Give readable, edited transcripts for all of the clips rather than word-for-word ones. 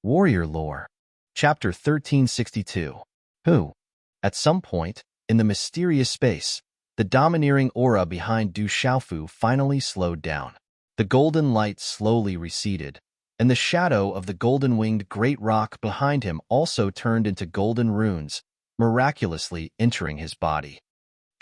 Warrior Lore, Chapter 1362. Who? At some point, in the mysterious space, the domineering aura behind Du Xiaofu finally slowed down. The golden light slowly receded, and the shadow of the golden-winged great rock behind him also turned into golden runes, miraculously entering his body.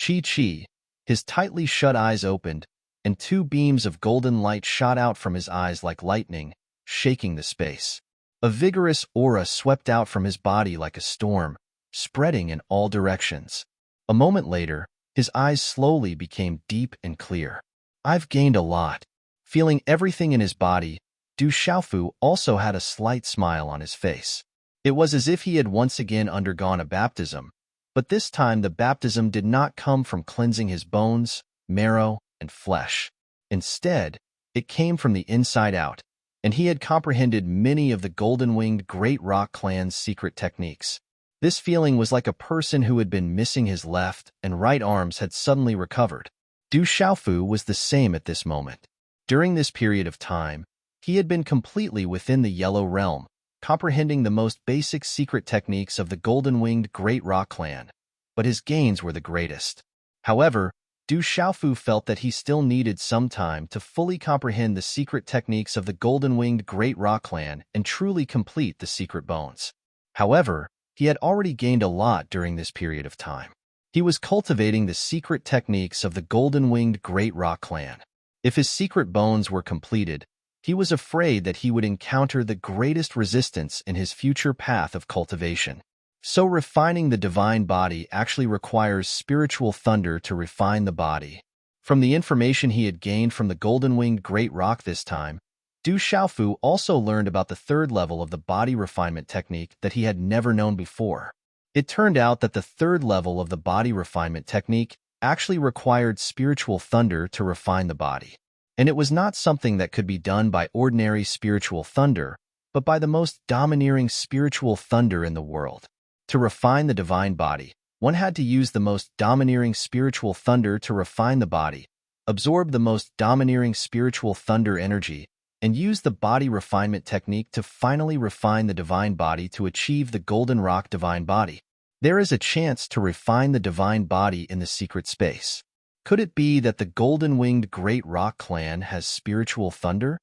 Chi, his tightly shut eyes opened, and two beams of golden light shot out from his eyes like lightning, shaking the space. A vigorous aura swept out from his body like a storm, spreading in all directions. A moment later, his eyes slowly became deep and clear. I've gained a lot. Feeling everything in his body, Du Xiaofu also had a slight smile on his face. It was as if he had once again undergone a baptism, but this time the baptism did not come from cleansing his bones, marrow, and flesh. Instead, it came from the inside out, and he had comprehended many of the golden-winged Great Rock Clan's secret techniques. This feeling was like a person who had been missing his left and right arms had suddenly recovered. Du Xiaofu was the same at this moment. During this period of time, he had been completely within the Yellow Realm, comprehending the most basic secret techniques of the golden-winged Great Rock Clan, but his gains were the greatest. However, Du Xiaofu felt that he still needed some time to fully comprehend the secret techniques of the golden-winged Great Rock Clan and truly complete the secret bones. However, he had already gained a lot during this period of time. He was cultivating the secret techniques of the golden-winged Great Rock Clan. If his secret bones were completed, he was afraid that he would encounter the greatest resistance in his future path of cultivation. So refining the divine body actually requires spiritual thunder to refine the body. From the information he had gained from the golden-winged Great Rock this time, Du Xiaofu also learned about the third level of the body refinement technique that he had never known before. It turned out that the third level of the body refinement technique actually required spiritual thunder to refine the body. And it was not something that could be done by ordinary spiritual thunder, but by the most domineering spiritual thunder in the world. To refine the divine body, one had to use the most domineering spiritual thunder to refine the body, absorb the most domineering spiritual thunder energy, and use the body refinement technique to finally refine the divine body to achieve the Golden Rock divine body. There is a chance to refine the divine body in the secret space. Could it be that the golden-winged Great Rock Clan has spiritual thunder?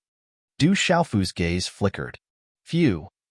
Du Xiaofu's gaze flickered.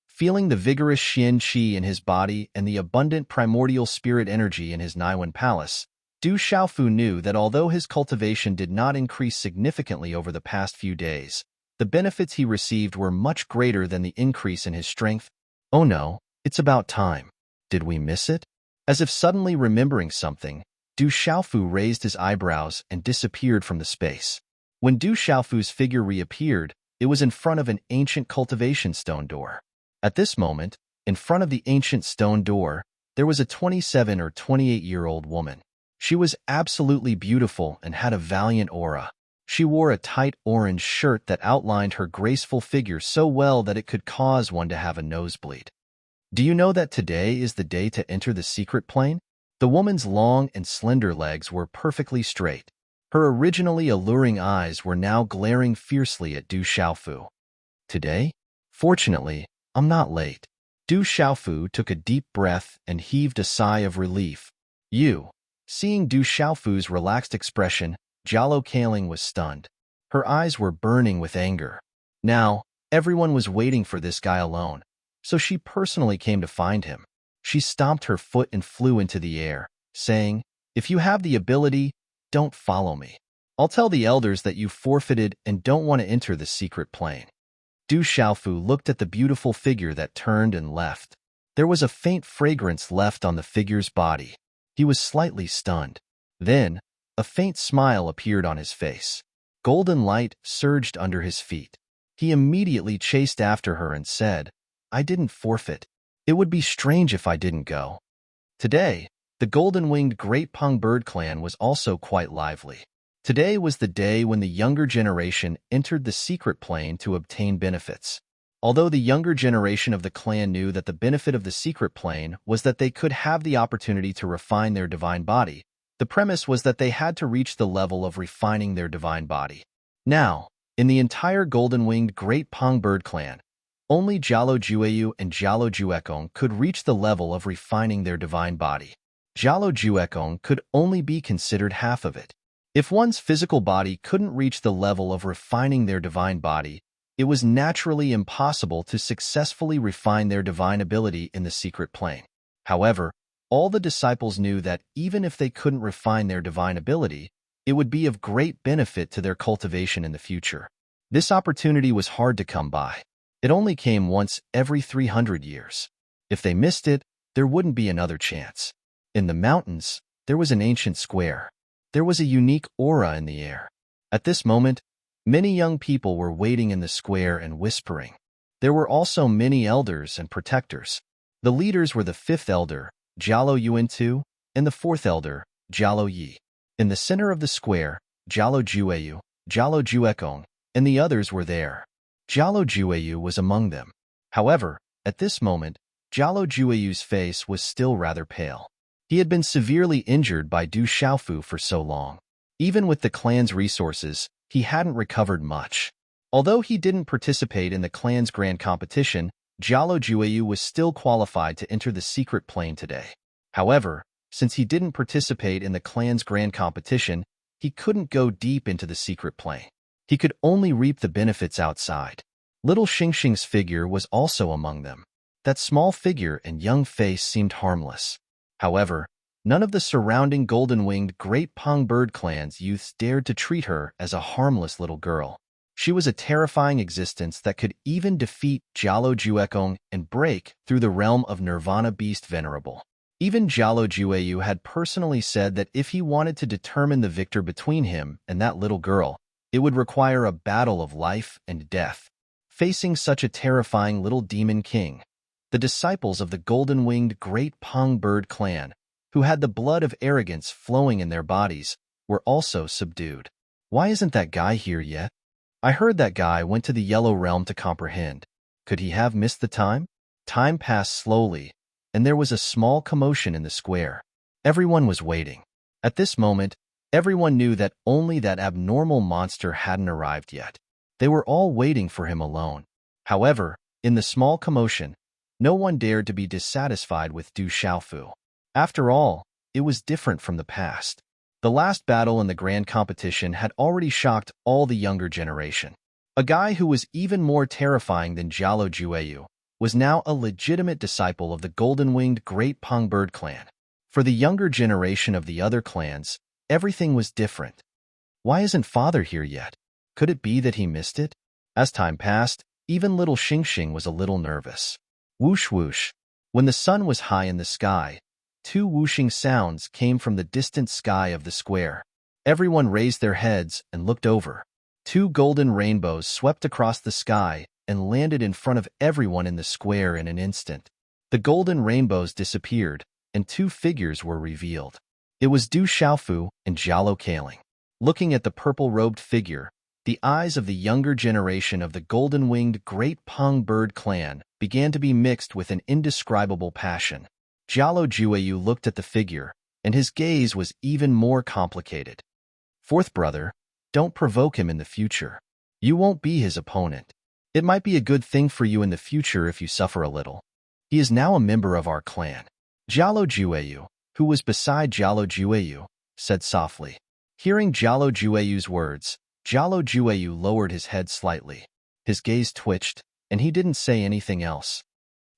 Feeling the vigorous Xian Qi in his body and the abundant primordial spirit energy in his Naiwen Palace, Du Xiaofu knew that although his cultivation did not increase significantly over the past few days, the benefits he received were much greater than the increase in his strength. Oh no, it's about time. Did we miss it? As if suddenly remembering something, Du Xiaofu raised his eyebrows and disappeared from the space. When Du Xiaofu's figure reappeared, it was in front of an ancient cultivation stone door. At this moment, in front of the ancient stone door, there was a 27 or 28-year-old woman. She was absolutely beautiful and had a valiant aura. She wore a tight orange shirt that outlined her graceful figure so well that it could cause one to have a nosebleed. Do you know that today is the day to enter the secret plane? The woman's long and slender legs were perfectly straight. Her originally alluring eyes were now glaring fiercely at Du Xiaofu. Today? Fortunately, I'm not late. Du Xiaofu took a deep breath and heaved a sigh of relief. Seeing Du Xiaofu's relaxed expression, Jialo Kaling was stunned. Her eyes were burning with anger. Now, everyone was waiting for this guy alone, so she personally came to find him. She stomped her foot and flew into the air, saying, "If you have the ability, don't follow me. I'll tell the elders that you forfeited and don't want to enter the secret plane." Du Xiaofu looked at the beautiful figure that turned and left. There was a faint fragrance left on the figure's body. He was slightly stunned. Then, a faint smile appeared on his face. Golden light surged under his feet. He immediately chased after her and said, "I didn't forfeit. It would be strange if I didn't go." Today, the golden-winged Great Peng Bird Clan was also quite lively. Today was the day when the younger generation entered the secret plane to obtain benefits. Although the younger generation of the clan knew that the benefit of the secret plane was that they could have the opportunity to refine their divine body, the premise was that they had to reach the level of refining their divine body. Now, in the entire golden-winged Great Peng Bird Clan, Only Jialo Jueyu and Jialo Juekong could reach the level of refining their divine body. Jialo Juekong could only be considered half of it. If one's physical body couldn't reach the level of refining their divine body, it was naturally impossible to successfully refine their divine ability in the secret plane. However, all the disciples knew that even if they couldn't refine their divine ability, it would be of great benefit to their cultivation in the future. This opportunity was hard to come by. It only came once every 300 years. If they missed it, there wouldn't be another chance. In the mountains, there was an ancient square. There was a unique aura in the air. At this moment, many young people were waiting in the square and whispering. There were also many elders and protectors. The leaders were the fifth elder, Jialo Yuan-tu, and the fourth elder, Jialo Yi. In the center of the square, Jialo Jueyu, Jialo Juekong, and the others were there. Jialo Jueyu was among them. However, at this moment, Jialo Jueyu's face was still rather pale. He had been severely injured by Du Xiaofu for so long. Even with the clan's resources, he hadn't recovered much. Although he didn't participate in the clan's grand competition, Jialo Jueyu was still qualified to enter the secret plane today. However, since he didn't participate in the clan's grand competition, he couldn't go deep into the secret plane. He could only reap the benefits outside. Little Xingxing's figure was also among them. That small figure and young face seemed harmless. However, none of the surrounding golden-winged Great Peng Bird clan's youths dared to treat her as a harmless little girl. She was a terrifying existence that could even defeat Jialo Juekong and break through the realm of Nirvana Beast Venerable. Even Jialo Jueyu had personally said that if he wanted to determine the victor between him and that little girl, it would require a battle of life and death. Facing such a terrifying little demon king, the disciples of the golden-winged Great Peng Bird clan, who had the blood of arrogance flowing in their bodies, were also subdued. Why isn't that guy here yet? I heard that guy went to the Yellow Realm to comprehend. Could he have missed the time? Time passed slowly, and there was a small commotion in the square. Everyone was waiting. At this moment, everyone knew that only that abnormal monster hadn't arrived yet. They were all waiting for him alone. However, in the small commotion, no one dared to be dissatisfied with Du Xiaofu. After all, it was different from the past. The last battle in the grand competition had already shocked all the younger generation. A guy who was even more terrifying than Jialo Jueyu was now a legitimate disciple of the golden-winged Great Peng Bird clan. For the younger generation of the other clans, everything was different. Why isn't father here yet? Could it be that he missed it? As time passed, even little Xingxing was a little nervous. Whoosh whoosh. When the sun was high in the sky, two whooshing sounds came from the distant sky of the square. Everyone raised their heads and looked over. Two golden rainbows swept across the sky and landed in front of everyone in the square in an instant. The golden rainbows disappeared, and two figures were revealed. It was Du Xiaofu and Jialo Kaling. Looking at the purple-robed figure, the eyes of the younger generation of the golden-winged Great Peng Bird clan began to be mixed with an indescribable passion. Jialo Jueyu looked at the figure, and his gaze was even more complicated. Fourth brother, don't provoke him in the future. You won't be his opponent. It might be a good thing for you in the future if you suffer a little. He is now a member of our clan. Jialo Jueyu, who was beside Jialo Jueyu, said softly. Hearing Jialo Jueyu's words, Jialo Jueyu lowered his head slightly. His gaze twitched, and he didn't say anything else.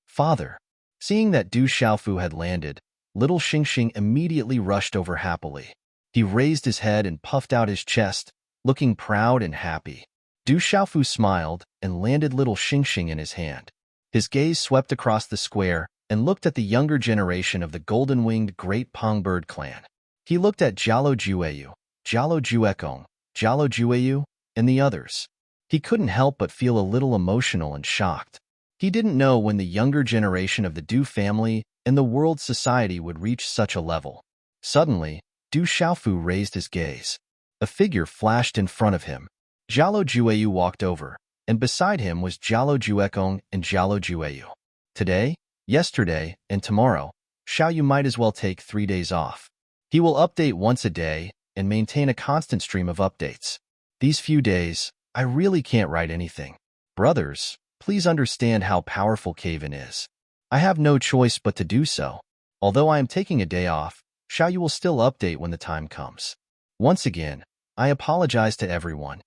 Father. Seeing that Du Xiaofu had landed, little Xingxing immediately rushed over happily. He raised his head and puffed out his chest, looking proud and happy. Du Xiaofu smiled and landed little Xingxing in his hand. His gaze swept across the square and looked at the younger generation of the golden-winged Great Peng Bird clan. He looked at Jialo Jueyu, Jialo Juekong, Jialo Jueyu, and the others. He couldn't help but feel a little emotional and shocked. He didn't know when the younger generation of the Du family and the world society would reach such a level. Suddenly, Du Xiaofu raised his gaze. A figure flashed in front of him. Jialo Jueyu walked over, and beside him was Jialo Juekong and Jialo Jueyu. Today, yesterday, and tomorrow, Xiaoyu might as well take 3 days off. He will update once a day and maintain a constant stream of updates. These few days, I really can't write anything. Brothers, Please understand how powerful Cave-in is. I have no choice but to do so. Although I am taking a day off, Xiaoyu will still update when the time comes. Once again, I apologize to everyone.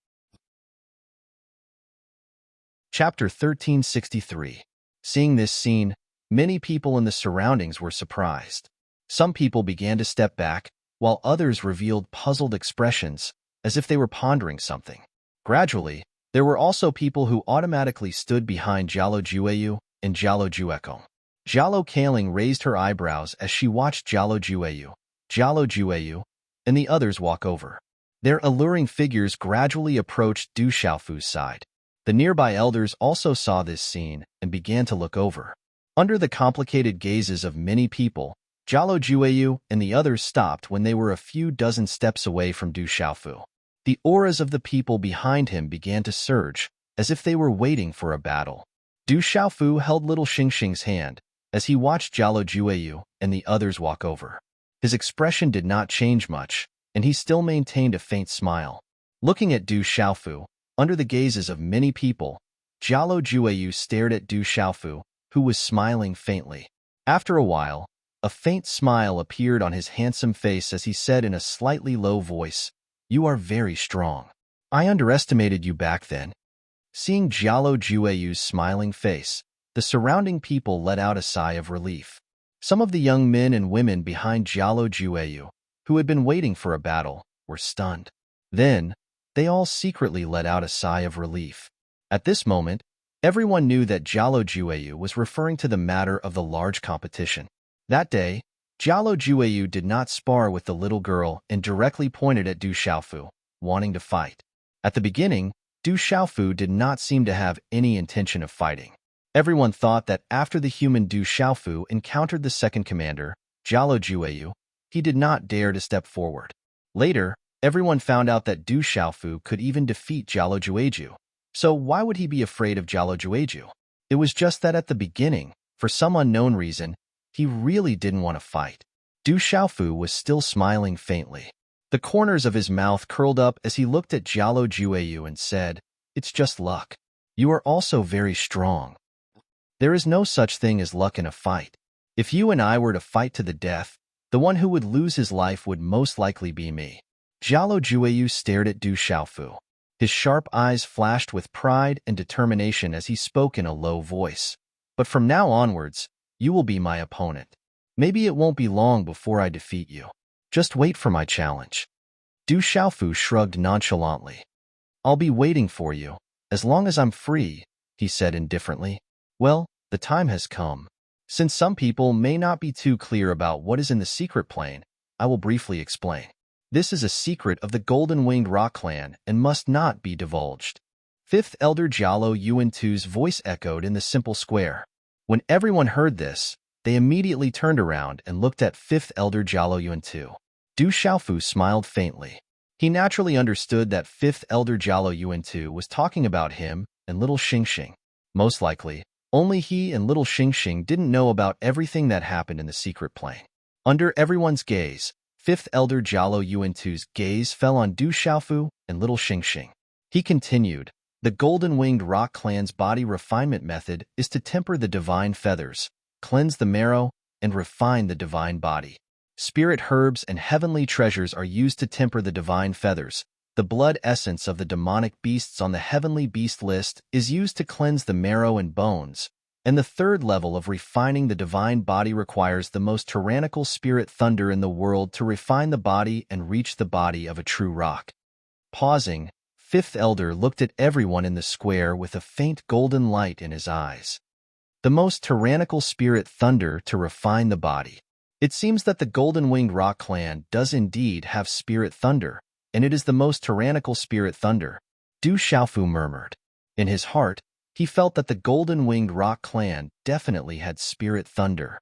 Chapter 1363. Seeing this scene, many people in the surroundings were surprised. Some people began to step back, while others revealed puzzled expressions, as if they were pondering something. Gradually, there were also people who automatically stood behind Jialo Jueyu and Jialo Juekong. Jialo Kaling raised her eyebrows as she watched Jialo Jueyu, and the others walk over. Their alluring figures gradually approached Du Xiaofu's side. The nearby elders also saw this scene and began to look over. Under the complicated gazes of many people, Jialo Jueyu and the others stopped when they were a few dozen steps away from Du Xiaofu. The auras of the people behind him began to surge, as if they were waiting for a battle. Du Xiaofu held little Xingxing's hand as he watched Jialo Jueyu and the others walk over. His expression did not change much, and he still maintained a faint smile. Looking at Du Xiaofu, under the gazes of many people, Jialo Jueyu stared at Du Xiaofu, who was smiling faintly. After a while, a faint smile appeared on his handsome face as he said in a slightly low voice, "You are very strong. I underestimated you back then." Seeing Jialo Jueyu's smiling face, the surrounding people let out a sigh of relief. Some of the young men and women behind Jialo Jueyu, who had been waiting for a battle, were stunned. Then, they all secretly let out a sigh of relief. At this moment, everyone knew that Jialo Jueyu was referring to the matter of the large competition. That day, Jialo Jueyu did not spar with the little girl and directly pointed at Du Xiaofu, wanting to fight. At the beginning, Du Xiaofu did not seem to have any intention of fighting. Everyone thought that after the human Du Xiaofu encountered the second commander, Jialo Jueyu, he did not dare to step forward. Later, everyone found out that Du Xiaofu could even defeat Jialo Jueju. So why would he be afraid of Jialo Jueju? It was just that at the beginning, for some unknown reason, he really didn't want to fight. Du Xiaofu was still smiling faintly. The corners of his mouth curled up as he looked at Jialo Jueyu and said, "It's just luck. You are also very strong. There is no such thing as luck in a fight. If you and I were to fight to the death, the one who would lose his life would most likely be me." Jialo Jueyu stared at Du Xiaofu. His sharp eyes flashed with pride and determination as he spoke in a low voice. "But from now onwards, you will be my opponent. Maybe it won't be long before I defeat you. Just wait for my challenge." Du Xiaofu shrugged nonchalantly. "I'll be waiting for you, as long as I'm free," he said indifferently. Well, the time has come. Since some people may not be too clear about what is in the secret plane, I will briefly explain. This is a secret of the Golden-Winged Rock Clan and must not be divulged. Fifth Elder Jialo Yuantu's voice echoed in the simple square. When everyone heard this, they immediately turned around and looked at Fifth Elder Jialo Yuantu. Du Xiaofu smiled faintly. He naturally understood that Fifth Elder Jialo Yuantu was talking about him and little Xingxing. Most likely, only he and little Xingxing didn't know about everything that happened in the secret plane. Under everyone's gaze, Fifth Elder Jialo Yuantu's gaze fell on Du Xiaofu and little Xingxing. He continued, "The Golden-Winged Rock Clan's body refinement method is to temper the divine feathers, cleanse the marrow, and refine the divine body. Spirit herbs and heavenly treasures are used to temper the divine feathers. The blood essence of the demonic beasts on the heavenly beast list is used to cleanse the marrow and bones, and the third level of refining the divine body requires the most tyrannical spirit thunder in the world to refine the body and reach the body of a true rock." Pausing, Fifth Elder looked at everyone in the square with a faint golden light in his eyes. The most tyrannical spirit thunder to refine the body. It seems that the Golden-Winged Rock Clan does indeed have spirit thunder, and it is the most tyrannical spirit thunder, Du Xiaofu murmured. In his heart, he felt that the Golden-Winged Rock Clan definitely had spirit thunder.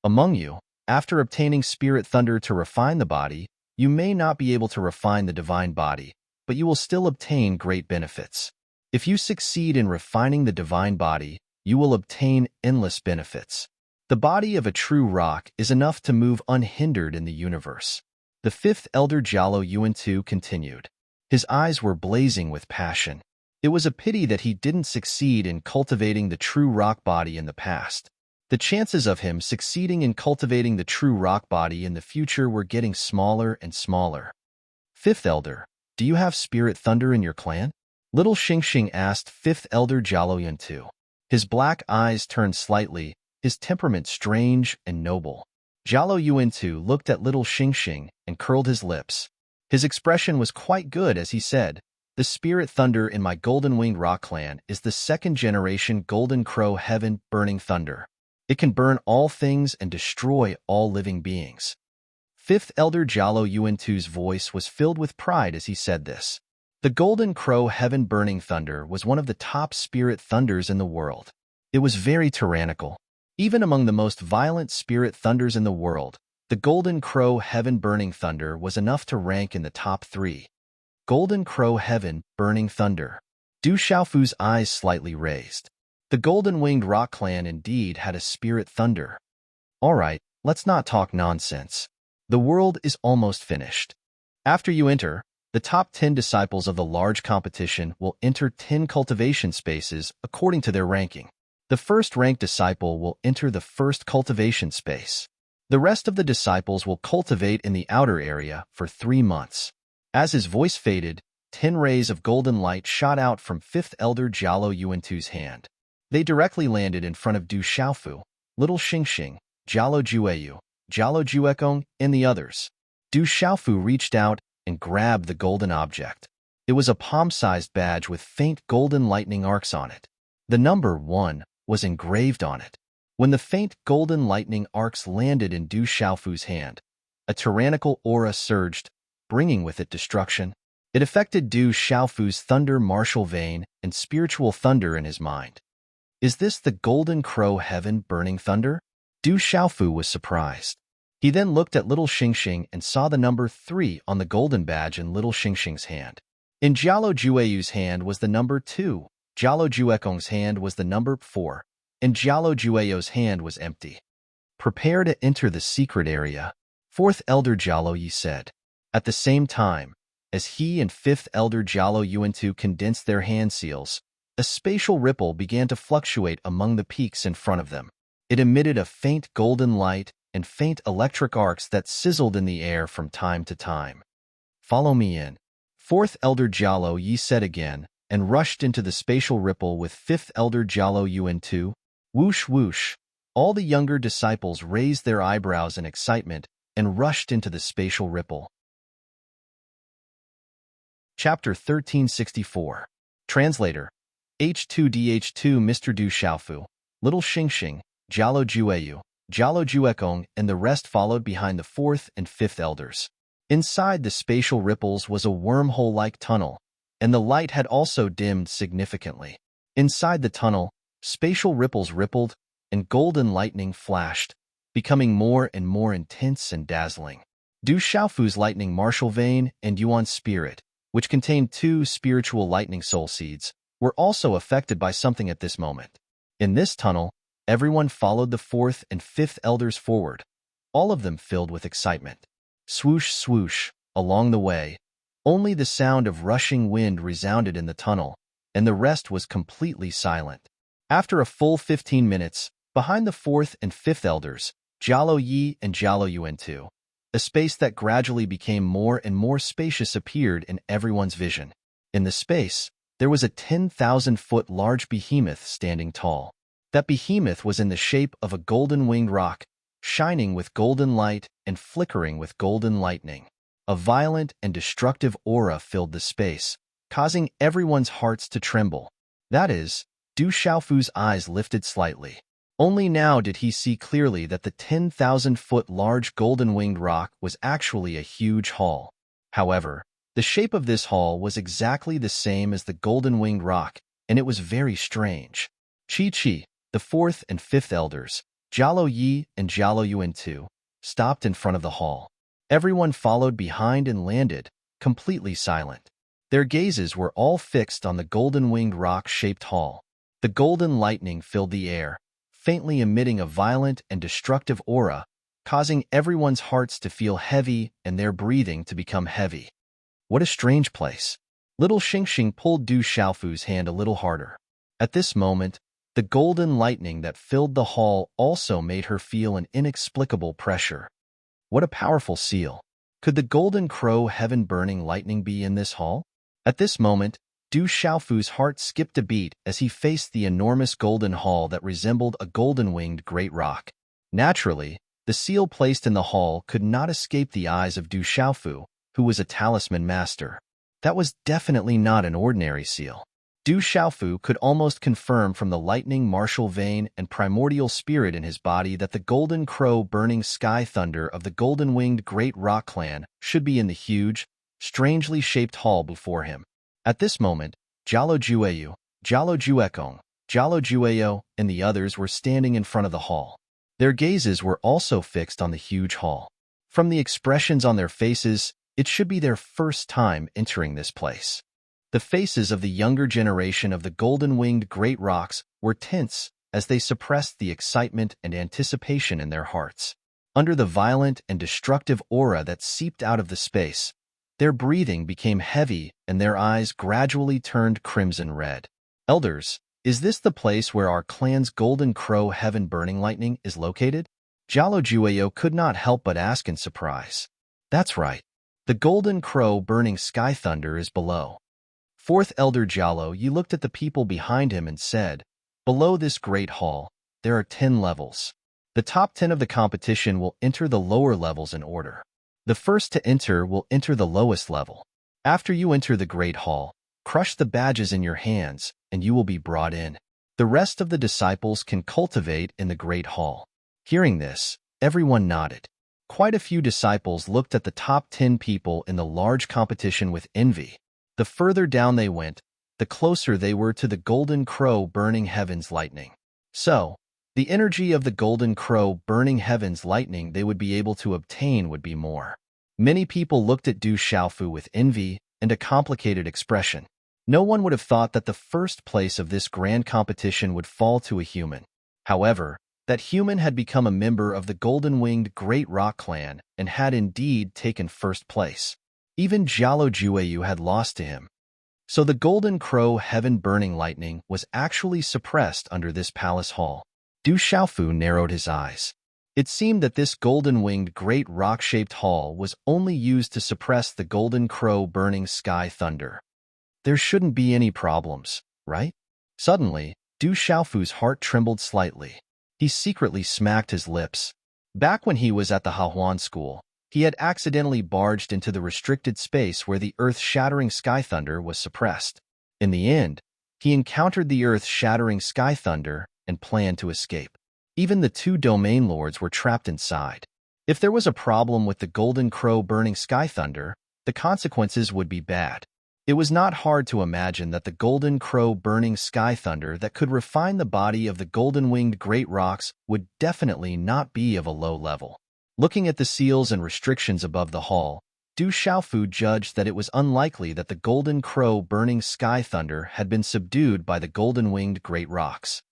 Among you, after obtaining spirit thunder to refine the body, you may not be able to refine the divine body, but you will still obtain great benefits. If you succeed in refining the divine body, you will obtain endless benefits. The body of a true rock is enough to move unhindered in the universe. The Fifth Elder Jialo Yuantu continued. His eyes were blazing with passion. It was a pity that he didn't succeed in cultivating the true rock body in the past. The chances of him succeeding in cultivating the true rock body in the future were getting smaller and smaller. Fifth Elder, do you have spirit thunder in your clan? Little Xingxing asked Fifth Elder Jialo Yuntu. His black eyes turned slightly, his temperament strange and noble. Jialo Yuntu looked at Little Xingxing and curled his lips. His expression was quite good as he said, "The spirit thunder in my golden-winged rock clan is the second-generation golden crow heaven burning thunder. It can burn all things and destroy all living beings." Fifth Elder Jialo Yuntu's voice was filled with pride as he said this. The golden crow heaven burning thunder was one of the top spirit thunders in the world. It was very tyrannical. Even among the most violent spirit thunders in the world, the golden crow heaven burning thunder was enough to rank in the top 3. Golden crow heaven burning thunder. Du Xiaofu's eyes slightly raised. The golden-winged rock clan indeed had a spirit thunder. All right, let's not talk nonsense. The world is almost finished. After you enter, the top 10 disciples of the large competition will enter 10 cultivation spaces according to their ranking. The first-ranked disciple will enter the first cultivation space. The rest of the disciples will cultivate in the outer area for 3 months. As his voice faded, 10 rays of golden light shot out from Fifth Elder Jialo Yuntu's hand. They directly landed in front of Du Xiaofu, Little Xingxing, Jialo Jueyu, Jialo Juekong, and the others. Du Xiaofu reached out and grabbed the golden object. It was a palm-sized badge with faint golden lightning arcs on it. The number 1 was engraved on it. When the faint golden lightning arcs landed in Du Xiaofu's hand, a tyrannical aura surged, bringing with it destruction. It affected Du Xiaofu's thunder martial vein and spiritual thunder in his mind. Is this the golden crow heaven burning thunder? Du Xiaofu was surprised. He then looked at Little Xingxing and saw the number 3 on the golden badge in Little Xingxing's hand. In Jialo Jueyu's hand was the number 2, Jialo Juekong's hand was the number 4, and Jialo Jueyu's hand was empty. Prepare to enter the secret area, Fourth Elder Jialo Yi said. At the same time, as he and Fifth Elder Jialo Yuntu condensed their hand seals, a spatial ripple began to fluctuate among the peaks in front of them. It emitted a faint golden light and faint electric arcs that sizzled in the air from time to time. Follow me in, Fourth Elder Jialo Yi said again, and rushed into the spatial ripple with Fifth Elder Jialo Yuntu. Whoosh whoosh, all the younger disciples raised their eyebrows in excitement and rushed into the spatial ripple. Chapter 1364. Translator. H2DH2 Mr. Du Xiaofu, Little Xingxing, Jialo Jueyu, Jialo Juekong, and the rest followed behind the 4th and 5th elders. Inside the spatial ripples was a wormhole-like tunnel, and the light had also dimmed significantly. Inside the tunnel, spatial ripples rippled, and golden lightning flashed, becoming more and more intense and dazzling. Du Xiaofu's lightning martial vein and Yuan's spirit, which contained 2 spiritual lightning soul seeds, were also affected by something at this moment. In this tunnel, everyone followed the 4th and 5th elders forward, all of them filled with excitement. Swoosh, swoosh, along the way, only the sound of rushing wind resounded in the tunnel, and the rest was completely silent. After a full 15 minutes, behind the 4th and 5th elders, Jialo Yi and Jialo Yuntu, a space that gradually became more and more spacious appeared in everyone's vision. In the space, there was a 10,000-foot large behemoth standing tall. That behemoth was in the shape of a golden-winged rock, shining with golden light and flickering with golden lightning. A violent and destructive aura filled the space, causing everyone's hearts to tremble. That is, Du Xiaofu's eyes lifted slightly. Only now did he see clearly that the 10,000-foot large golden-winged rock was actually a huge hall. However, the shape of this hall was exactly the same as the golden-winged rock, and it was very strange. Chi-Chi, the 4th and 5th elders, Jialo Yi and Jialo Yuntu, stopped in front of the hall. Everyone followed behind and landed, completely silent. Their gazes were all fixed on the golden-winged rock-shaped hall. The golden lightning filled the air, faintly emitting a violent and destructive aura, causing everyone's hearts to feel heavy and their breathing to become heavy. What a strange place. Little Xingxing pulled Du Xiaofu's hand a little harder. At this moment, the golden lightning that filled the hall also made her feel an inexplicable pressure. What a powerful seal! Could the golden crow heaven-burning lightning be in this hall? At this moment, Du Xiaofu's heart skipped a beat as he faced the enormous golden hall that resembled a golden-winged great rock. Naturally, the seal placed in the hall could not escape the eyes of Du Xiaofu, who was a talisman master. That was definitely not an ordinary seal. Du Xiaofu could almost confirm from the lightning martial vein and primordial spirit in his body that the golden crow burning sky thunder of the golden-winged great rock clan should be in the huge, strangely shaped hall before him. At this moment, Jialo Jueyu, Jialo Juekong, Jialo Jueyo, and the others were standing in front of the hall. Their gazes were also fixed on the huge hall. From the expressions on their faces, it should be their first time entering this place. The faces of the younger generation of the golden-winged great rocks were tense as they suppressed the excitement and anticipation in their hearts. Under the violent and destructive aura that seeped out of the space, their breathing became heavy and their eyes gradually turned crimson red. Elders, is this the place where our clan's golden crow heaven-burning lightning is located? Jialo Jueyo could not help but ask in surprise. That's right. The golden crow burning sky thunder is below. Fourth Elder Jialo Yu looked at the people behind him and said, below this great hall, there are 10 levels. The top 10 of the competition will enter the lower levels in order. The first to enter will enter the lowest level. After you enter the great hall, crush the badges in your hands, and you will be brought in. The rest of the disciples can cultivate in the great hall. Hearing this, everyone nodded. Quite a few disciples looked at the top 10 people in the large competition with envy. The further down they went, the closer they were to the golden crow burning heaven's lightning. So, the energy of the golden crow burning heaven's lightning they would be able to obtain would be more. Many people looked at Du Xiaofu with envy and a complicated expression. No one would have thought that the first place of this grand competition would fall to a human. However, that human had become a member of the golden-winged great rock clan and had indeed taken first place. Even Jialo Jueyu had lost to him. So the golden crow heaven-burning lightning was actually suppressed under this palace hall. Du Xiaofu narrowed his eyes. It seemed that this golden-winged great rock-shaped hall was only used to suppress the golden crow burning sky thunder. There shouldn't be any problems, right? Suddenly, Du Xiaofu's heart trembled slightly. He secretly smacked his lips. Back when he was at the Hahuan school, he had accidentally barged into the restricted space where the earth-shattering sky thunder was suppressed. In the end, he encountered the earth-shattering sky thunder and planned to escape. Even the 2 domain lords were trapped inside. If there was a problem with the golden crow burning sky thunder, the consequences would be bad. It was not hard to imagine that the golden crow burning sky thunder that could refine the body of the golden-winged great rocks would definitely not be of a low level. Looking at the seals and restrictions above the hall, Du Xiaofu judged that it was unlikely that the golden crow burning sky thunder had been subdued by the golden-winged great rocks.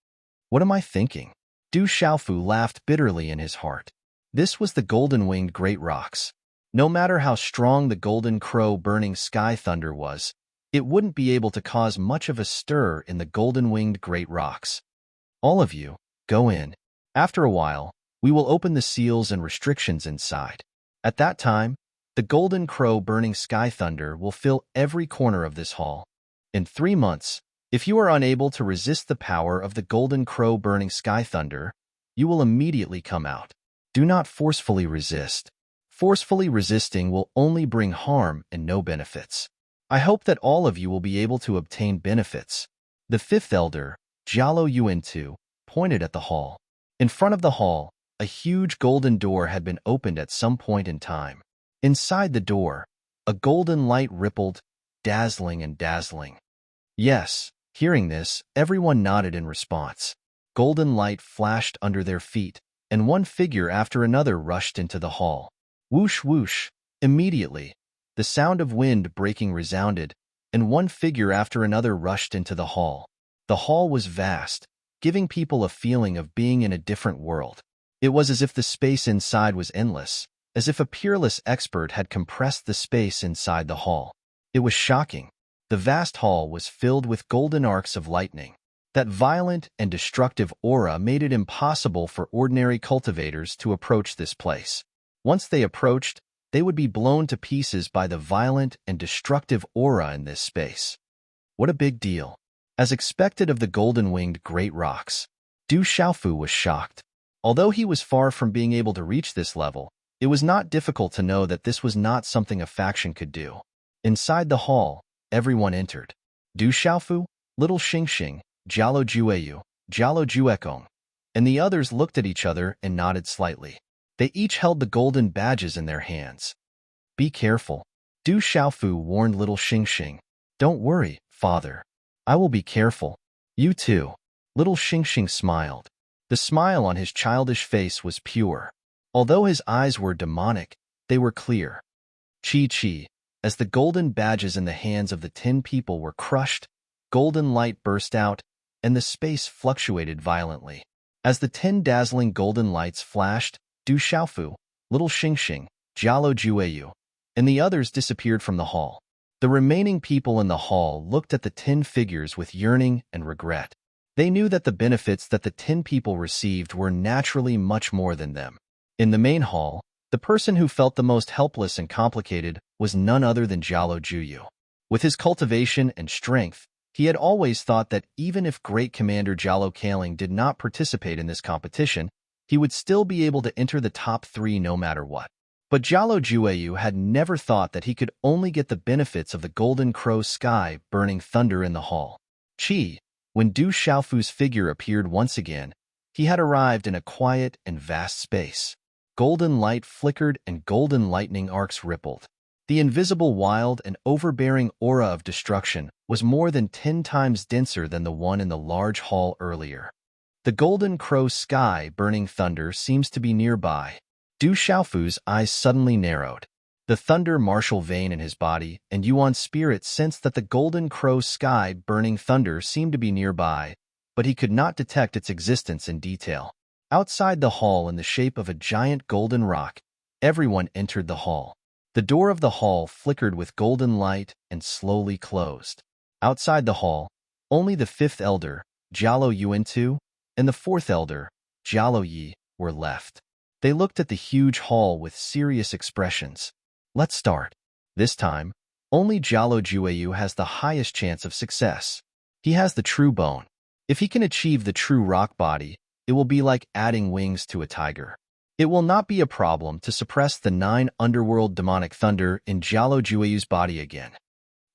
What am I thinking? Du Xiaofu laughed bitterly in his heart. This was the golden-winged great rocks. No matter how strong the golden crow burning sky thunder was, it wouldn't be able to cause much of a stir in the golden-winged great rocks. All of you, go in. After a while, we will open the seals and restrictions inside. At that time, the golden crow burning sky thunder will fill every corner of this hall. In 3 months, if you are unable to resist the power of the golden crow burning sky thunder, you will immediately come out. Do not forcefully resist. Forcefully resisting will only bring harm and no benefits. I hope that all of you will be able to obtain benefits. The 5th elder, Jialo Yuan-tu, pointed at the hall. In front of the hall, a huge golden door had been opened at some point in time. Inside the door, a golden light rippled, dazzling and dazzling. Yes, hearing this, everyone nodded in response. Golden light flashed under their feet, and one figure after another rushed into the hall. Whoosh whoosh, immediately, the sound of wind breaking resounded, and one figure after another rushed into the hall. The hall was vast, giving people a feeling of being in a different world. It was as if the space inside was endless, as if a peerless expert had compressed the space inside the hall. It was shocking. The vast hall was filled with golden arcs of lightning. That violent and destructive aura made it impossible for ordinary cultivators to approach this place. Once they approached, they would be blown to pieces by the violent and destructive aura in this space. What a big deal. As expected of the golden-winged great rocks, Du Xiaofu was shocked. Although he was far from being able to reach this level, it was not difficult to know that this was not something a faction could do. Inside the hall, everyone entered. Du Xiaofu, Little Xingxing, Jialo Jueyu, Jialo Juekong, and the others looked at each other and nodded slightly. They each held the golden badges in their hands. Be careful. Du Xiaofu warned Little Xingxing. Don't worry, father. I will be careful. You too. Little Xingxing smiled. The smile on his childish face was pure. Although his eyes were demonic, they were clear. Chi-chi. As the golden badges in the hands of the 10 people were crushed, golden light burst out, and the space fluctuated violently. As the 10 dazzling golden lights flashed, Du Xiaofu, Little Xingxing, Jialo Jueyu, and the others disappeared from the hall. The remaining people in the hall looked at the 10 figures with yearning and regret. They knew that the benefits that the 10 people received were naturally much more than them. In the main hall, the person who felt the most helpless and complicated was none other than Jialo Juyu. With his cultivation and strength, he had always thought that even if Great Commander Jialo Kaling did not participate in this competition, he would still be able to enter the top 3 no matter what. But Jialo Jueyu had never thought that he could only get the benefits of the golden crow sky burning thunder in the hall. When Du Xiaofu's figure appeared once again, he had arrived in a quiet and vast space. Golden light flickered and golden lightning arcs rippled. The invisible wild and overbearing aura of destruction was more than 10 times denser than the one in the large hall earlier. The golden crow sky burning thunder seems to be nearby. Du Xiaofu's eyes suddenly narrowed. The thunder martial vein in his body and Yuan's spirit sensed that the golden crow sky burning thunder seemed to be nearby, but he could not detect its existence in detail. Outside the hall in the shape of a giant golden rock, everyone entered the hall. The door of the hall flickered with golden light and slowly closed. Outside the hall, only the 5th elder, Jialo Yuantu, and the 4th elder, Jialo Yi, were left. They looked at the huge hall with serious expressions. Let's start. This time, only Jialo Jueyu has the highest chance of success. He has the true bone. If he can achieve the true rock body, it will be like adding wings to a tiger. It will not be a problem to suppress the 9 underworld demonic thunder in Jialo Jueyu's body again.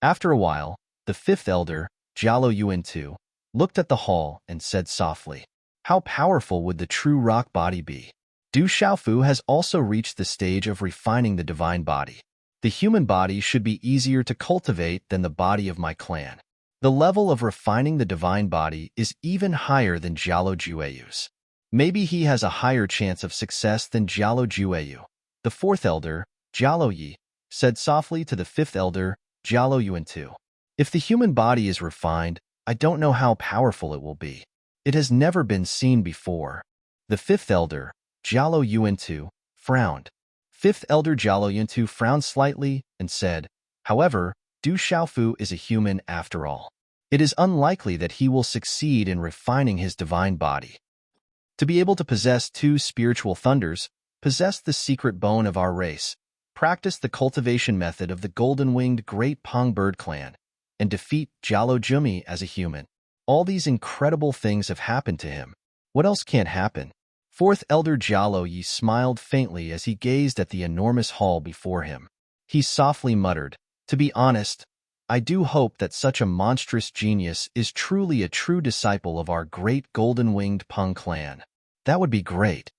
After a while, the 5th elder, Jialo Yuantu, looked at the hall and said softly, "How powerful would the true rock body be?" Du Xiaofu has also reached the stage of refining the divine body. The human body should be easier to cultivate than the body of my clan. The level of refining the divine body is even higher than Jialo Jueyu's. Maybe he has a higher chance of success than Jialo Jueyu. The 4th elder, Jialo Yi, said softly to the 5th elder, Jialo Yuantu. If the human body is refined, I don't know how powerful it will be. It has never been seen before. The 5th elder, Jialo Yuantu, frowned. 5th elder Jialo Yuantu frowned slightly and said, "However, Du Xiaofu is a human after all. It is unlikely that he will succeed in refining his divine body. To be able to possess 2 spiritual thunders, possess the secret bone of our race, practice the cultivation method of the golden-winged great Pong bird clan, and defeat Jialo Jumi as a human. All these incredible things have happened to him. What else can't happen?" 4th elder Jialo Yi smiled faintly as he gazed at the enormous hall before him. He softly muttered, "To be honest, I do hope that such a monstrous genius is truly a true disciple of our great golden-winged Peng clan. That would be great."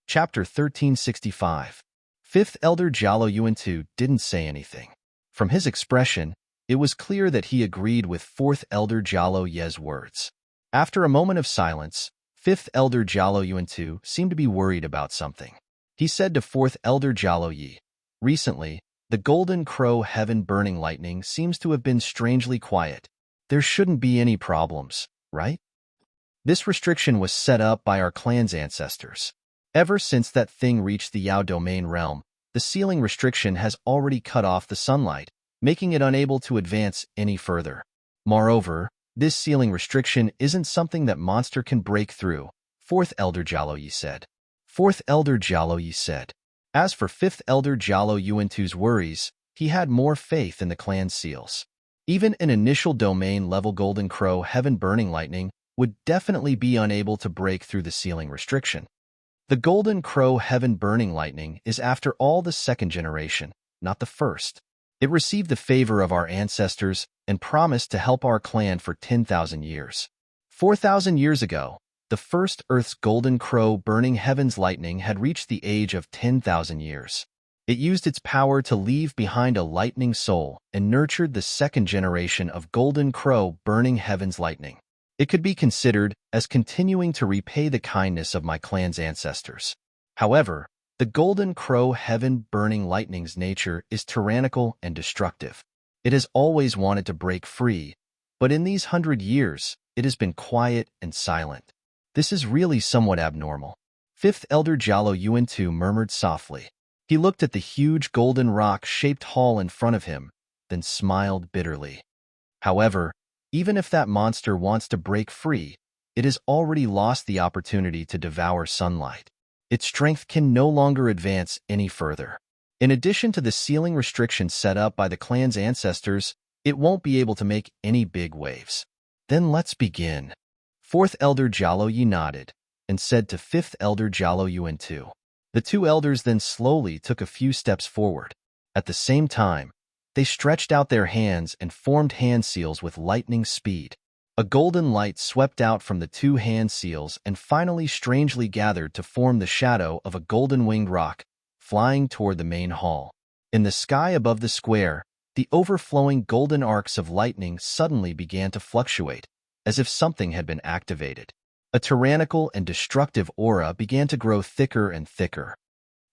Chapter 1365. 5th elder Jialo Yuantu didn't say anything. From his expression, it was clear that he agreed with 4th elder Jialo Ye's words. After a moment of silence, 5th elder Jialo Yuantu seemed to be worried about something. He said to 4th elder Jialo Yi, "Recently, the golden crow heaven burning lightning seems to have been strangely quiet. There shouldn't be any problems, right? This restriction was set up by our clan's ancestors. Ever since that thing reached the Yao domain realm, the ceiling restriction has already cut off the sunlight, making it unable to advance any further. Moreover, this ceiling restriction isn't something that monster can break through, Fourth Elder Jalo said. Fourth Elder Jalo said. As for Fifth Elder Jalo Yuantu's worries, he had more faith in the clan's seals. Even an initial domain-level Golden Crow Heaven Burning Lightning would definitely be unable to break through the ceiling restriction. The Golden Crow Heaven Burning Lightning is after all the second generation, not the first. It received the favor of our ancestors and promised to help our clan for 10,000 years. 4,000 years ago, the first Earth's Golden Crow Burning Heaven's Lightning had reached the age of 10,000 years. It used its power to leave behind a lightning soul and nurtured the second generation of Golden Crow Burning Heaven's Lightning. It could be considered as continuing to repay the kindness of my clan's ancestors. However, the Golden Crow Heaven Burning Lightning's nature is tyrannical and destructive. It has always wanted to break free, but in these 100 years, it has been quiet and silent. This is really somewhat abnormal. Fifth Elder Jalo Yuantu murmured softly. He looked at the huge golden rock-shaped hall in front of him, then smiled bitterly. However, even if that monster wants to break free, it has already lost the opportunity to devour sunlight. Its strength can no longer advance any further. In addition to the ceiling restrictions set up by the clan's ancestors, it won't be able to make any big waves. Then let's begin. Fourth Elder Jalo Yi nodded and said to Fifth Elder Jalo Yuantu. The two elders then slowly took a few steps forward. At the same time, they stretched out their hands and formed hand seals with lightning speed. A golden light swept out from the two hand seals and finally strangely gathered to form the shadow of a golden-winged rock, flying toward the main hall. In the sky above the square, the overflowing golden arcs of lightning suddenly began to fluctuate, as if something had been activated. A tyrannical and destructive aura began to grow thicker and thicker.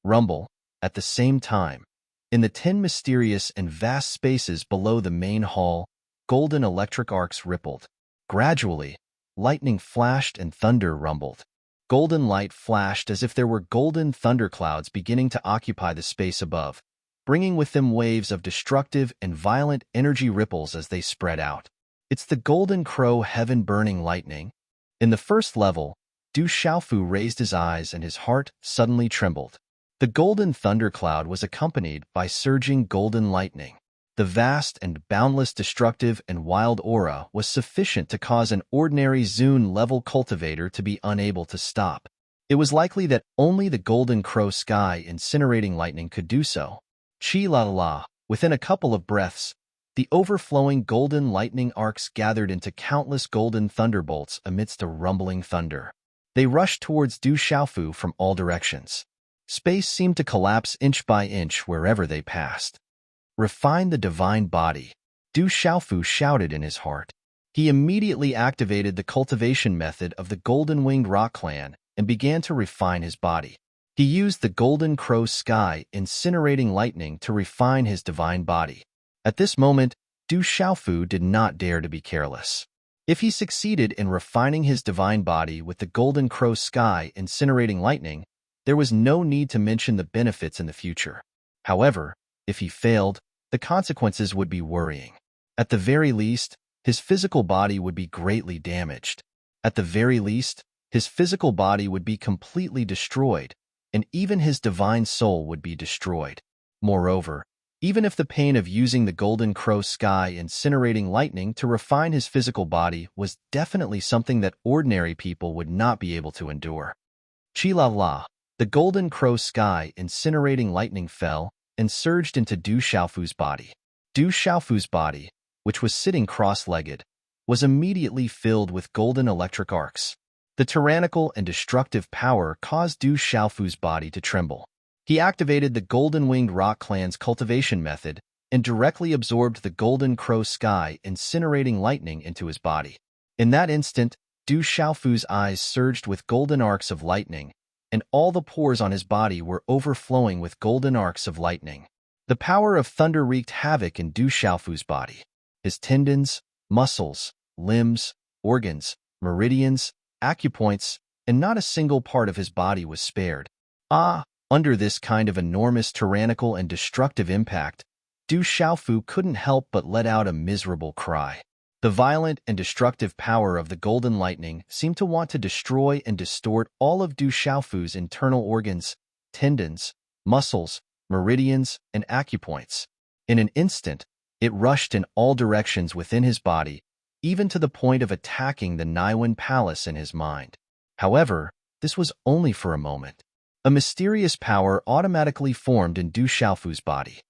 Rumble, at the same time, in the 10 mysterious and vast spaces below the main hall, golden electric arcs rippled. Gradually, lightning flashed and thunder rumbled. Golden light flashed as if there were golden thunderclouds beginning to occupy the space above, bringing with them waves of destructive and violent energy ripples as they spread out. It's the Golden Crow Heaven Burning Lightning. In the first level, Du Xiaofu raised his eyes and his heart suddenly trembled. The golden thundercloud was accompanied by surging golden lightning. The vast and boundless destructive and wild aura was sufficient to cause an ordinary Zune-level cultivator to be unable to stop. It was likely that only the Golden Crow Sky incinerating lightning could do so. Chi-la-la, within a couple of breaths, the overflowing golden lightning arcs gathered into countless golden thunderbolts amidst a rumbling thunder. They rushed towards Du Xiaofu from all directions. Space seemed to collapse inch by inch wherever they passed. Refine the divine body, Du Xiaofu shouted in his heart. He immediately activated the cultivation method of the Golden-Winged Rock Clan and began to refine his body. He used the Golden Crow Sky incinerating lightning to refine his divine body. At this moment, Du Xiaofu did not dare to be careless. If he succeeded in refining his divine body with the Golden Crow Sky incinerating lightning, there was no need to mention the benefits in the future. However, if he failed, the consequences would be worrying. At the very least, his physical body would be greatly damaged. At the very least, his physical body would be completely destroyed, and even his divine soul would be destroyed. Moreover, even if the pain of using the Golden Crow Sky incinerating lightning to refine his physical body was definitely something that ordinary people would not be able to endure. Chi-la-la, the Golden Crow Sky incinerating lightning fell and surged into Du Xiaofu's body. Du Xiaofu's body, which was sitting cross-legged, was immediately filled with golden electric arcs. The tyrannical and destructive power caused Du Xiaofu's body to tremble. He activated the Golden-Winged Rock Clan's cultivation method and directly absorbed the Golden Crow Sky incinerating lightning into his body. In that instant, Du Xiaofu's eyes surged with golden arcs of lightning, and all the pores on his body were overflowing with golden arcs of lightning. The power of thunder wreaked havoc in Du Xiaofu's body. His tendons, muscles, limbs, organs, meridians, acupoints, and not a single part of his body was spared. Ah, Under this kind of enormous tyrannical and destructive impact, Du Xiaofu couldn't help but let out a miserable cry. The violent and destructive power of the golden lightning seemed to want to destroy and distort all of Du Xiaofu's internal organs, tendons, muscles, meridians, and acupoints. In an instant, it rushed in all directions within his body, even to the point of attacking the Naiwen Palace in his mind. However, this was only for a moment. A mysterious power automatically formed in Du Xiaofu's body.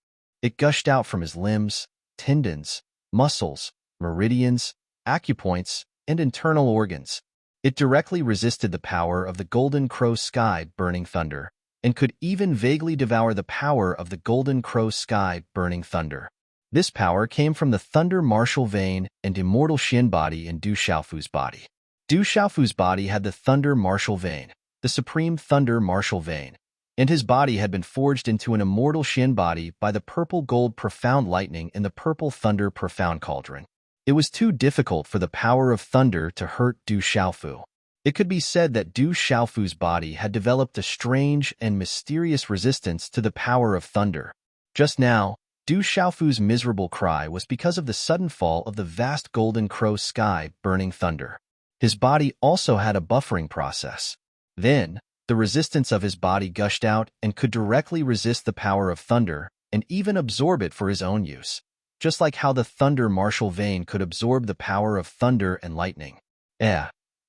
It gushed out from his limbs, tendons, muscles, meridians, acupoints, and internal organs. It directly resisted the power of the Golden Crow Sky Burning Thunder, and could even vaguely devour the power of the Golden Crow Sky Burning Thunder. This power came from the Thunder Martial Vein and Immortal Shin body in Du Xiaofu's body. Du Xiaofu's body had the Thunder Martial Vein, the Supreme Thunder Martial Vein, and his body had been forged into an Immortal Shin body by the Purple Gold Profound Lightning in the Purple Thunder Profound Cauldron. It was too difficult for the power of thunder to hurt Du Xiaofu. It could be said that Du Xiaofu's body had developed a strange and mysterious resistance to the power of thunder. Just now, Du Xiaofu's miserable cry was because of the sudden fall of the vast Golden Crow Sky Burning Thunder. His body also had a buffering process. Then, the resistance of his body gushed out and could directly resist the power of thunder and even absorb it for his own use, just like how the Thunder Martial Vein could absorb the power of thunder and lightning.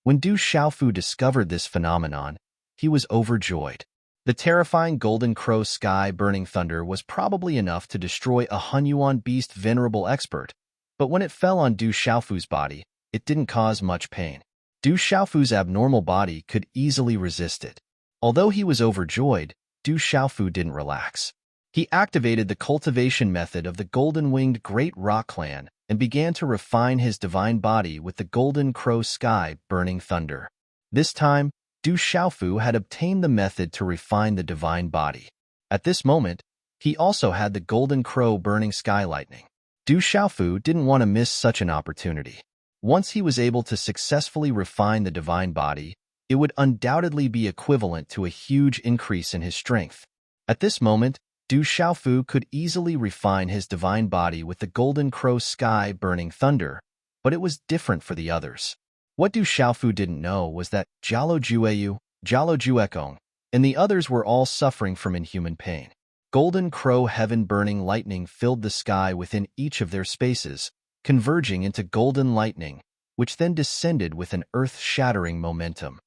When Du Xiaofu discovered this phenomenon, he was overjoyed. The terrifying Golden Crow Sky Burning Thunder was probably enough to destroy a Hunyuan Beast Venerable Expert, but when it fell on Du Xiaofu's body, it didn't cause much pain. Du Xiaofu's abnormal body could easily resist it. Although he was overjoyed, Du Xiaofu didn't relax. He activated the cultivation method of the Golden-Winged Great Rock Clan and began to refine his divine body with the Golden Crow Sky Burning Thunder. This time, Du Xiaofu had obtained the method to refine the divine body. At this moment, he also had the Golden Crow Burning Sky Lightning. Du Xiaofu didn't want to miss such an opportunity. Once he was able to successfully refine the divine body, it would undoubtedly be equivalent to a huge increase in his strength. At this moment, Du Xiaofu could easily refine his divine body with the Golden Crow Sky Burning Thunder, but it was different for the others. What Du Xiaofu didn't know was that Jialo Jueyu, Jialo Juekong, and the others were all suffering from inhuman pain. Golden Crow Heaven-burning lightning filled the sky within each of their spaces, converging into golden lightning, which then descended with an earth-shattering momentum.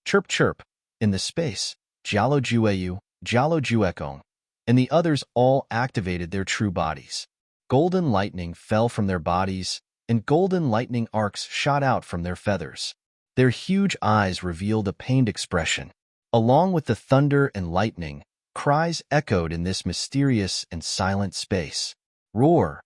Chirp chirp, in the space, Jialo Jueyu, Jialo Juekong, and the others all activated their true bodies. Golden lightning fell from their bodies, and golden lightning arcs shot out from their feathers. Their huge eyes revealed a pained expression. Along with the thunder and lightning, cries echoed in this mysterious and silent space. Roar!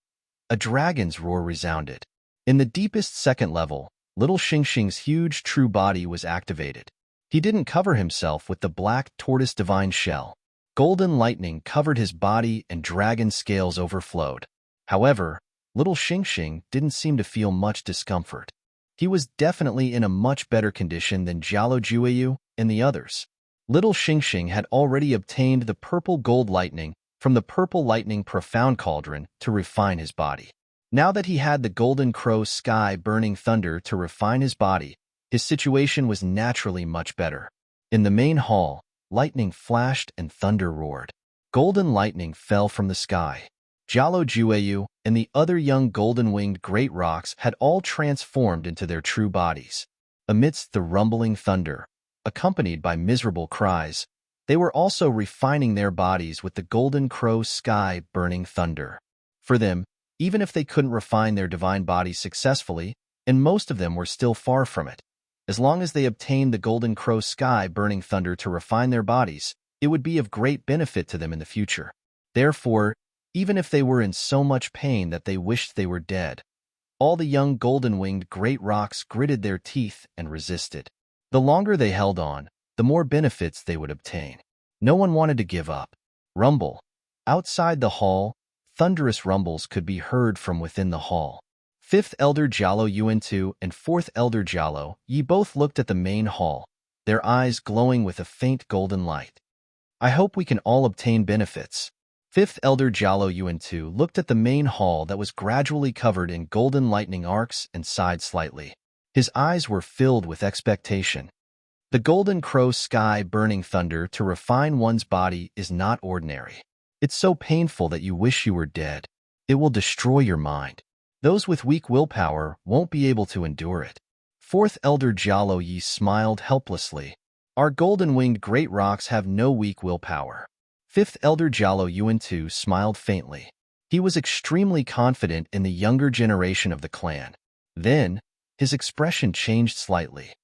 A dragon's roar resounded. In the deepest second level, little Xingxing's huge true body was activated. He didn't cover himself with the black tortoise divine shell. Golden lightning covered his body and dragon scales overflowed. However, little Xingxing didn't seem to feel much discomfort. He was definitely in a much better condition than Jialo Jueyu and the others. Little Xingxing had already obtained the purple gold lightning from the Purple Lightning Profound Cauldron to refine his body. Now that he had the Golden Crow Sky Burning Thunder to refine his body, his situation was naturally much better. In the main hall, lightning flashed and thunder roared. Golden lightning fell from the sky. Jialo Jueyu and the other young golden-winged great rocks had all transformed into their true bodies. Amidst the rumbling thunder, accompanied by miserable cries, they were also refining their bodies with the Golden Crow Sky Burning Thunder. For them, even if they couldn't refine their divine bodies successfully, and most of them were still far from it, as long as they obtained the Golden Crow Sky Burning Thunder to refine their bodies, it would be of great benefit to them in the future. Therefore, even if they were in so much pain that they wished they were dead, all the young golden-winged great rocks gritted their teeth and resisted. The longer they held on, the more benefits they would obtain. No one wanted to give up. Rumble. Outside the hall, thunderous rumbles could be heard from within the hall. Fifth Elder Jialo Yuan-Tu and Fourth Elder Jialo Yi both looked at the main hall, their eyes glowing with a faint golden light. I hope we can all obtain benefits. Fifth Elder Jalo Yuan-Tu looked at the main hall that was gradually covered in golden lightning arcs and sighed slightly. His eyes were filled with expectation. The golden crow sky burning thunder to refine one's body is not ordinary. It's so painful that you wish you were dead. It will destroy your mind. Those with weak willpower won't be able to endure it. Fourth Elder Jalo Yi smiled helplessly. Our golden-winged great rocks have no weak willpower. Fifth Elder Jalo Yuan-Tu smiled faintly. He was extremely confident in the younger generation of the clan. Then, his expression changed slightly.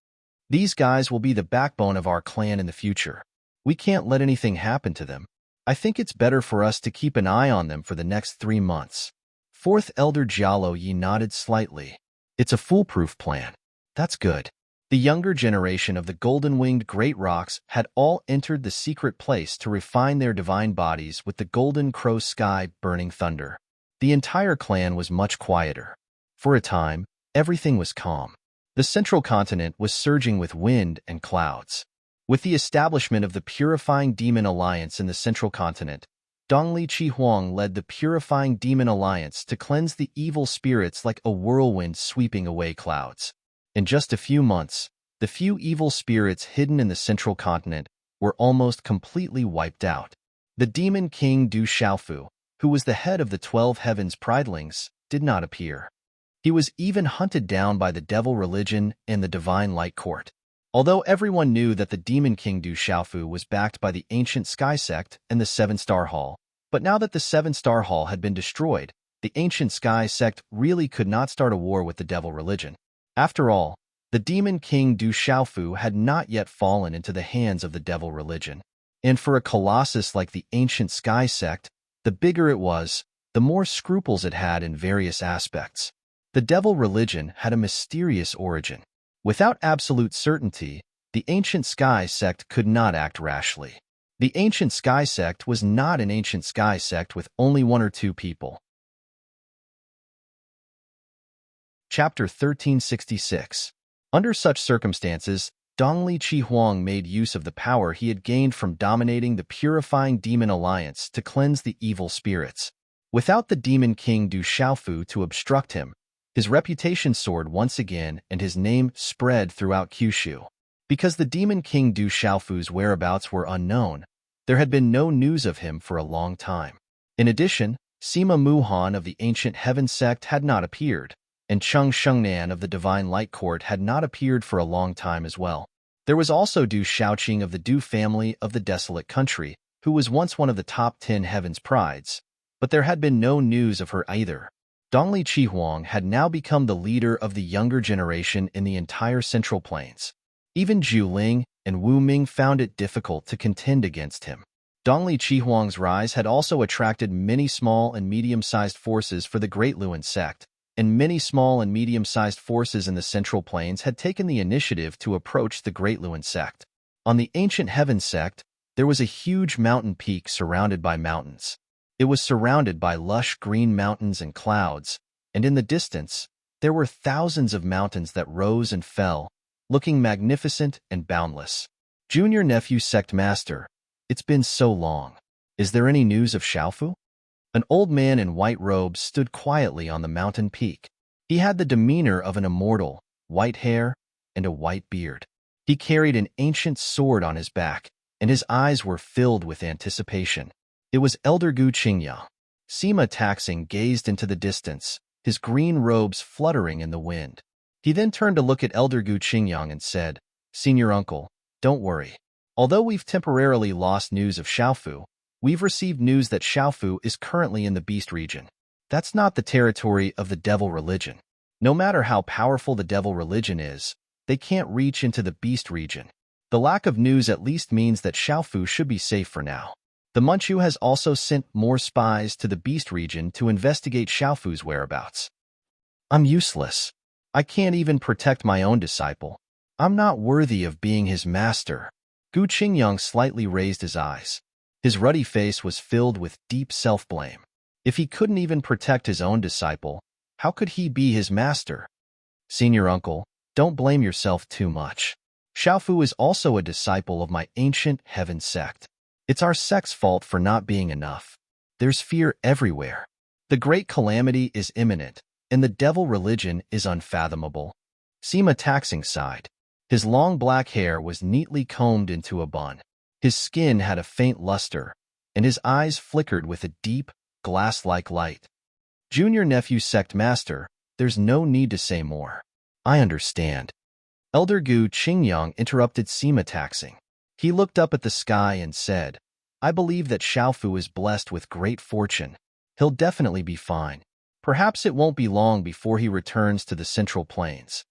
These guys will be the backbone of our clan in the future. We can't let anything happen to them. I think it's better for us to keep an eye on them for the next 3 months. Fourth Elder Jalo Yi nodded slightly. It's a foolproof plan. That's good. The younger generation of the golden-winged great rocks had all entered the secret place to refine their divine bodies with the golden crow sky burning thunder. The entire clan was much quieter. For a time, everything was calm. The central continent was surging with wind and clouds. With the establishment of the Purifying Demon Alliance in the central continent, Dongli Chihuang led the Purifying Demon Alliance to cleanse the evil spirits like a whirlwind sweeping away clouds. In just a few months, the few evil spirits hidden in the central continent were almost completely wiped out. The demon king Du Xiaofu, who was the head of the 12 Heavens Pridelings, did not appear. He was even hunted down by the devil religion and the divine light court. Although everyone knew that the demon king Du Xiaofu was backed by the ancient sky sect and the 7-star hall, but now that the 7-star hall had been destroyed, the ancient sky sect really could not start a war with the devil religion. After all, the demon king Du Xiaofu had not yet fallen into the hands of the devil religion. And for a colossus like the ancient sky sect, the bigger it was, the more scruples it had in various aspects. The devil religion had a mysterious origin. Without absolute certainty, the ancient sky sect could not act rashly. The ancient sky sect was not an ancient sky sect with only 1 or 2 people. Chapter 1366. Under such circumstances, Dongli Chihuang made use of the power he had gained from dominating the Purifying Demon Alliance to cleanse the evil spirits. Without the demon king Du Xiaofu to obstruct him, his reputation soared once again and his name spread throughout Kyushu. Because the demon king Du Xiaofu's whereabouts were unknown, there had been no news of him for a long time. In addition, Sima Muhan of the Ancient Heaven sect had not appeared, and Cheng Shengnan of the Divine Light Court had not appeared for a long time as well. There was also Du Xiaoqing of the Du family of the Desolate Country, who was once one of the top 10 Heaven's Prides, but there had been no news of her either. Dongli Chihuang had now become the leader of the younger generation in the entire Central Plains. Even Zhu Ling and Wu Ming found it difficult to contend against him. Dongli Chihuang's rise had also attracted many small and medium-sized forces for the Great Luan sect, and many small and medium-sized forces in the Central Plains had taken the initiative to approach the Great Luan sect. On the Ancient Heaven sect, there was a huge mountain peak surrounded by mountains. It was surrounded by lush green mountains and clouds, and in the distance, there were thousands of mountains that rose and fell, looking magnificent and boundless. Junior Nephew Sect Master, it's been so long. Is there any news of Xiaofu? An old man in white robes stood quietly on the mountain peak. He had the demeanor of an immortal, white hair, and a white beard. He carried an ancient sword on his back, and his eyes were filled with anticipation. It was Elder Gu Qingyang. Sima Taxing gazed into the distance, his green robes fluttering in the wind. He then turned to look at Elder Gu Qingyang and said, "Senior uncle, don't worry. Although we've temporarily lost news of Xiaofu, we've received news that Xiaofu is currently in the Beast region. That's not the territory of the Devil religion. No matter how powerful the Devil religion is, they can't reach into the Beast region. The lack of news at least means that Xiaofu should be safe for now. The Manchu has also sent more spies to the Beast region to investigate Xiaofu's whereabouts. I'm useless. I can't even protect my own disciple. I'm not worthy of being his master." Gu Qingyang slightly raised his eyes. His ruddy face was filled with deep self-blame. If he couldn't even protect his own disciple, how could he be his master? "Senior uncle, don't blame yourself too much. Xiaofu is also a disciple of my ancient heaven sect. It's our sex fault for not being enough. There's fear everywhere. The great calamity is imminent, and the devil religion is unfathomable. Sima Taxing sighed. His long black hair was neatly combed into a bun. His skin had a faint luster, and his eyes flickered with a deep, glass-like light. Junior nephew sect master, there's no need to say more. I understand. Elder Gu Qingyang interrupted Sima Taxing. He looked up at the sky and said, I believe that Xiaofu is blessed with great fortune. He'll definitely be fine. Perhaps it won't be long before he returns to the Central Plains.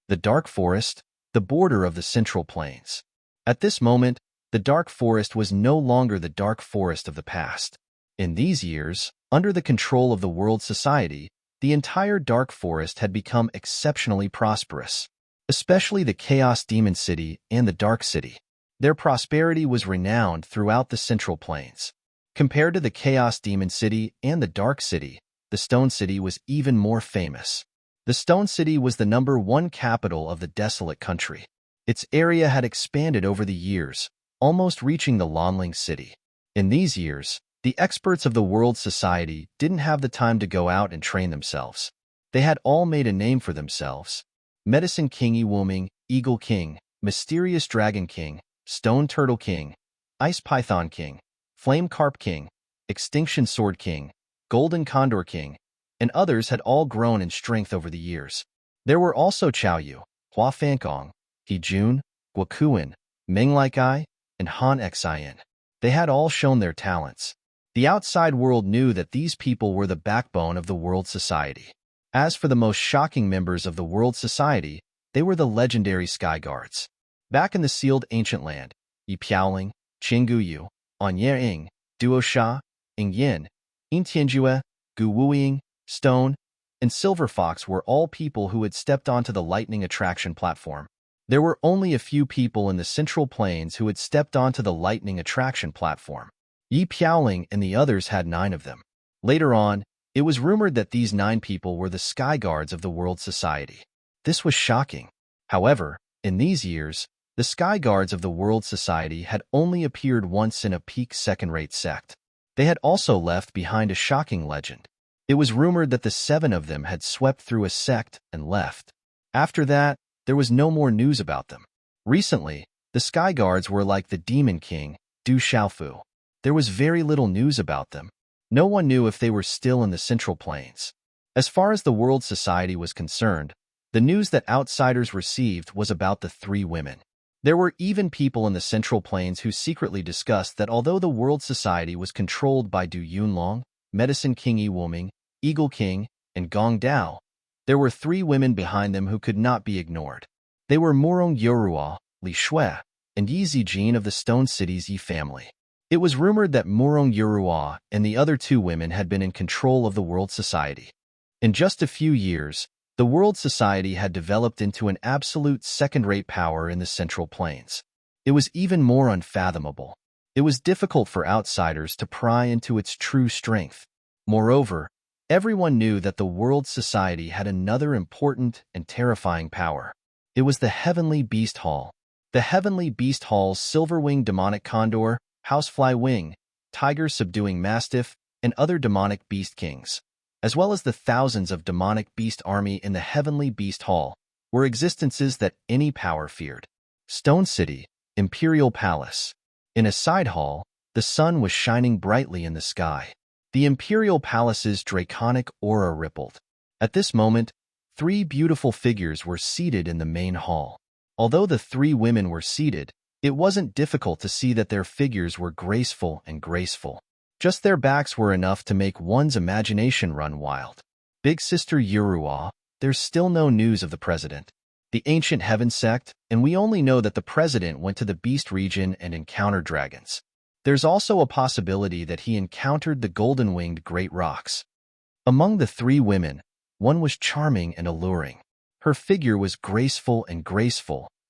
The Dark Forest, the border of the Central Plains. At this moment, the Dark Forest was no longer the Dark Forest of the past. In these years, under the control of the World Society, the entire Dark Forest had become exceptionally prosperous, especially the Chaos Demon City and the Dark City. Their prosperity was renowned throughout the Central Plains. Compared to the Chaos Demon City and the Dark City, the Stone City was even more famous. The Stone City was the #1 capital of the desolate country. Its area had expanded over the years, almost reaching the Lanling City. In these years, the experts of the World Society didn't have the time to go out and train themselves. They had all made a name for themselves. Medicine King Ewuming, Eagle King, Mysterious Dragon King, Stone Turtle King, Ice Python King, Flame Carp King, Extinction Sword King, Golden Condor King, and others had all grown in strength over the years. There were also Chao Yu, Hua Fankong, He Jun, Guokuan, Meng Likai, and Han Xian. They had all shown their talents. The outside world knew that these people were the backbone of the World Society. As for the most shocking members of the World Society, they were the legendary Sky Guards. Back in the sealed ancient land, Yi Piaoling, Qin Guyu, On Ying, Duo Sha, Ing Yin, In Tianjue, Gu Wuying, Stone, and Silver Fox were all people who had stepped onto the lightning attraction platform. There were only a few people in the Central Plains who had stepped onto the lightning attraction platform. Yi Piaoling and the others had 9 of them. Later on, it was rumored that these 9 people were the Sky Guards of the World Society. This was shocking. However, in these years, the Sky Guards of the World Society had only appeared once in a peak second-rate sect. They had also left behind a shocking legend. It was rumored that the 7 of them had swept through a sect and left. After that, there was no more news about them. Recently, the Sky Guards were like the Demon King, Du Xiaofu. There was very little news about them. No one knew if they were still in the Central Plains. As far as the World Society was concerned, the news that outsiders received was about the 3 women. There were even people in the Central Plains who secretly discussed that although the World Society was controlled by Du Yunlong, Medicine King Ewuming, Eagle King, and Gong Dao, there were 3 women behind them who could not be ignored. They were Murong Yorua, Li Shui, and Yi Zijin of the Stone City's Yi family. It was rumored that Murong Yorua and the other 2 women had been in control of the World Society. In just a few years, the World Society had developed into an absolute second-rate power in the Central Plains. It was even more unfathomable. It was difficult for outsiders to pry into its true strength. Moreover, everyone knew that the World Society had another important and terrifying power. It was the Heavenly Beast Hall. The Heavenly Beast Hall's silver-winged demonic condor, housefly wing, tiger subduing mastiff, and other demonic beast kings, as well as the thousands of demonic beast army in the Heavenly Beast Hall, were existences that any power feared. Stone City, Imperial Palace. In a side hall, the sun was shining brightly in the sky. The Imperial Palace's draconic aura rippled. At this moment, 3 beautiful figures were seated in the main hall. Although the 3 women were seated, it wasn't difficult to see that their figures were graceful and graceful. Just their backs were enough to make one's imagination run wild. Big Sister Yurua, there's still no news of the president. The ancient heaven sect, and we only know that the president went to the Beast region and encountered dragons. There's also a possibility that he encountered the golden-winged great rocks. Among the 3 women, one was charming and alluring. Her figure was graceful,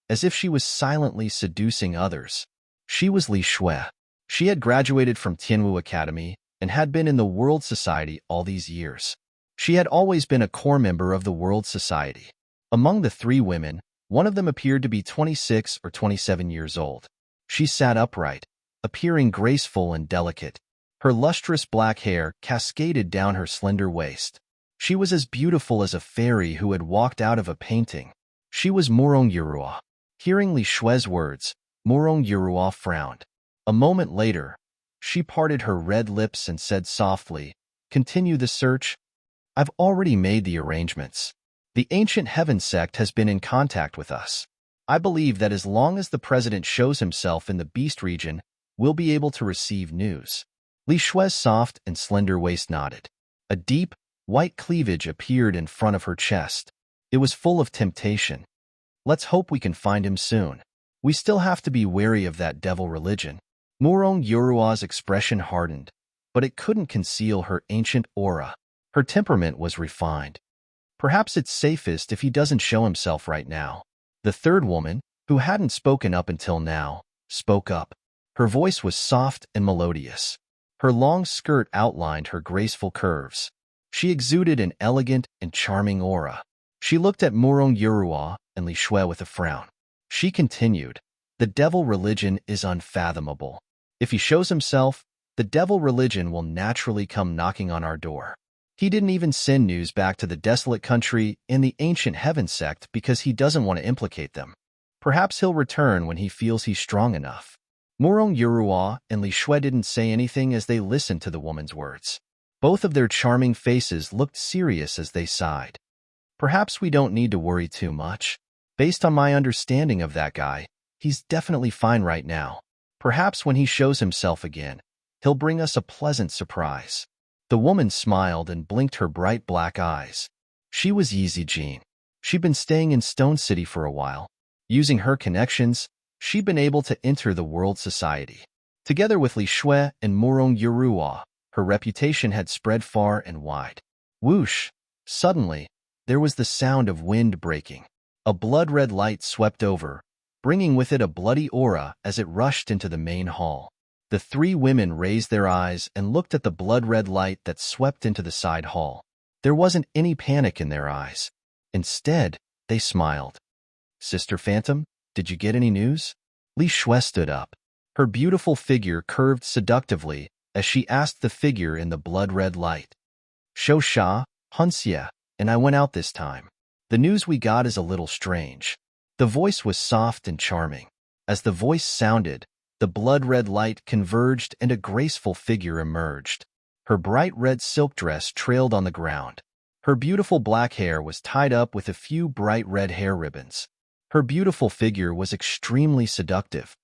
as if she was silently seducing others. She was Li Shui. She had graduated from Tianwu Academy and had been in the World Society all these years. She had always been a core member of the World Society. Among the 3 women, one of them appeared to be 26 or 27 years old. She sat upright, appearing graceful and delicate. Her lustrous black hair cascaded down her slender waist. She was as beautiful as a fairy who had walked out of a painting. She was Morong Yurua. Hearing Li Shue's words, Morong Yurua frowned. A moment later, she parted her red lips and said softly, "Continue the search? I've already made the arrangements. The ancient heaven sect has been in contact with us. I believe that as long as the president shows himself in the beast region, we'll be able to receive news." Li Shue's soft and slender waist nodded. A deep, white cleavage appeared in front of her chest. It was full of temptation. "Let's hope we can find him soon. We still have to be wary of that devil religion." Morong Yurua's expression hardened, but it couldn't conceal her ancient aura. Her temperament was refined. "Perhaps it's safest if he doesn't show himself right now." The third woman, who hadn't spoken up until now, spoke up. Her voice was soft and melodious. Her long skirt outlined her graceful curves. She exuded an elegant and charming aura. She looked at Morong Yurua and Li Shue with a frown. She continued, "The devil religion is unfathomable. If he shows himself, the devil religion will naturally come knocking on our door. He didn't even send news back to the desolate country in the ancient heaven sect because he doesn't want to implicate them. Perhaps he'll return when he feels he's strong enough." Morong Yurua and Li Shue didn't say anything as they listened to the woman's words. Both of their charming faces looked serious as they sighed. "Perhaps we don't need to worry too much. Based on my understanding of that guy, he's definitely fine right now. Perhaps when he shows himself again, he'll bring us a pleasant surprise." The woman smiled and blinked her bright black eyes. She was Yeezy Jean. She'd been staying in Stone City for a while. Using her connections, she'd been able to enter the world society. Together with Li Shue and Morong Yurua, her reputation had spread far and wide. Whoosh! Suddenly, there was the sound of wind breaking. A blood-red light swept over, bringing with it a bloody aura as it rushed into the main hall. The three women raised their eyes and looked at the blood-red light that swept into the side hall. There wasn't any panic in their eyes. Instead, they smiled. "Sister Phantom, did you get any news?" Li Shue stood up. Her beautiful figure curved seductively as she asked the figure in the blood-red light. "Shou Sha, Hunxia, and I went out this time. The news we got is a little strange." The voice was soft and charming. As the voice sounded, the blood-red light converged and a graceful figure emerged. Her bright red silk dress trailed on the ground. Her beautiful black hair was tied up with a few bright red hair ribbons. Her beautiful figure was extremely seductive.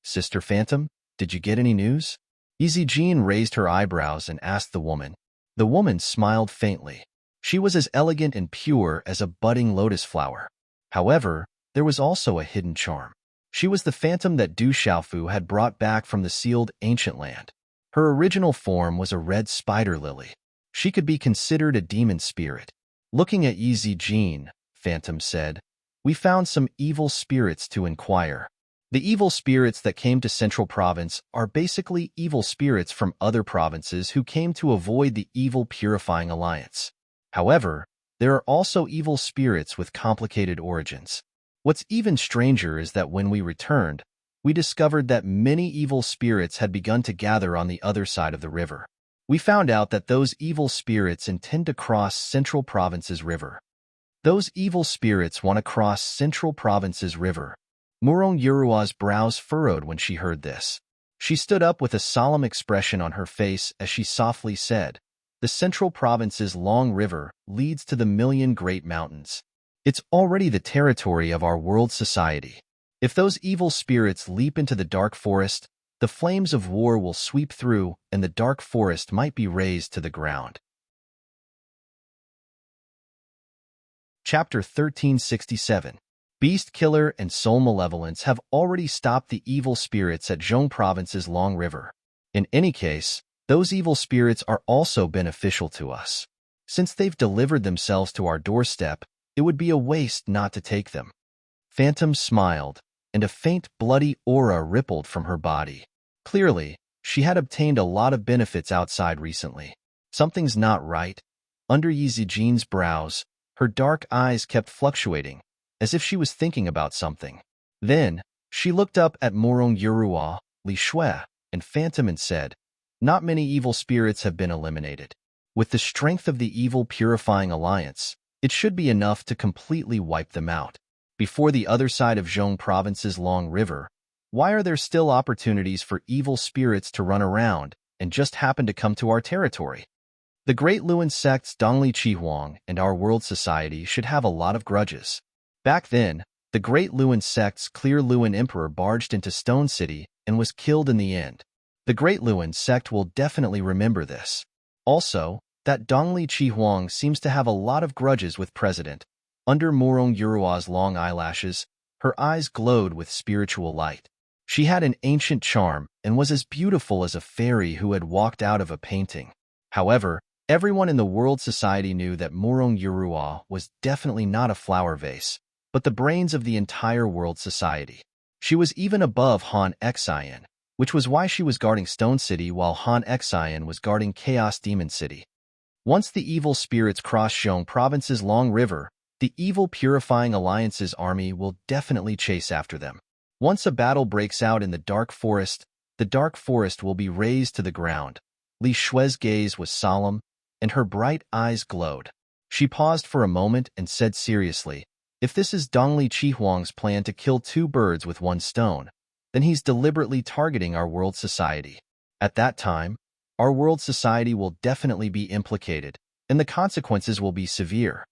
"Sister Phantom, did you get any news?" Yeezy Jean raised her eyebrows and asked the woman. The woman smiled faintly. She was as elegant and pure as a budding lotus flower. However, there was also a hidden charm. She was the phantom that Du Xiaofu had brought back from the sealed ancient land. Her original form was a red spider lily. She could be considered a demon spirit. Looking at Yeezy Jean, Phantom said, "We found some evil spirits to inquire. The evil spirits that came to Central Province are basically evil spirits from other provinces who came to avoid the evil purifying alliance. However, there are also evil spirits with complicated origins. What's even stranger is that when we returned, we discovered that many evil spirits had begun to gather on the other side of the river. We found out that those evil spirits intend to cross Central Province's river. Those evil spirits want to cross Central Province's river." Morong Yurua's brows furrowed when she heard this. She stood up with a solemn expression on her face as she softly said, "The Central Province's long river leads to the Million Great Mountains. It's already the territory of our world society. If those evil spirits leap into the dark forest, the flames of war will sweep through and the dark forest might be razed to the ground." Chapter 1367. Beast Killer and Soul Malevolence have already stopped the evil spirits at Zhong Province's Long River. In any case, those evil spirits are also beneficial to us. Since they've delivered themselves to our doorstep, it would be a waste not to take them. Phantom smiled, and a faint bloody aura rippled from her body. Clearly, she had obtained a lot of benefits outside recently. Something's not right. Under Yeezy Jean's brows, her dark eyes kept fluctuating, as if she was thinking about something. Then, she looked up at Morong Yurua, Li Shue, and Phantom and said, "Not many evil spirits have been eliminated. With the strength of the Evil Purifying Alliance, it should be enough to completely wipe them out. Before the other side of Zhong Province's Long River, why are there still opportunities for evil spirits to run around and just happen to come to our territory? The Great Luan sects Dongli Chihuang and our world society should have a lot of grudges. Back then, the Great Luan sect's Clear Luan Emperor barged into Stone City and was killed in the end. The Great Luan sect will definitely remember this. Also, that Dongli Chihuang seems to have a lot of grudges with President. Under Murong Yurua's long eyelashes, her eyes glowed with spiritual light. She had an ancient charm and was as beautiful as a fairy who had walked out of a painting. However, everyone in the world society knew that Murong Yurua was definitely not a flower vase, but the brains of the entire world society. She was even above Han Xian, which was why she was guarding Stone City while Han Xian was guarding Chaos Demon City. Once the evil spirits cross Zhong Province's Long River, the Evil Purifying Alliance's army will definitely chase after them. Once a battle breaks out in the dark forest will be razed to the ground. Li Shui's gaze was solemn, and her bright eyes glowed. She paused for a moment and said seriously, "If this is Dongli Chihuang's plan to kill two birds with one stone, then he's deliberately targeting our world society. At that time, our world society will definitely be implicated, and the consequences will be severe."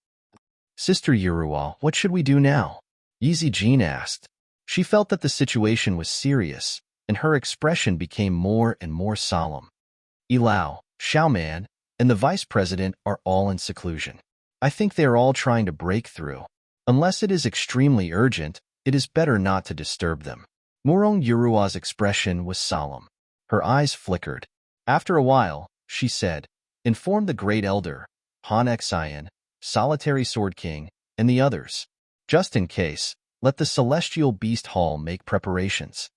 "Sister Yurua, what should we do now?" Yizi Jin asked. She felt that the situation was serious, and her expression became more and more solemn. "Ilao, Xiaoman, and the vice president are all in seclusion. I think they are all trying to break through. Unless it is extremely urgent, it is better not to disturb them." Murong Yurua's expression was solemn. Her eyes flickered. After a while, she said, "Inform the Great Elder, Han Xian, Solitary Sword King, and the others. Just in case, let the Celestial Beast Hall make preparations."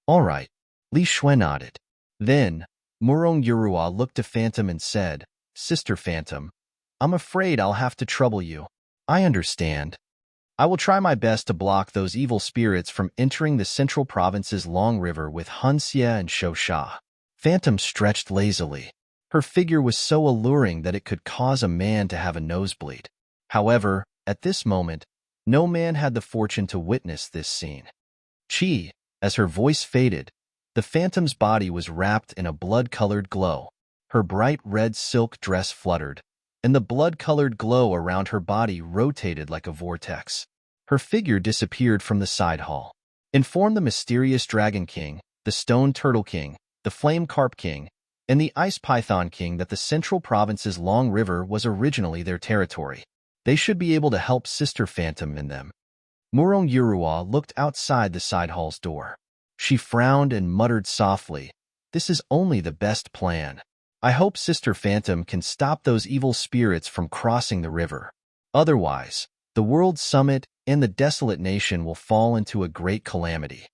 "All right," Li Shui nodded. Then, Murong Yurua looked to Phantom and said, "Sister Phantom, I'm afraid I'll have to trouble you." "I understand. I will try my best to block those evil spirits from entering the Central Province's Long River with Hun Xie and Shou Sha." Phantom stretched lazily. Her figure was so alluring that it could cause a man to have a nosebleed. However, at this moment, no man had the fortune to witness this scene. Chi, as her voice faded, the Phantom's body was wrapped in a blood-colored glow. Her bright red silk dress fluttered, and the blood-colored glow around her body rotated like a vortex. Her figure disappeared from the side hall. "Inform the mysterious Dragon King, the Stone Turtle King, the Flame Carp King, and the Ice Python King that the Central Province's Long River was originally their territory. They should be able to help Sister Phantom and them." Murong Yurua looked outside the side hall's door. She frowned and muttered softly, "This is only the best plan. I hope Sister Phantom can stop those evil spirits from crossing the river. Otherwise, the World Summit and the desolate nation will fall into a great calamity."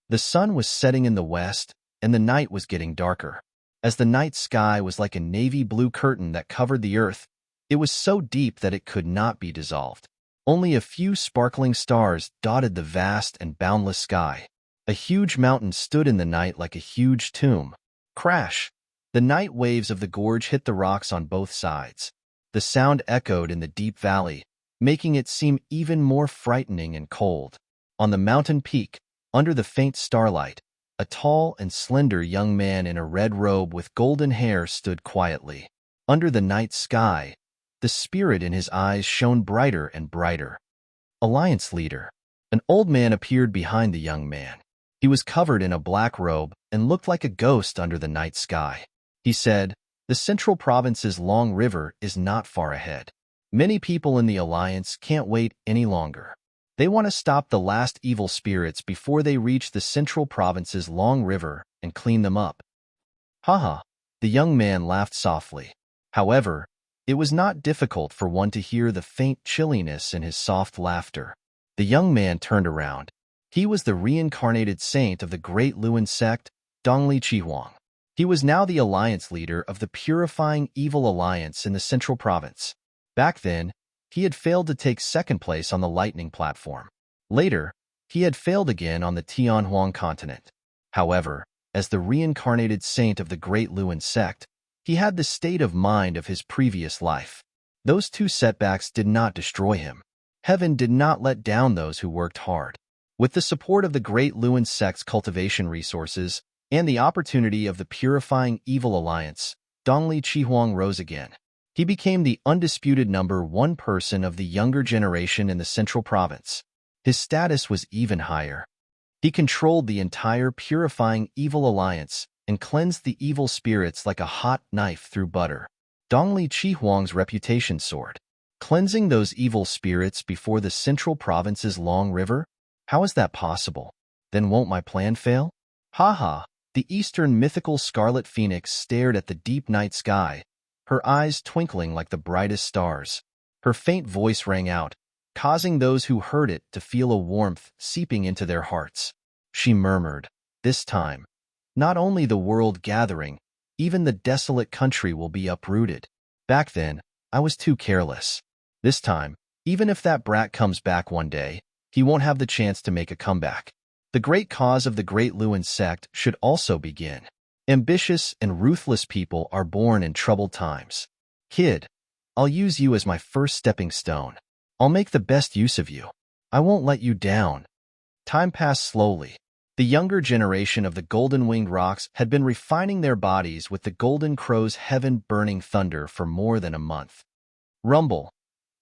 The sun was setting in the west, and the night was getting darker. As the night sky was like a navy blue curtain that covered the earth, it was so deep that it could not be dissolved. Only a few sparkling stars dotted the vast and boundless sky. A huge mountain stood in the night like a huge tomb. Crash! The night waves of the gorge hit the rocks on both sides. The sound echoed in the deep valley, making it seem even more frightening and cold. On the mountain peak, under the faint starlight, a tall and slender young man in a red robe with golden hair stood quietly. Under the night sky, the spirit in his eyes shone brighter and brighter. "Alliance leader." An old man appeared behind the young man. He was covered in a black robe and looked like a ghost under the night sky. He said, "The Central Province's Long River is not far ahead. Many people in the Alliance can't wait any longer. They want to stop the last evil spirits before they reach the Central Province's Long River and clean them up." "Haha," the young man laughed softly. However, it was not difficult for one to hear the faint chilliness in his soft laughter. The young man turned around. He was the reincarnated saint of the Great Luan sect, Dongli Chihuang. He was now the alliance leader of the Purifying Evil Alliance in the Central Province. Back then, he had failed to take second place on the Lightning platform. Later, he had failed again on the Tianhuang continent. However, as the reincarnated saint of the Great Luan sect, he had the state of mind of his previous life. Those two setbacks did not destroy him. Heaven did not let down those who worked hard. With the support of the Great Luan sect's cultivation resources and the opportunity of the Purifying Evil Alliance, Dongli Chihuang rose again. He became the undisputed #1 person of the younger generation in the Central Province. His status was even higher. He controlled the entire Purifying Evil Alliance and cleansed the evil spirits like a hot knife through butter. Dongli Chihuang's reputation soared. Cleansing those evil spirits before the Central Province's Long River? How is that possible? Then won't my plan fail? Ha ha! The eastern mythical Scarlet Phoenix stared at the deep night sky, her eyes twinkling like the brightest stars. Her faint voice rang out, causing those who heard it to feel a warmth seeping into their hearts. She murmured, "This time, not only the world gathering, even the desolate country will be uprooted. Back then, I was too careless. This time, even if that brat comes back one day, he won't have the chance to make a comeback." The great cause of the Great Luan sect should also begin. Ambitious and ruthless people are born in troubled times. Kid, I'll use you as my first stepping stone. I'll make the best use of you. I won't let you down. Time passed slowly. The younger generation of the golden-winged rocks had been refining their bodies with the golden crow's heaven-burning thunder for more than a month. Rumble.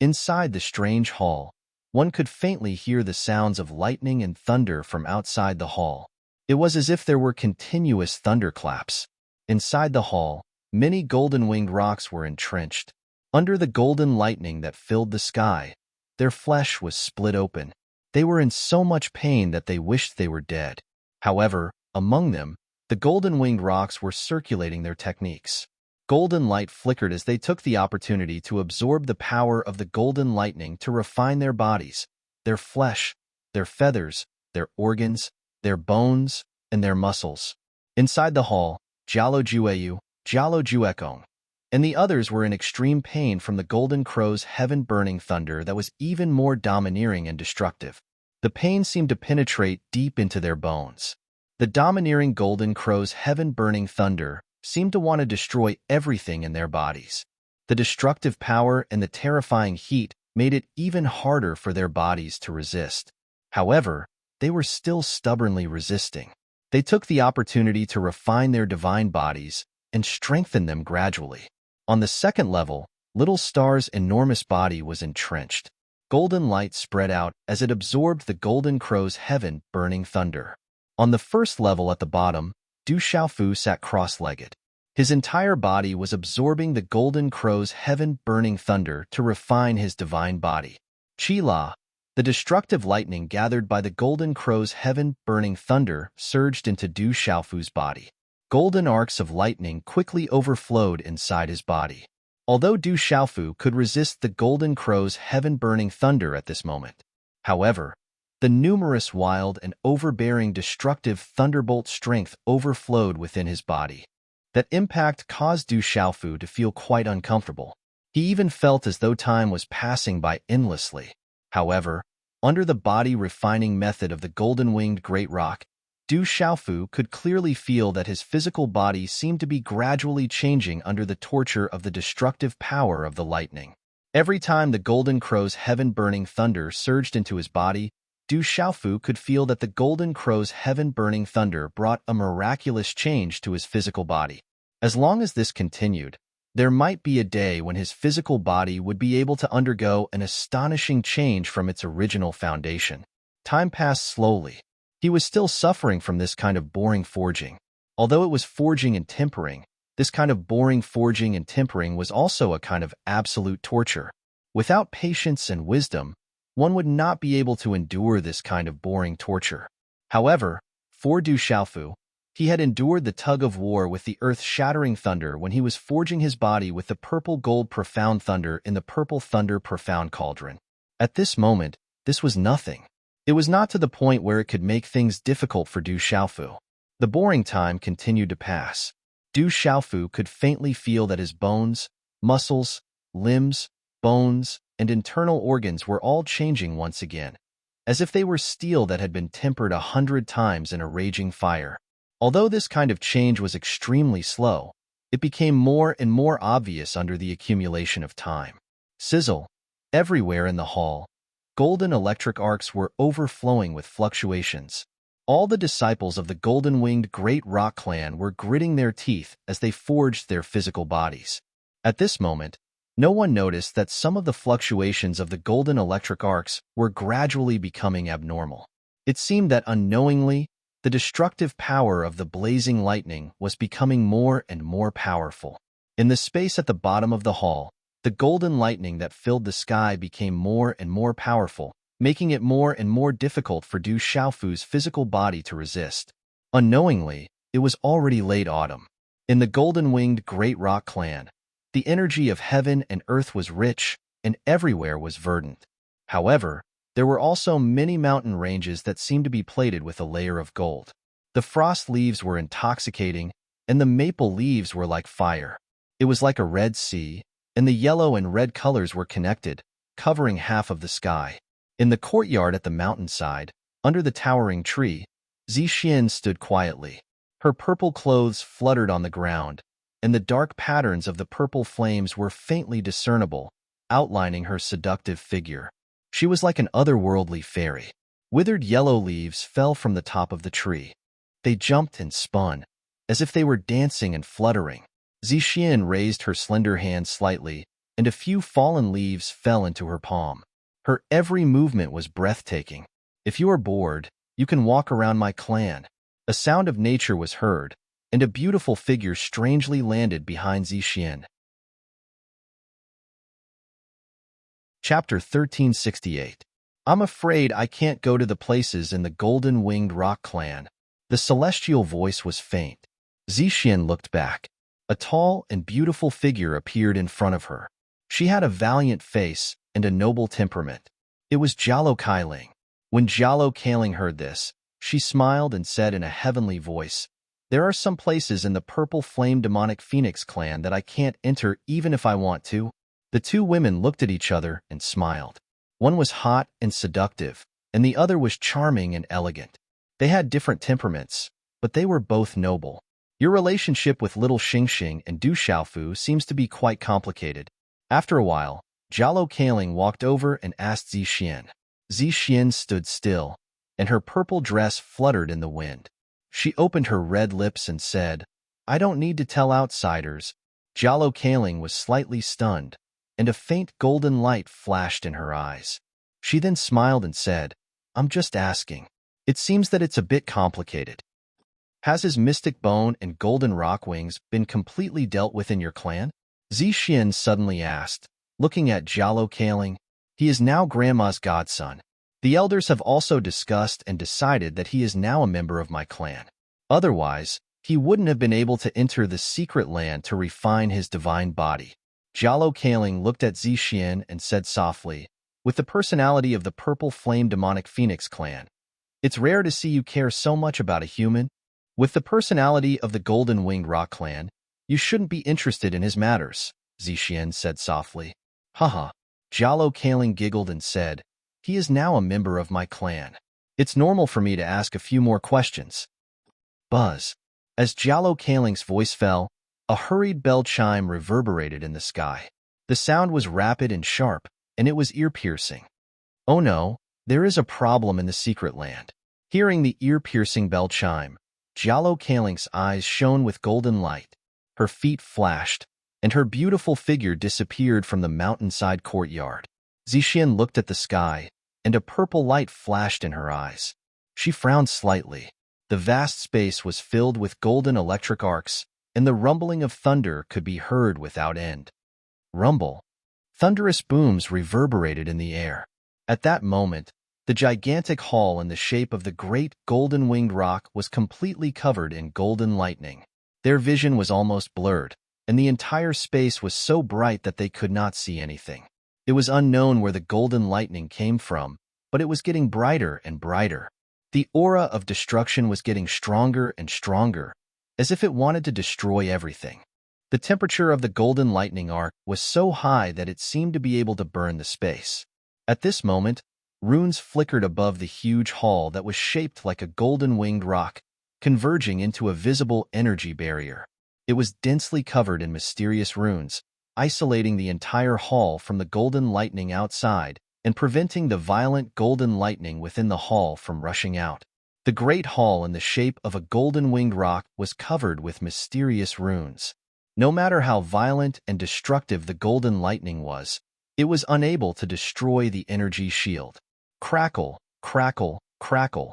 Inside the strange hall, one could faintly hear the sounds of lightning and thunder from outside the hall. It was as if there were continuous thunderclaps. Inside the hall, many golden-winged rocks were entrenched. Under the golden lightning that filled the sky, their flesh was split open. They were in so much pain that they wished they were dead. However, among them, the golden-winged rocks were circulating their techniques. Golden light flickered as they took the opportunity to absorb the power of the golden lightning to refine their bodies, their flesh, their feathers, their organs, their bones, and their muscles. Inside the hall, Jialo Jueyu, Jialo Juekong, and the others were in extreme pain from the golden crow's heaven-burning thunder that was even more domineering and destructive. The pain seemed to penetrate deep into their bones. The domineering golden crow's heaven-burning thunder seemed to want to destroy everything in their bodies. The destructive power and the terrifying heat made it even harder for their bodies to resist. However, they were still stubbornly resisting. They took the opportunity to refine their divine bodies and strengthen them gradually. On the second level, Little Star's enormous body was entrenched. Golden light spread out as it absorbed the golden crow's heaven-burning thunder. On the first level at the bottom, Du Xiaofu sat cross-legged. His entire body was absorbing the golden crow's heaven-burning thunder to refine his divine body. Qi-La, the destructive lightning gathered by the golden crow's heaven-burning thunder, surged into Du Xiaofu's body. Golden arcs of lightning quickly overflowed inside his body. Although Du Xiaofu could resist the golden crow's heaven-burning thunder at this moment, however, the numerous wild and overbearing destructive thunderbolt strength overflowed within his body. That impact caused Du Xiaofu to feel quite uncomfortable. He even felt as though time was passing by endlessly. However, under the body-refining method of the golden-winged great rock, Du Xiaofu could clearly feel that his physical body seemed to be gradually changing under the torture of the destructive power of the lightning. Every time the golden crow's heaven-burning thunder surged into his body, Du Xiaofu could feel that the golden crow's heaven-burning thunder brought a miraculous change to his physical body. As long as this continued, there might be a day when his physical body would be able to undergo an astonishing change from its original foundation. Time passed slowly. He was still suffering from this kind of boring forging. Although it was forging and tempering, this kind of boring forging and tempering was also a kind of absolute torture. Without patience and wisdom, one would not be able to endure this kind of boring torture. However, for Du Xiaofu, he had endured the tug-of-war with the earth-shattering thunder when he was forging his body with the purple-gold profound thunder in the purple thunder profound cauldron. At this moment, this was nothing. It was not to the point where it could make things difficult for Du Xiaofu. The boring time continued to pass. Du Xiaofu could faintly feel that his bones, muscles, limbs, bones, and internal organs were all changing once again, as if they were steel that had been tempered 100 times in a raging fire. Although this kind of change was extremely slow, it became more and more obvious under the accumulation of time. Sizzle. Everywhere in the hall, golden electric arcs were overflowing with fluctuations. All the disciples of the golden-winged Great Rock Clan were gritting their teeth as they forged their physical bodies. At this moment, no one noticed that some of the fluctuations of the golden electric arcs were gradually becoming abnormal. It seemed that unknowingly, the destructive power of the blazing lightning was becoming more and more powerful. In the space at the bottom of the hall, the golden lightning that filled the sky became more and more powerful, making it more and more difficult for Du Xiaofu's physical body to resist. Unknowingly, it was already late autumn. In the golden-winged Great Rock Clan, the energy of heaven and earth was rich, and everywhere was verdant. However, there were also many mountain ranges that seemed to be plated with a layer of gold. The frost leaves were intoxicating, and the maple leaves were like fire. It was like a red sea, and the yellow and red colors were connected, covering half of the sky. In the courtyard at the mountainside, under the towering tree, Zixin stood quietly. Her purple clothes fluttered on the ground, and the dark patterns of the purple flames were faintly discernible, outlining her seductive figure. She was like an otherworldly fairy. Withered yellow leaves fell from the top of the tree. They jumped and spun, as if they were dancing and fluttering. Zixin raised her slender hand slightly, and a few fallen leaves fell into her palm. Her every movement was breathtaking. If you are bored, you can walk around my clan. A sound of nature was heard, and a beautiful figure strangely landed behind Zixin. Chapter 1368. I'm afraid I can't go to the places in the golden-winged rock clan. The celestial voice was faint. Zixin looked back. A tall and beautiful figure appeared in front of her. She had a valiant face and a noble temperament. It was Jialo Kailing. When Jialo Kailing heard this, she smiled and said in a heavenly voice, "There are some places in the purple flame demonic phoenix clan that I can't enter even if I want to." The two women looked at each other and smiled. One was hot and seductive, and the other was charming and elegant. They had different temperaments, but they were both noble. Your relationship with little Xingxing and Du Xiaofu seems to be quite complicated. After a while, Jialo Kailing walked over and asked Zixin. Zixin stood still, and her purple dress fluttered in the wind. She opened her red lips and said, "I don't need to tell outsiders." Jialo Kailing was slightly stunned, and a faint golden light flashed in her eyes. She then smiled and said, "I'm just asking. It seems that it's a bit complicated. Has his mystic bone and golden rock wings been completely dealt with in your clan?" Zixin suddenly asked, looking at Jialo Kailing. "He is now Grandma's godson. The elders have also discussed and decided that he is now a member of my clan. Otherwise, he wouldn't have been able to enter the secret land to refine his divine body." Jialo Kailing looked at Zixin and said softly, "With the personality of the purple flame demonic phoenix clan, it's rare to see you care so much about a human. With the personality of the golden-winged rock clan, you shouldn't be interested in his matters," Zixin said softly. "Haha." Jialo Kailing giggled and said, "He is now a member of my clan. It's normal for me to ask a few more questions." Buzz. As Jialo Kailing's voice fell, a hurried bell chime reverberated in the sky. The sound was rapid and sharp, and it was ear-piercing. "Oh no, there is a problem in the secret land." Hearing the ear-piercing bell chime, Jialo Kailing's eyes shone with golden light. Her feet flashed, and her beautiful figure disappeared from the mountainside courtyard. Zixin looked at the sky, and a purple light flashed in her eyes. She frowned slightly. The vast space was filled with golden electric arcs, and the rumbling of thunder could be heard without end. Rumble. Thunderous booms reverberated in the air. At that moment, the gigantic hall in the shape of the great golden-winged rock was completely covered in golden lightning. Their vision was almost blurred, and the entire space was so bright that they could not see anything. It was unknown where the golden lightning came from, but it was getting brighter and brighter. The aura of destruction was getting stronger and stronger, as if it wanted to destroy everything. The temperature of the golden lightning arc was so high that it seemed to be able to burn the space. At this moment, runes flickered above the huge hall that was shaped like a golden-winged rock, converging into a visible energy barrier. It was densely covered in mysterious runes, isolating the entire hall from the golden lightning outside and preventing the violent golden lightning within the hall from rushing out. The great hall in the shape of a golden-winged rock was covered with mysterious runes. No matter how violent and destructive the golden lightning was, it was unable to destroy the energy shield. Crackle, crackle, crackle.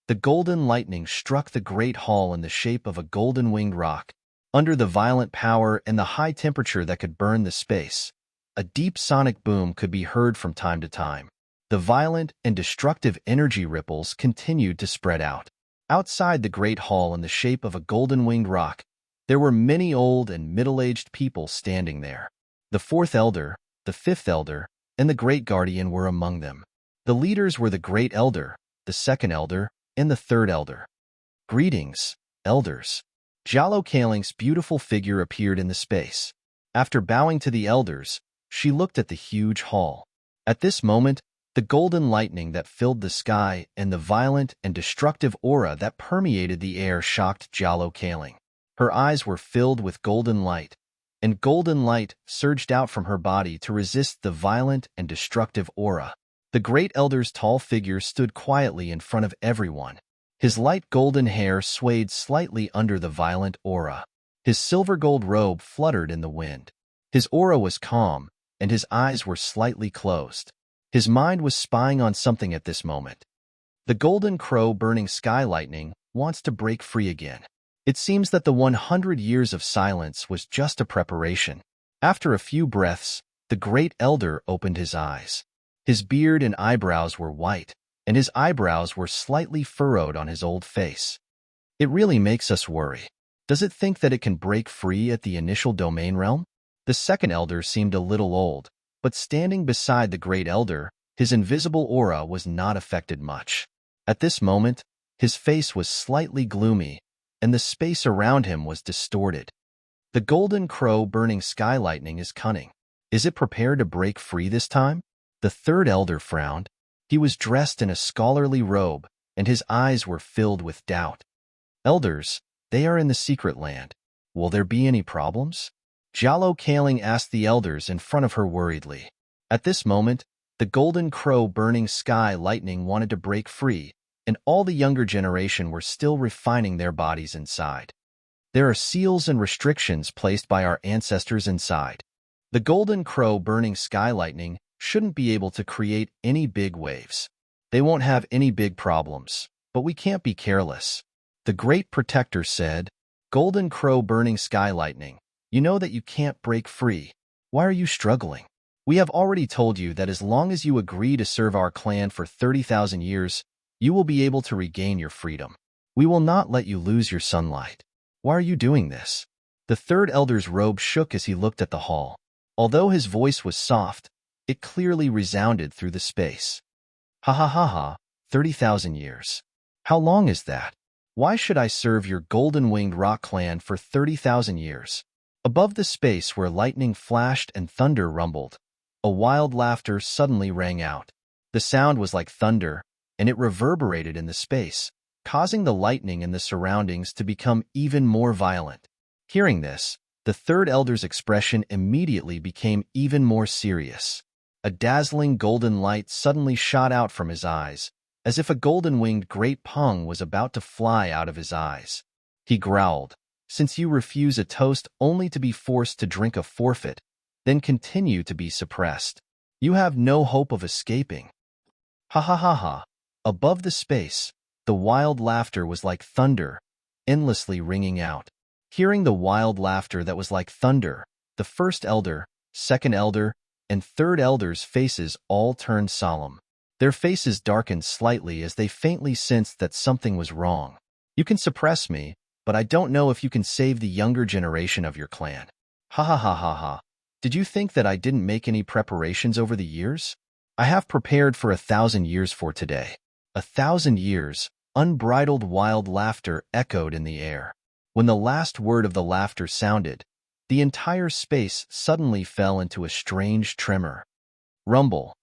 The golden lightning struck the great hall in the shape of a golden-winged rock. Under the violent power and the high temperature that could burn the space, a deep sonic boom could be heard from time to time. The violent and destructive energy ripples continued to spread out. Outside the great hall in the shape of a golden-winged rock, there were many old and middle-aged people standing there. The fourth elder, the fifth elder, and the great guardian were among them. The leaders were the great elder, the second elder, and the third elder. Greetings, elders. Jalo Kaling's beautiful figure appeared in the space. After bowing to the elders, she looked at the huge hall. At this moment, the golden lightning that filled the sky and the violent and destructive aura that permeated the air shocked Jalo Kaling. Her eyes were filled with golden light, and golden light surged out from her body to resist the violent and destructive aura. The great elder's tall figure stood quietly in front of everyone. His light golden hair swayed slightly under the violent aura. His silver-gold robe fluttered in the wind. His aura was calm, and his eyes were slightly closed. His mind was spying on something at this moment. The golden crow burning sky lightning wants to break free again. It seems that the 100 years of silence was just a preparation. After a few breaths, the great elder opened his eyes. His beard and eyebrows were white, and his eyebrows were slightly furrowed on his old face. It really makes us worry. Does it think that it can break free at the initial domain realm? The second elder seemed a little old, but standing beside the great elder, his invisible aura was not affected much. At this moment, his face was slightly gloomy, and the space around him was distorted. The golden crow burning sky lightning is cunning. Is it prepared to break free this time? The third elder frowned. He was dressed in a scholarly robe, and his eyes were filled with doubt. Elders, they are in the secret land. Will there be any problems? Jalo Kaling asked the elders in front of her worriedly. At this moment, the golden crow burning sky lightning wanted to break free, and all the younger generation were still refining their bodies inside. There are seals and restrictions placed by our ancestors inside. The golden crow burning sky lightning shouldn't be able to create any big waves. They won't have any big problems, but we can't be careless. The great protector said, Golden crow burning sky lightning, you know that you can't break free. Why are you struggling? We have already told you that as long as you agree to serve our clan for 30,000 years, you will be able to regain your freedom. We will not let you lose your sunlight. Why are you doing this? The third elder's robe shook as he looked at the hall. Although his voice was soft, it clearly resounded through the space. Ha ha ha ha, 30,000 years. How long is that? Why should I serve your golden-winged rock clan for 30,000 years? Above the space where lightning flashed and thunder rumbled, a wild laughter suddenly rang out. The sound was like thunder, and it reverberated in the space, causing the lightning in the surroundings to become even more violent. Hearing this, the third elder's expression immediately became even more serious. A dazzling golden light suddenly shot out from his eyes, as if a golden-winged great pung was about to fly out of his eyes. He growled, Since you refuse a toast only to be forced to drink a forfeit, then continue to be suppressed. You have no hope of escaping. Ha ha ha ha. Above the space, the wild laughter was like thunder, endlessly ringing out. Hearing the wild laughter that was like thunder, the first elder, second elder, and third elder's faces all turned solemn. Their faces darkened slightly as they faintly sensed that something was wrong. You can suppress me, but I don't know if you can save the younger generation of your clan. Ha ha ha ha ha. Did you think that I didn't make any preparations over the years? I have prepared for 1,000 years for today. 1,000 years, unbridled wild laughter echoed in the air. When the last word of the laughter sounded, the entire space suddenly fell into a strange tremor. Rumble.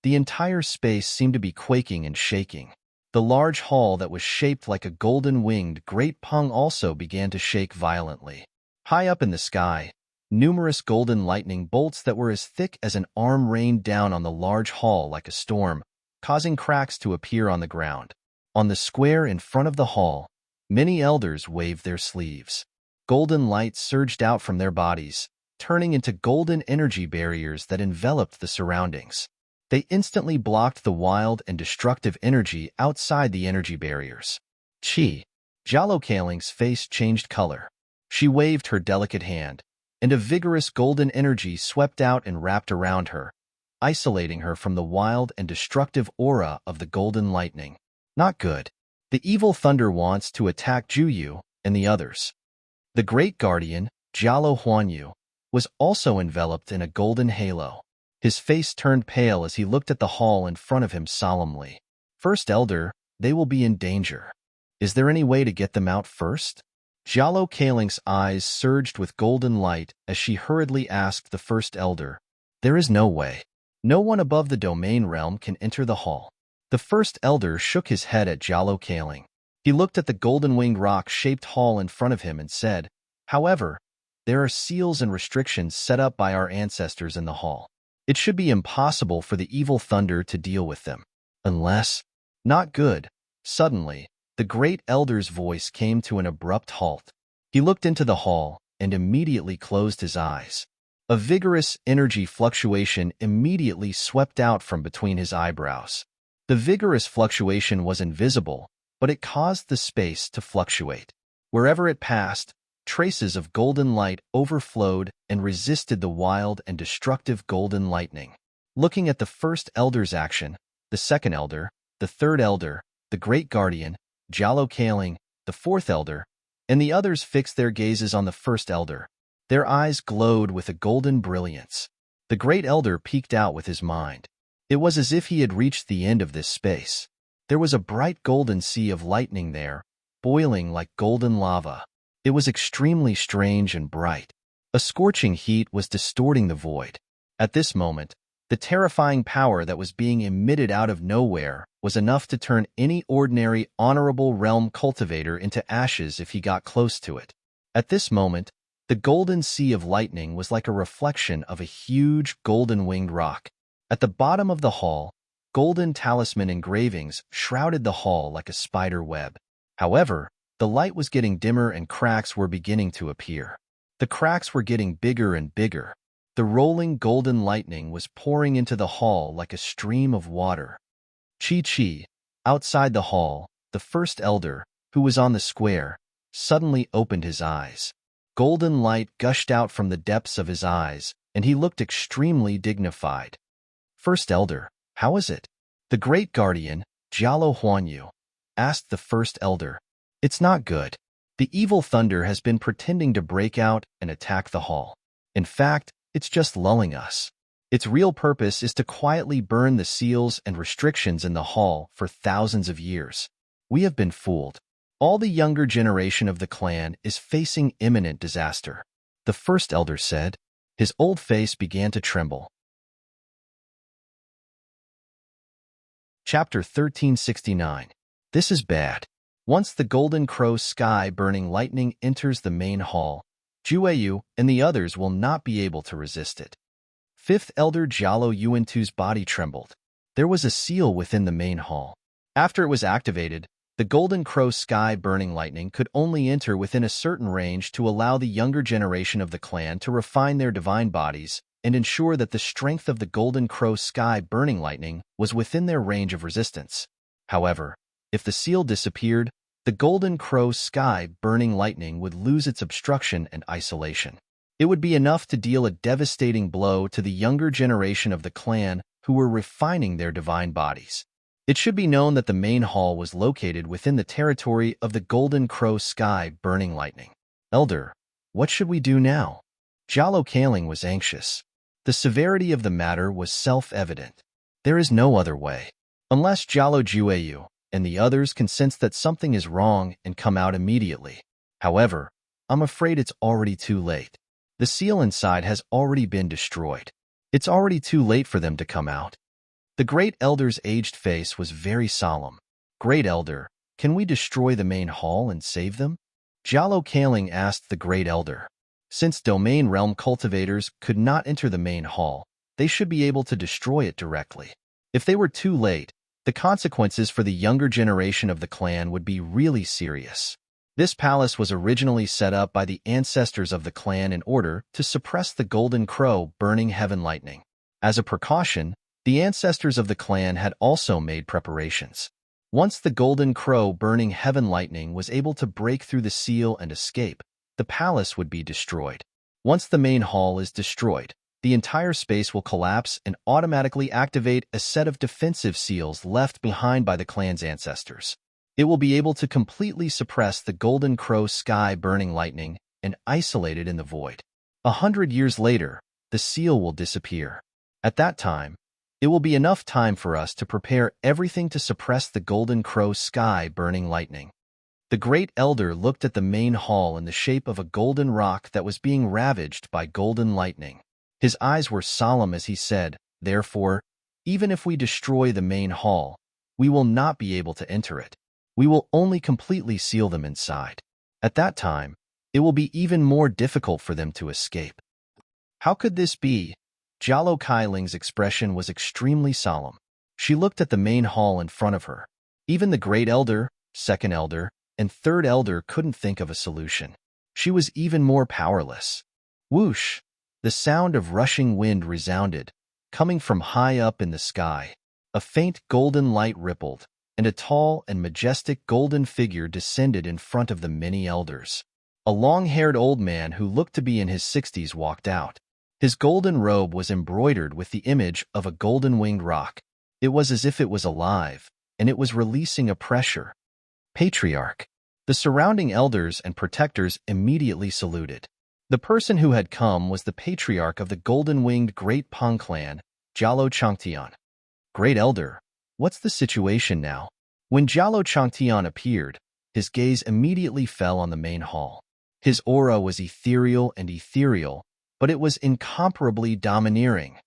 The entire space seemed to be quaking and shaking. The large hall that was shaped like a golden-winged great pung also began to shake violently. High up in the sky, numerous golden lightning bolts that were as thick as an arm rained down on the large hall like a storm, causing cracks to appear on the ground. On the square in front of the hall, many elders waved their sleeves. Golden light surged out from their bodies, turning into golden energy barriers that enveloped the surroundings. They instantly blocked the wild and destructive energy outside the energy barriers. Jalokaling's face changed color. She waved her delicate hand, and a vigorous golden energy swept out and wrapped around her, isolating her from the wild and destructive aura of the golden lightning. Not good. The evil thunder wants to attack Juyu and the others. The great guardian, Jialo Huanyu, was also enveloped in a golden halo. His face turned pale as he looked at the hall in front of him solemnly. First Elder, they will be in danger. Is there any way to get them out first? Jalokaling's eyes surged with golden light as she hurriedly asked the First Elder. There is no way. No one above the domain realm can enter the hall. The First Elder shook his head at Jalokaling. He looked at the golden-winged rock-shaped hall in front of him and said, however, there are seals and restrictions set up by our ancestors in the hall. It should be impossible for the evil thunder to deal with them. Unless... Not good. Suddenly, the great elder's voice came to an abrupt halt. He looked into the hall and immediately closed his eyes. A vigorous energy fluctuation immediately swept out from between his eyebrows. The vigorous fluctuation was invisible, but it caused the space to fluctuate. Wherever it passed, traces of golden light overflowed and resisted the wild and destructive golden lightning. Looking at the First Elder's action, the Second Elder, the Third Elder, the Great Guardian, Jalokaling, the Fourth Elder, and the others fixed their gazes on the First Elder. Their eyes glowed with a golden brilliance. The Great Elder peeked out with his mind. It was as if he had reached the end of this space. There was a bright golden sea of lightning there, boiling like golden lava. It was extremely strange and bright. A scorching heat was distorting the void. At this moment, the terrifying power that was being emitted out of nowhere was enough to turn any ordinary honorable realm cultivator into ashes if he got close to it. At this moment, the golden sea of lightning was like a reflection of a huge golden-winged rock. At the bottom of the hall, golden talisman engravings shrouded the hall like a spider web. However, the light was getting dimmer and cracks were beginning to appear. The cracks were getting bigger and bigger. The rolling golden lightning was pouring into the hall like a stream of water. Outside the hall, the First Elder, who was on the square, suddenly opened his eyes. Golden light gushed out from the depths of his eyes, and he looked extremely dignified. First Elder, how is it? The Great Guardian, Jialo Huanyu, asked the First Elder. It's not good. The evil thunder has been pretending to break out and attack the hall. In fact, it's just lulling us. Its real purpose is to quietly burn the seals and restrictions in the hall for thousands of years. We have been fooled. All the younger generation of the clan is facing imminent disaster, the First Elder said. His old face began to tremble. Chapter 1369. This is bad. Once the golden crow sky-burning lightning enters the main hall, Jueyu and the others will not be able to resist it. Fifth Elder Jialo Yuantu's body trembled. There was a seal within the main hall. After it was activated, the golden crow sky-burning lightning could only enter within a certain range to allow the younger generation of the clan to refine their divine bodies and ensure that the strength of the golden crow sky-burning lightning was within their range of resistance. However, if the seal disappeared, the golden crow sky-burning lightning would lose its obstruction and isolation. It would be enough to deal a devastating blow to the younger generation of the clan who were refining their divine bodies. It should be known that the main hall was located within the territory of the golden crow sky-burning lightning. Elder, what should we do now? Jalokaling was anxious. The severity of the matter was self-evident. There is no other way. Unless Jialo Jueyu and the others can sense that something is wrong and come out immediately. However, I'm afraid it's already too late. The seal inside has already been destroyed. It's already too late for them to come out. The Great Elder's aged face was very solemn. Great Elder, can we destroy the main hall and save them? Jalo Kaling asked the Great Elder. Since domain realm cultivators could not enter the main hall, they should be able to destroy it directly. If they were too late, the consequences for the younger generation of the clan would be really serious. This palace was originally set up by the ancestors of the clan in order to suppress the Golden Crow burning heaven lightning. As a precaution, the ancestors of the clan had also made preparations. Once the Golden Crow burning heaven lightning was able to break through the seal and escape, the palace would be destroyed. Once the main hall is destroyed, the entire space will collapse and automatically activate a set of defensive seals left behind by the clan's ancestors. It will be able to completely suppress the Golden Crow sky burning lightning and isolate it in the void. 100 years later, the seal will disappear. At that time, it will be enough time for us to prepare everything to suppress the Golden Crow sky burning lightning. The Great Elder looked at the main hall in the shape of a golden rock that was being ravaged by golden lightning. His eyes were solemn as he said, "Therefore, even if we destroy the main hall, we will not be able to enter it. We will only completely seal them inside. At that time, it will be even more difficult for them to escape." How could this be? Jalo Kailing's expression was extremely solemn. She looked at the main hall in front of her. Even the Great Elder, Second Elder, and Third Elder couldn't think of a solution. She was even more powerless. Whoosh! The sound of rushing wind resounded, coming from high up in the sky. A faint golden light rippled, and a tall and majestic golden figure descended in front of the many elders. A long-haired old man who looked to be in his 60s walked out. His golden robe was embroidered with the image of a golden-winged rock. It was as if it was alive, and it was releasing a pressure. Patriarch. The surrounding elders and protectors immediately saluted. The person who had come was the patriarch of the golden-winged Great Peng clan, Jalo Changtian. Great Elder, what's the situation now? When Jalo Changtian appeared, his gaze immediately fell on the main hall. His aura was ethereal, but it was incomparably domineering.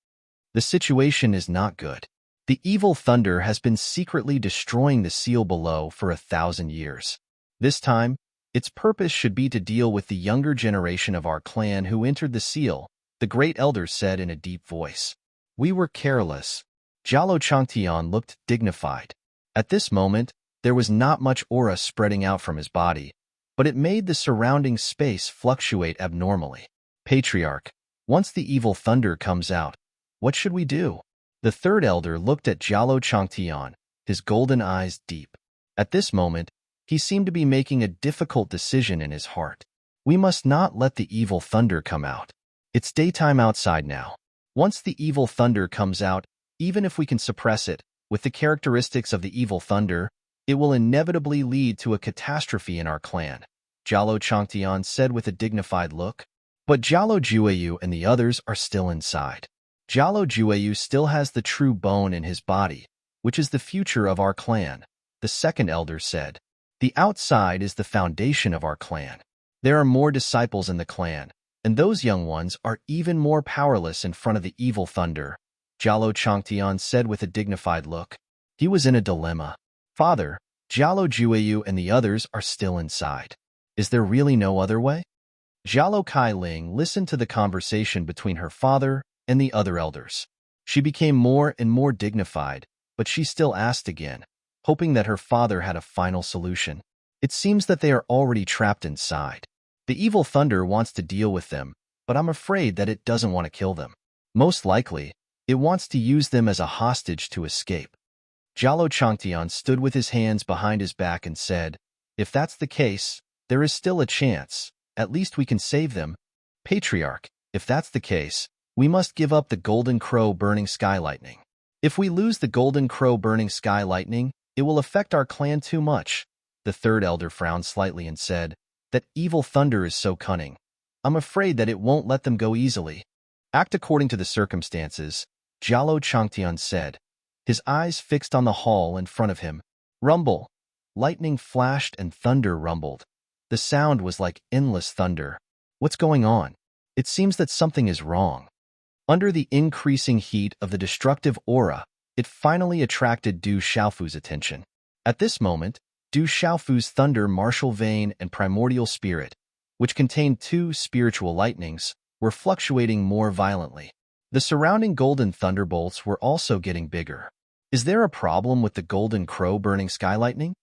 The situation is not good. The evil thunder has been secretly destroying the seal below for 1,000 years. This time, its purpose should be to deal with the younger generation of our clan who entered the seal, the Great Elder said in a deep voice. We were careless. Jalo Changtian looked dignified. At this moment, there was not much aura spreading out from his body, but it made the surrounding space fluctuate abnormally. Patriarch, once the evil thunder comes out, what should we do? The Third Elder looked at Jalo Changtian, his golden eyes deep. At this moment, he seemed to be making a difficult decision in his heart. We must not let the evil thunder come out. It's daytime outside now. Once the evil thunder comes out, even if we can suppress it, with the characteristics of the evil thunder, it will inevitably lead to a catastrophe in our clan, Jalo Changtian said with a dignified look. But Jalo Jueyu and the others are still inside. Jalo Jueyu still has the true bone in his body, which is the future of our clan, the Second Elder said. The outside is the foundation of our clan. There are more disciples in the clan, and those young ones are even more powerless in front of the evil thunder, Jalo Changtian said with a dignified look. He was in a dilemma. Father, Jalo Jueyu and the others are still inside. Is there really no other way? Jalo Kailing listened to the conversation between her father and the other elders. She became more and more dignified, but she still asked again, hoping that her father had a final solution. It seems that they are already trapped inside. The evil thunder wants to deal with them, but I'm afraid that it doesn't want to kill them. Most likely, it wants to use them as a hostage to escape. Jalo Changtian stood with his hands behind his back and said, if that's the case, there is still a chance. At least we can save them. Patriarch, if that's the case, we must give up the Golden Crow burning sky lightning. If we lose the Golden Crow burning sky lightning, it will affect our clan too much. The Third Elder frowned slightly and said, that evil thunder is so cunning. I'm afraid that it won't let them go easily. Act according to the circumstances, Jalo Changtian said, his eyes fixed on the hall in front of him. Rumble. Lightning flashed and thunder rumbled. The sound was like endless thunder. What's going on? It seems that something is wrong. Under the increasing heat of the destructive aura, it finally attracted Du Xiaofu's attention. At this moment, Du Xiaofu's thunder martial vein and primordial spirit, which contained two spiritual lightnings, were fluctuating more violently. The surrounding golden thunderbolts were also getting bigger. Is there a problem with the golden crow burning sky lightning?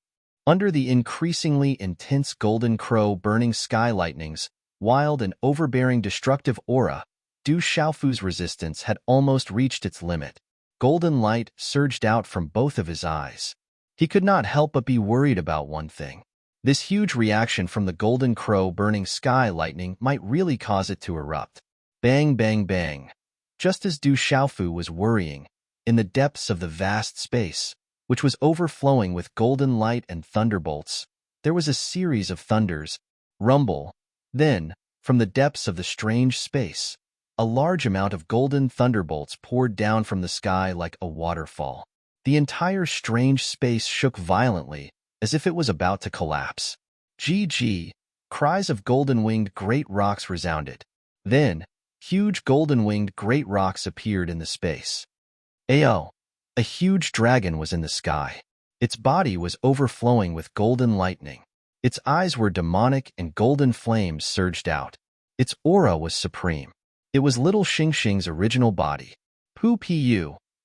Under the increasingly intense golden crow burning sky lightning's wild and overbearing destructive aura, Du Xiaofu's resistance had almost reached its limit. Golden light surged out from both of his eyes. He could not help but be worried about one thing. This huge reaction from the golden crow burning sky lightning might really cause it to erupt. Bang, bang, bang. Just as Du Xiaofu was worrying, in the depths of the vast space, which was overflowing with golden light and thunderbolts, there was a series of thunders, rumble. Then, from the depths of the strange space, a large amount of golden thunderbolts poured down from the sky like a waterfall. The entire strange space shook violently, as if it was about to collapse. GG! Cries of golden-winged great rocks resounded. Then, huge golden-winged great rocks appeared in the space. Ayo! A huge dragon was in the sky. Its body was overflowing with golden lightning. Its eyes were demonic and golden flames surged out. Its aura was supreme. It was little Xingxing's original body. Pu,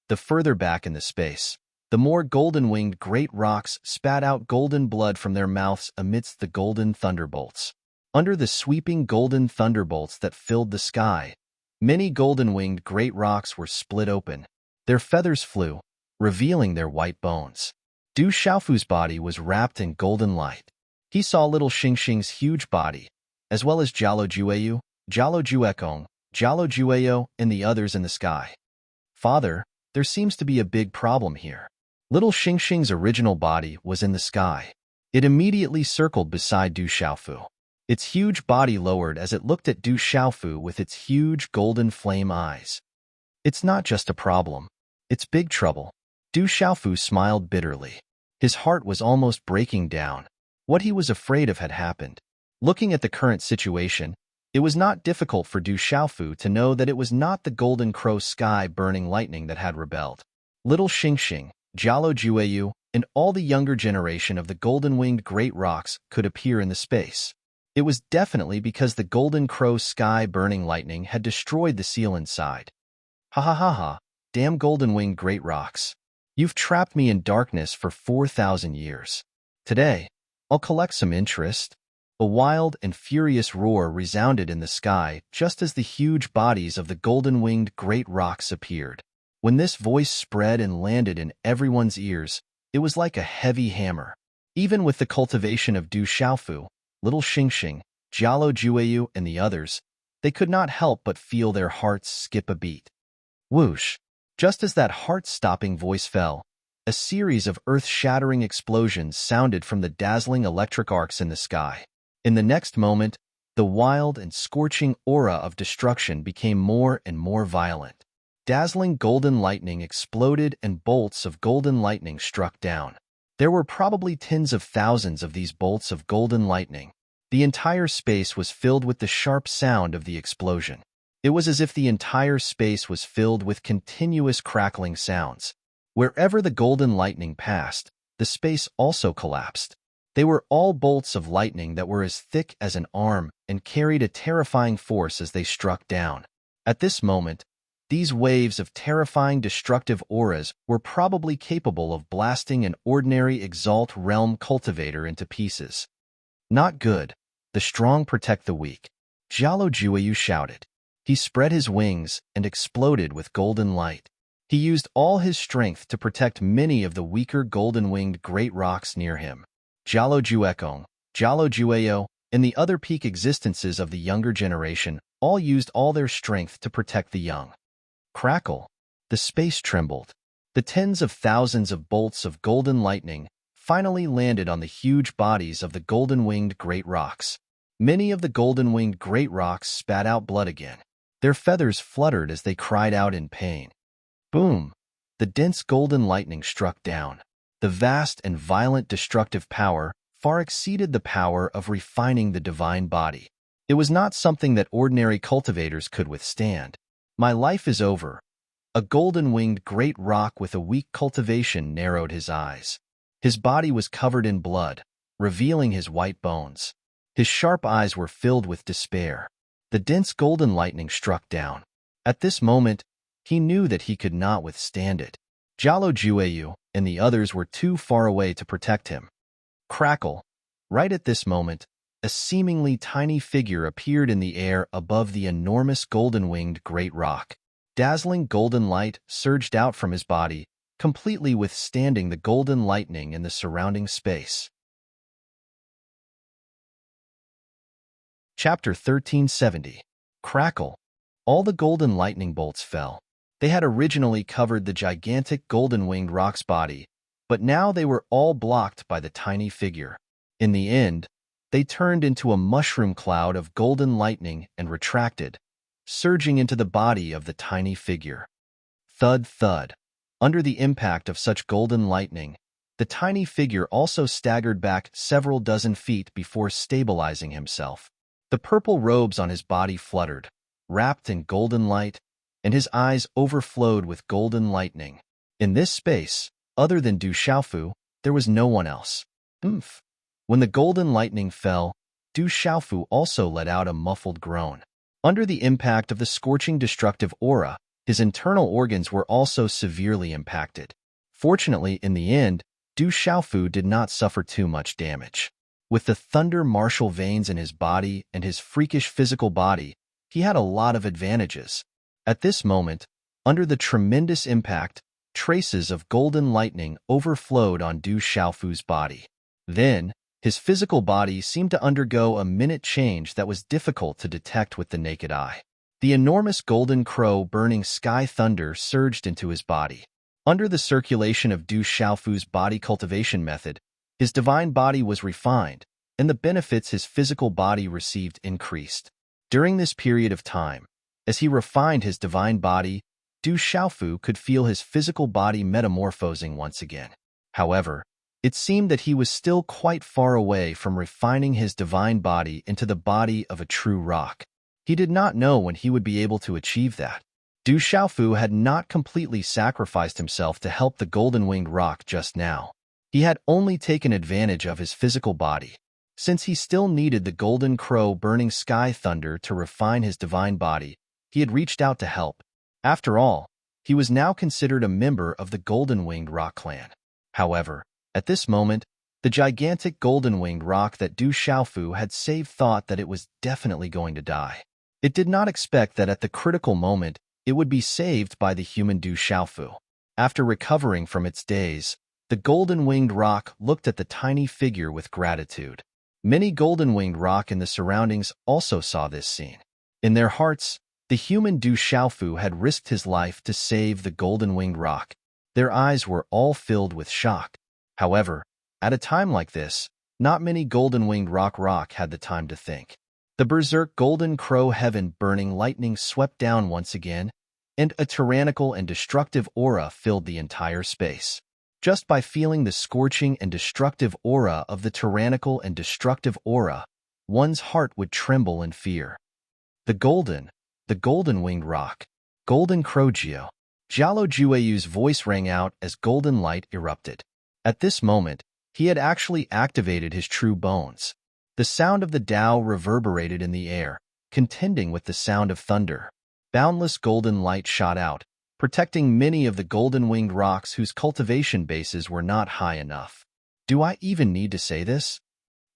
the further back in the space, the more golden-winged great rocks spat out golden blood from their mouths amidst the golden thunderbolts. Under the sweeping golden thunderbolts that filled the sky, many golden-winged great rocks were split open. Their feathers flew, revealing their white bones. Du Xiaofu's body was wrapped in golden light. He saw little Xingxing's huge body, as well as Jialo Jueyu, Jialo Juekong, Jialo Jueyo, and the others in the sky. Father, there seems to be a big problem here. Little Xingxing's original body was in the sky. It immediately circled beside Du Xiaofu. Its huge body lowered as it looked at Du Xiaofu with its huge golden flame eyes. It's not just a problem. It's big trouble. Du Xiaofu smiled bitterly. His heart was almost breaking down. What he was afraid of had happened. Looking at the current situation, it was not difficult for Du Xiaofu to know that it was not the golden crow sky burning lightning that had rebelled. Little Xingxing, Jialo Jueyu, and all the younger generation of the golden-winged great rocks could appear in the space. It was definitely because the golden crow sky burning lightning had destroyed the seal inside. Ha ha ha ha, damn golden-winged great rocks. You've trapped me in darkness for 4,000 years. Today, I'll collect some interest. A wild and furious roar resounded in the sky just as the huge bodies of the golden-winged great rocks appeared. When this voice spread and landed in everyone's ears, it was like a heavy hammer. Even with the cultivation of Du Xiaofu, little Xingxing, Jialo Jueyu, and the others, they could not help but feel their hearts skip a beat. Whoosh! Just as that heart-stopping voice fell, a series of earth-shattering explosions sounded from the dazzling electric arcs in the sky. In the next moment, the wild and scorching aura of destruction became more and more violent. Dazzling golden lightning exploded and bolts of golden lightning struck down. There were probably tens of thousands of these bolts of golden lightning. The entire space was filled with the sharp sound of the explosion. It was as if the entire space was filled with continuous crackling sounds. Wherever the golden lightning passed, the space also collapsed. They were all bolts of lightning that were as thick as an arm and carried a terrifying force as they struck down. At this moment, these waves of terrifying destructive auras were probably capable of blasting an ordinary Exalt Realm cultivator into pieces. Not good. The strong protect the weak. Jialo Jueyu shouted. He spread his wings and exploded with golden light. He used all his strength to protect many of the weaker golden-winged great rocks near him. Jialo Juekong, Jialo Jueyo, and the other peak existences of the younger generation all used all their strength to protect the young. Crackle! The space trembled. The tens of thousands of bolts of golden lightning finally landed on the huge bodies of the golden-winged great rocks. Many of the golden-winged great rocks spat out blood again. Their feathers fluttered as they cried out in pain. Boom! The dense golden lightning struck down. The vast and violent destructive power far exceeded the power of refining the divine body. It was not something that ordinary cultivators could withstand. My life is over. A golden-winged great rock with a weak cultivation narrowed his eyes. His body was covered in blood, revealing his white bones. His sharp eyes were filled with despair. The dense golden lightning struck down. At this moment, he knew that he could not withstand it. Jialo Jueyu and the others were too far away to protect him. Crackle! Right at this moment, a seemingly tiny figure appeared in the air above the enormous golden-winged great rock. Dazzling golden light surged out from his body, completely withstanding the golden lightning in the surrounding space. Chapter 1370. Crackle! All the golden lightning bolts fell. They had originally covered the gigantic golden-winged rock's body, but now they were all blocked by the tiny figure. In the end, they turned into a mushroom cloud of golden lightning and retracted, surging into the body of the tiny figure. Thud, thud. Under the impact of such golden lightning, the tiny figure also staggered back several dozen feet before stabilizing himself. The purple robes on his body fluttered, wrapped in golden light, and his eyes overflowed with golden lightning. In this space, other than Du Xiaofu, there was no one else. Oomph! When the golden lightning fell, Du Xiaofu also let out a muffled groan. Under the impact of the scorching destructive aura, his internal organs were also severely impacted. Fortunately, in the end, Du Xiaofu did not suffer too much damage. With the thunder martial veins in his body and his freakish physical body, he had a lot of advantages. At this moment, under the tremendous impact, traces of golden lightning overflowed on Du Xiaofu's body. Then, his physical body seemed to undergo a minute change that was difficult to detect with the naked eye. The enormous golden crow burning sky thunder surged into his body. Under the circulation of Du Xiaofu's body cultivation method, his divine body was refined, and the benefits his physical body received increased. During this period of time, as he refined his divine body, Du Xiaofu could feel his physical body metamorphosing once again. However, it seemed that he was still quite far away from refining his divine body into the body of a true rock. He did not know when he would be able to achieve that. Du Xiaofu had not completely sacrificed himself to help the golden-winged rock just now. He had only taken advantage of his physical body. Since he still needed the golden crow burning sky thunder to refine his divine body, he had reached out to help. After all, he was now considered a member of the golden-winged rock clan. However, at this moment, the gigantic golden-winged rock that Du Xiaofu had saved thought that it was definitely going to die. It did not expect that at the critical moment, it would be saved by the human Du Xiaofu. After recovering from its daze, the golden-winged rock looked at the tiny figure with gratitude. Many golden-winged rock in the surroundings also saw this scene. In their hearts, the human Du Xiaofu had risked his life to save the golden-winged rock. Their eyes were all filled with shock. However, at a time like this, not many golden-winged rock had the time to think. The berserk golden crow heaven burning lightning swept down once again, and a tyrannical and destructive aura filled the entire space. Just by feeling the scorching and destructive aura of the tyrannical and destructive aura, one's heart would tremble in fear. The golden-winged rock, golden crowgio. Jialo Jueyu's voice rang out as golden light erupted. At this moment, he had actually activated his true bones. The sound of the Tao reverberated in the air, contending with the sound of thunder. Boundless golden light shot out, protecting many of the golden-winged rocks whose cultivation bases were not high enough. Do I even need to say this?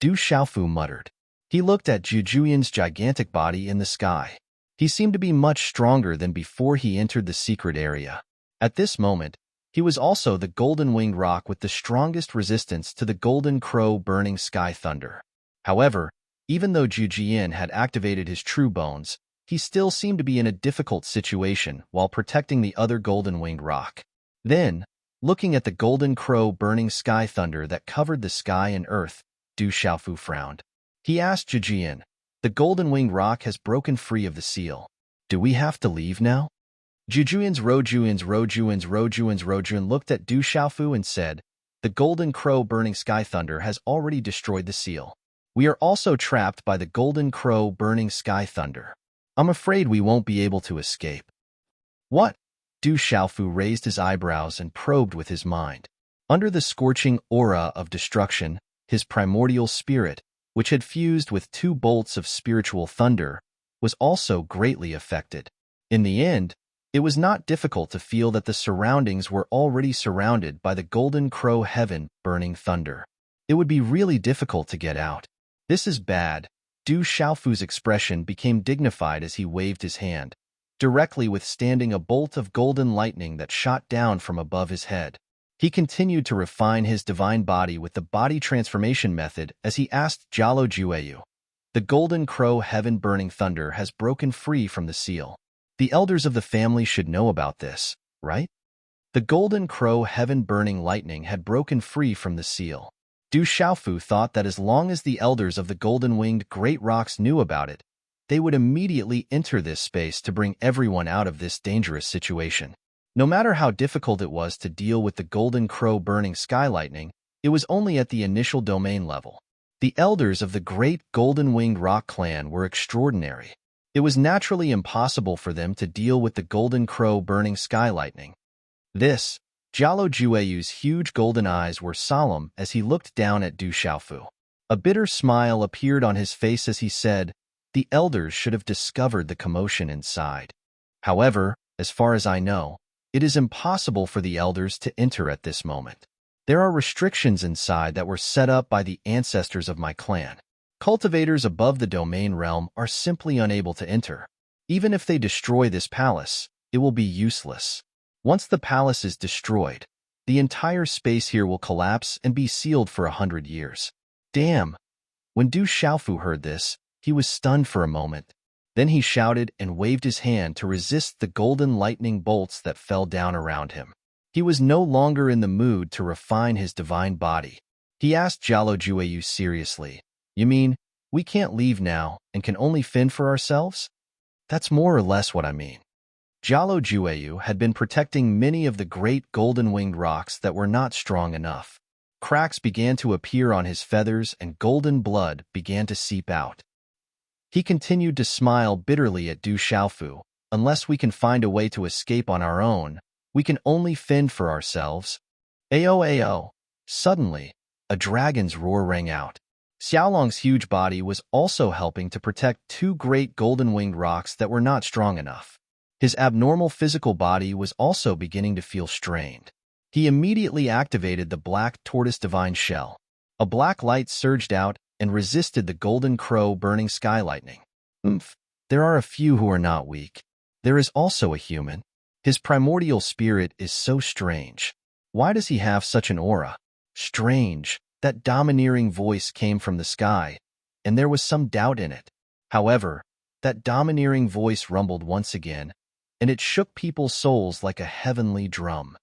Du Xiaofu muttered. He looked at Jujuyan's gigantic body in the sky. He seemed to be much stronger than before he entered the secret area. At this moment, he was also the golden-winged rock with the strongest resistance to the golden crow burning sky thunder. However, even though Jujian had activated his true bones, he still seemed to be in a difficult situation while protecting the other golden-winged rock. Then, looking at the golden crow burning sky thunder that covered the sky and earth, Du Xiaofu frowned. He asked Jujian, "The golden-winged rock has broken free of the seal. Do we have to leave now?" Jujuyan's Rojuan looked at Du Xiaofu and said, "The golden crow burning sky thunder has already destroyed the seal. We are also trapped by the golden crow burning sky thunder. I'm afraid we won't be able to escape." "What?" Du Xiaofu raised his eyebrows and probed with his mind. Under the scorching aura of destruction, his primordial spirit, which had fused with 2 bolts of spiritual thunder, was also greatly affected. In the end, it was not difficult to feel that the surroundings were already surrounded by the golden crow heaven burning thunder. It would be really difficult to get out. This is bad. Du Xiaofu's expression became dignified as he waved his hand, directly withstanding a bolt of golden lightning that shot down from above his head. He continued to refine his divine body with the body transformation method as he asked Jialo Jueyu, "The golden crow heaven burning thunder has broken free from the seal. The elders of the family should know about this, right?" The golden crow heaven burning lightning had broken free from the seal. Du Xiaofu thought that as long as the elders of the golden-winged great rocks knew about it, they would immediately enter this space to bring everyone out of this dangerous situation. No matter how difficult it was to deal with the golden crow burning sky lightning, it was only at the initial domain level. The elders of the great golden-winged rock clan were extraordinary. It was naturally impossible for them to deal with the golden crow burning sky lightning. This, Jialo Jueyu's huge golden eyes were solemn as he looked down at Du Xiaofu. A bitter smile appeared on his face as he said, "The elders should have discovered the commotion inside. However, as far as I know, it is impossible for the elders to enter at this moment. There are restrictions inside that were set up by the ancestors of my clan. Cultivators above the domain realm are simply unable to enter. Even if they destroy this palace, it will be useless. Once the palace is destroyed, the entire space here will collapse and be sealed for 100 years. Damn!" When Du Xiaofu heard this, he was stunned for a moment. Then he shouted and waved his hand to resist the golden lightning bolts that fell down around him. He was no longer in the mood to refine his divine body. He asked Jialo Jueyu seriously, "You mean, we can't leave now and can only fend for ourselves?" "That's more or less what I mean." Jialo Jueyu had been protecting many of the great golden-winged rocks that were not strong enough. Cracks began to appear on his feathers and golden blood began to seep out. He continued to smile bitterly at Du Xiaofu. "Unless we can find a way to escape on our own, we can only fend for ourselves." Ao ao. Suddenly, a dragon's roar rang out. Xiaolong's huge body was also helping to protect 2 great golden-winged rocks that were not strong enough. His abnormal physical body was also beginning to feel strained. He immediately activated the black tortoise divine shell. A black light surged out and resisted the golden crow burning sky lightning. There are a few who are not weak. There is also a human. His primordial spirit is so strange. Why does he have such an aura? Strange. That domineering voice came from the sky, and there was some doubt in it. However, that domineering voice rumbled once again, and it shook people's souls like a heavenly drum.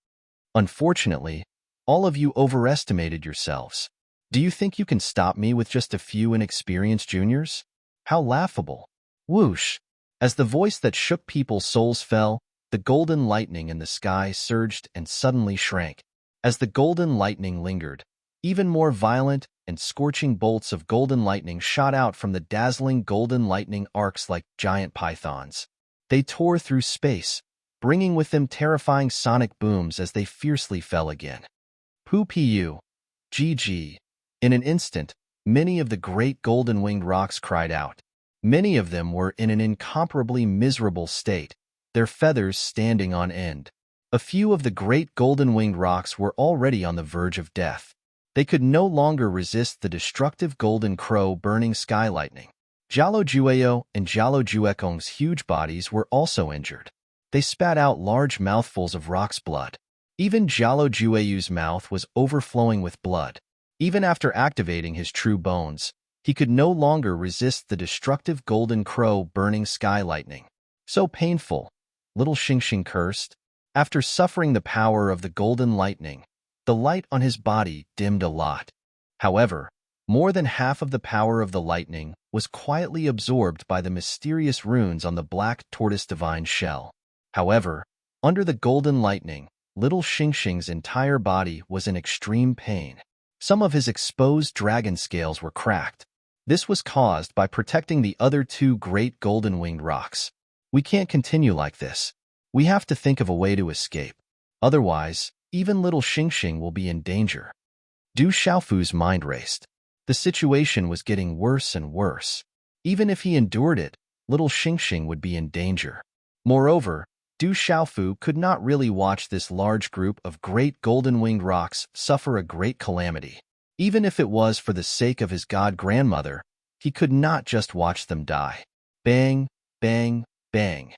"Unfortunately, all of you overestimated yourselves. Do you think you can stop me with just a few inexperienced juniors? How laughable." Whoosh! As the voice that shook people's souls fell, the golden lightning in the sky surged and suddenly shrank. As the golden lightning lingered, even more violent and scorching bolts of golden lightning shot out from the dazzling golden lightning arcs like giant pythons. They tore through space, bringing with them terrifying sonic booms as they fiercely fell again. Pu GG. In an instant, many of the great golden-winged rocks cried out. Many of them were in an incomparably miserable state, their feathers standing on end. A few of the great golden-winged rocks were already on the verge of death. They could no longer resist the destructive golden crow burning sky lightning. Jialo Jueyo and Jialo Juekong's huge bodies were also injured. They spat out large mouthfuls of rock's blood. Even Jialo Jueyu's mouth was overflowing with blood. Even after activating his true bones, he could no longer resist the destructive golden crow burning sky lightning. "So painful," little Xingxing cursed. After suffering the power of the golden lightning, the light on his body dimmed a lot. However, more than half of the power of the lightning was quietly absorbed by the mysterious runes on the black tortoise divine shell. However, under the golden lightning, little Xingxing's entire body was in extreme pain. Some of his exposed dragon scales were cracked. This was caused by protecting the other 2 great golden-winged rocks. "We can't continue like this. We have to think of a way to escape. Otherwise, even little Xingxing will be in danger. Du Xiaofu's mind raced. The situation was getting worse and worse. Even if he endured it, little Xingxing would be in danger. Moreover, Du Xiaofu could not really watch this large group of great golden-winged rocks suffer a great calamity. Even if it was for the sake of his god-grandmother, he could not just watch them die. Bang, bang, bang.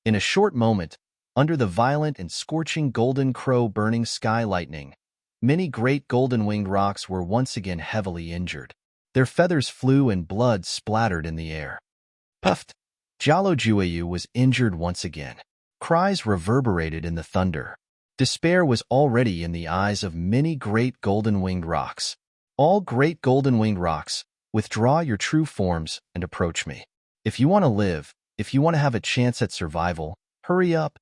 In a short moment, under the violent and scorching golden crow burning sky lightning, many great golden-winged rocks were once again heavily injured. Their feathers flew and blood splattered in the air. Puffed! Jialo Jueyu was injured once again. Cries reverberated in the thunder. Despair was already in the eyes of many great golden-winged rocks. All great golden-winged rocks, withdraw your true forms and approach me. If you want to live, if you want to have a chance at survival, hurry up.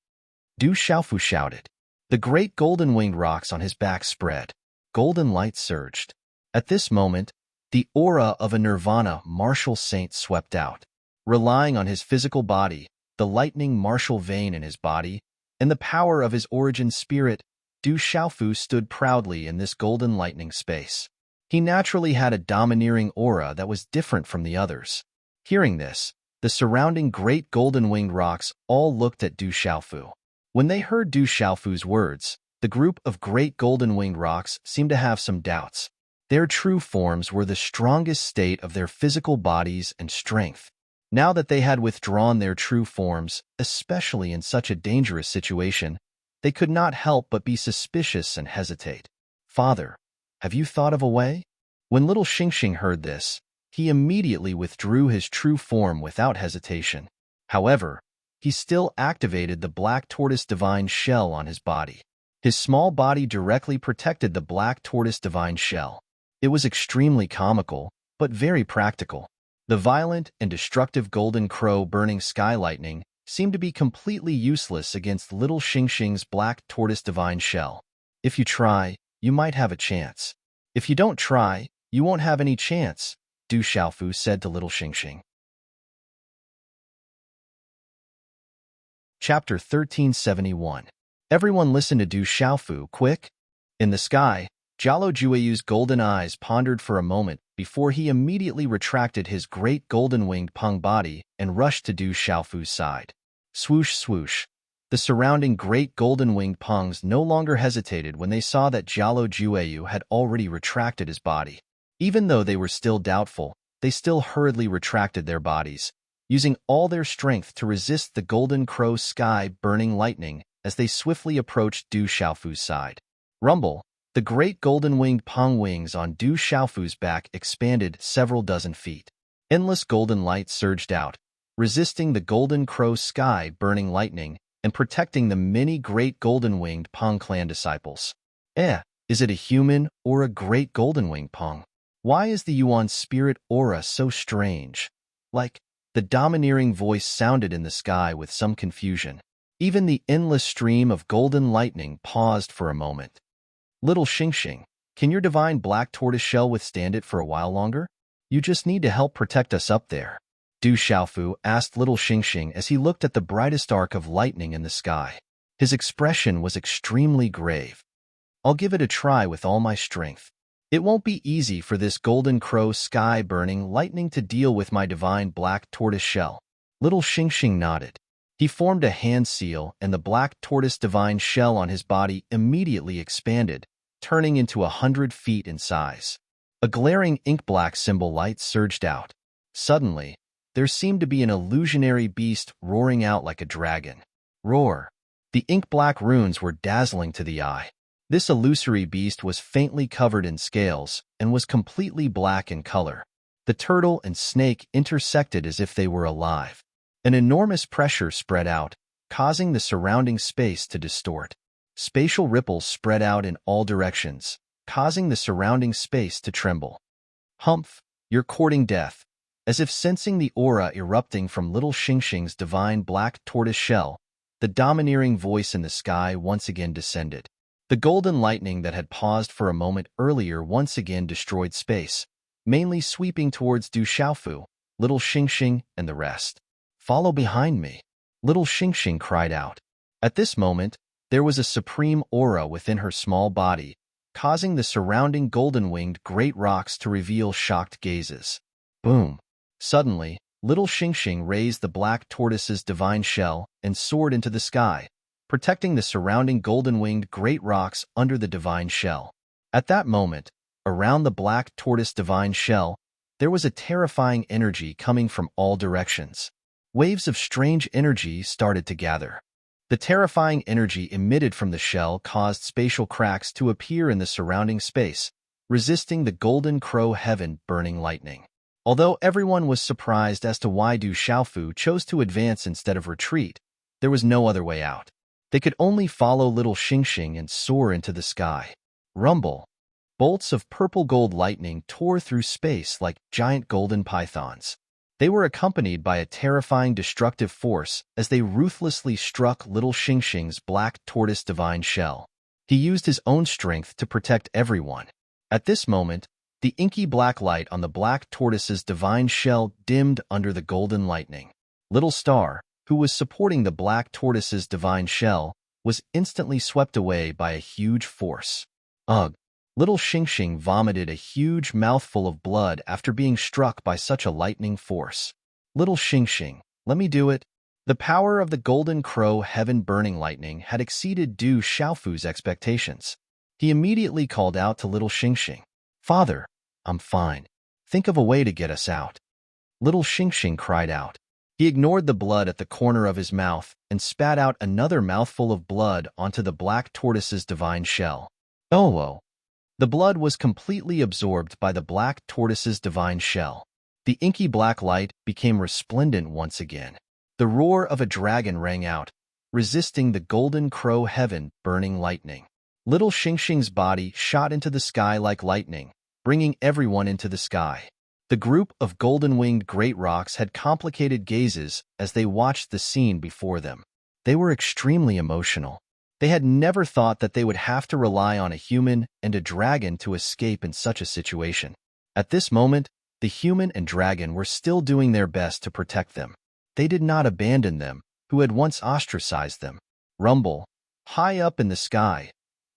Du Xiaofu shouted. The great golden-winged rocks on his back spread. Golden light surged. At this moment, the aura of a nirvana martial saint swept out. Relying on his physical body, the lightning martial vein in his body, and the power of his origin spirit, Du Xiaofu stood proudly in this golden lightning space. He naturally had a domineering aura that was different from the others. Hearing this, the surrounding great golden-winged rocks all looked at Du Xiaofu. When they heard Du Xiaofu's words, the group of great golden-winged rocks seemed to have some doubts. Their true forms were the strongest state of their physical bodies and strength. Now that they had withdrawn their true forms, especially in such a dangerous situation, they could not help but be suspicious and hesitate. Father, have you thought of a way? When little Xingxing heard this, he immediately withdrew his true form without hesitation. However, he still activated the black tortoise divine shell on his body. His small body directly protected the black tortoise divine shell. It was extremely comical, but very practical. The violent and destructive golden crow burning sky lightning seemed to be completely useless against little Xingxing's black tortoise divine shell. If you try, you might have a chance. If you don't try, you won't have any chance, Du Xiaofu said to little Xingxing. Chapter 1371. Everyone listen to Du Xiaofu, quick! In the sky, Jialo Jueyu's golden eyes pondered for a moment before he immediately retracted his great golden-winged peng body and rushed to Du Xiaofu's side. Swoosh, swoosh. The surrounding great golden-winged pengs no longer hesitated when they saw that Jialo Jueyu had already retracted his body. Even though they were still doubtful, they still hurriedly retracted their bodies, using all their strength to resist the golden crow sky burning lightning as they swiftly approached Du Xiaofu's side. Rumble! The great golden-winged peng wings on Du Xiaofu's back expanded several dozen feet. Endless golden light surged out, resisting the golden crow sky burning lightning and protecting the many great golden-winged peng clan disciples. Is it a human or a great golden-winged peng? Why is the Yuan spirit aura so strange? The domineering voice sounded in the sky with some confusion. Even the endless stream of golden lightning paused for a moment. Little Xingxing, can your divine black tortoise shell withstand it for a while longer? You just need to help protect us up there. Du Xiaofu asked little Xingxing as he looked at the brightest arc of lightning in the sky. His expression was extremely grave. I'll give it a try with all my strength. It won't be easy for this golden crow sky-burning lightning to deal with my divine black tortoise shell. Little Xingxing nodded. He formed a hand seal, and the black tortoise divine shell on his body immediately expanded, turning into 100 feet in size. A glaring ink-black symbol light surged out. Suddenly, there seemed to be an illusionary beast roaring out like a dragon. Roar! The ink-black runes were dazzling to the eye. This illusory beast was faintly covered in scales and was completely black in color. The turtle and snake intersected as if they were alive. An enormous pressure spread out, causing the surrounding space to distort. Spatial ripples spread out in all directions, causing the surrounding space to tremble. Humph, you're courting death. As if sensing the aura erupting from little Xingxing's divine black tortoise shell, the domineering voice in the sky once again descended. The golden lightning that had paused for a moment earlier once again destroyed space, mainly sweeping towards Du Xiaofu, little Xingxing, and the rest. Follow behind me, little Xingxing cried out. At this moment, There was a supreme aura within her small body, causing the surrounding golden-winged great rocks to reveal shocked gazes. Boom! Suddenly, little Xingxing raised the black tortoise's divine shell and soared into the sky, protecting the surrounding golden-winged great rocks under the divine shell. At that moment, around the black tortoise divine shell, there was a terrifying energy coming from all directions. Waves of strange energy started to gather. The terrifying energy emitted from the shell caused spatial cracks to appear in the surrounding space, resisting the golden crow heaven burning lightning. Although everyone was surprised as to why Du Xiaofu chose to advance instead of retreat, there was no other way out. They could only follow little Xingxing and soar into the sky. Rumble! Bolts of purple gold lightning tore through space like giant golden pythons. They were accompanied by a terrifying destructive force as they ruthlessly struck little Xingxing's black tortoise divine shell. He used his own strength to protect everyone. At this moment, the inky black light on the black tortoise's divine shell dimmed under the golden lightning. Little Star, who was supporting the black tortoise's divine shell, was instantly swept away by a huge force. Ugh! Little Xingxing vomited a huge mouthful of blood after being struck by such a lightning force. Little Xingxing, let me do it. The power of the golden crow heaven-burning lightning had exceeded Du Xiaofu's expectations. He immediately called out to little Xingxing, "Father, I'm fine. Think of a way to get us out." Little Xingxing cried out. He ignored the blood at the corner of his mouth and spat out another mouthful of blood onto the black tortoise's divine shell. Oh! The blood was completely absorbed by the black tortoise's divine shell. The inky black light became resplendent once again. The roar of a dragon rang out, resisting the golden crow heaven burning lightning. Little Xingxing's body shot into the sky like lightning, bringing everyone into the sky. The group of golden-winged great rocks had complicated gazes as they watched the scene before them. They were extremely emotional. They had never thought that they would have to rely on a human and a dragon to escape in such a situation. At this moment, the human and dragon were still doing their best to protect them. They did not abandon them, who had once ostracized them. Rumble! High up in the sky,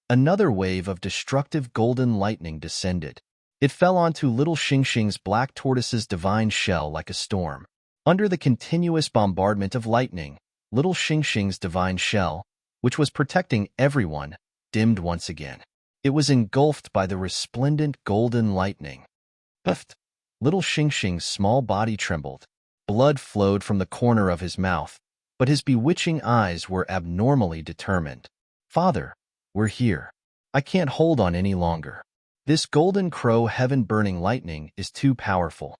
another wave of destructive golden lightning descended. It fell onto little Xingxing's black tortoise's divine shell like a storm. Under the continuous bombardment of lightning, little Xingxing's divine shell, which was protecting everyone, dimmed once again. It was engulfed by the resplendent golden lightning. Puffed! Little Xingxing's small body trembled. Blood flowed from the corner of his mouth, but his bewitching eyes were abnormally determined. "Father, we're here. I can't hold on any longer. This golden crow heaven-burning lightning is too powerful."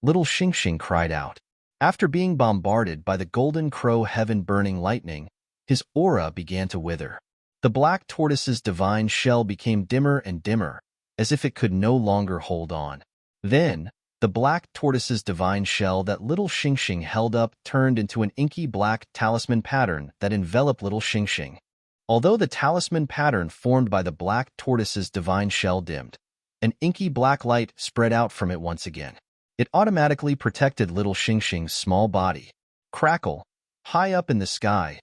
Little Xingxing cried out. After being bombarded by the golden crow heaven-burning lightning, his aura began to wither. The black tortoise's divine shell became dimmer and dimmer, as if it could no longer hold on. Then, the black tortoise's divine shell that little Xingxing held up turned into an inky black talisman pattern that enveloped little Xingxing. Although the talisman pattern formed by the black tortoise's divine shell dimmed, an inky black light spread out from it once again. It automatically protected little Xingxing's small body. Crackle! High up in the sky,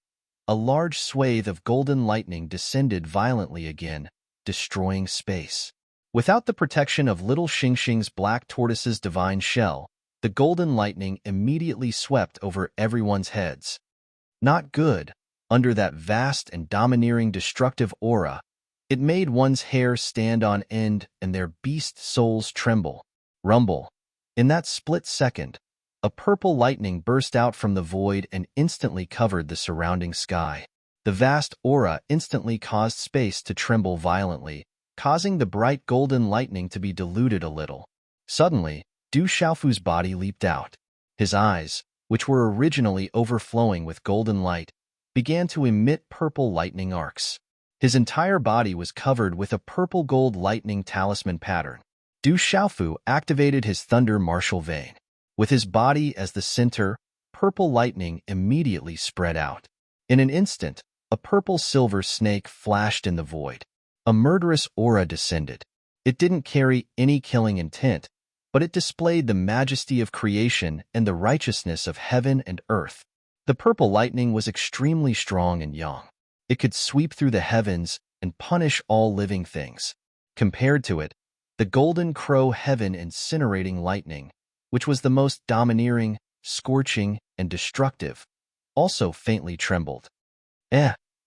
a large swathe of golden lightning descended violently again, destroying space. Without the protection of little Xingxing's black tortoise's divine shell, the golden lightning immediately swept over everyone's heads. Not good. Under that vast and domineering destructive aura, it made one's hair stand on end and their beast souls tremble. Rumble! In that split second, a purple lightning burst out from the void and instantly covered the surrounding sky. The vast aura instantly caused space to tremble violently, causing the bright golden lightning to be diluted a little. Suddenly, Du Xiaofu's body leaped out. His eyes, which were originally overflowing with golden light, began to emit purple lightning arcs. His entire body was covered with a purple gold lightning talisman pattern. Du Xiaofu activated his thunder martial vein. With his body as the center, purple lightning immediately spread out. In an instant, a purple-silver snake flashed in the void. A murderous aura descended. It didn't carry any killing intent, but it displayed the majesty of creation and the righteousness of heaven and earth. The purple lightning was extremely strong and young. It could sweep through the heavens and punish all living things. Compared to it, the golden crow heaven incinerating lightning, which was the most domineering, scorching, and destructive, also faintly trembled.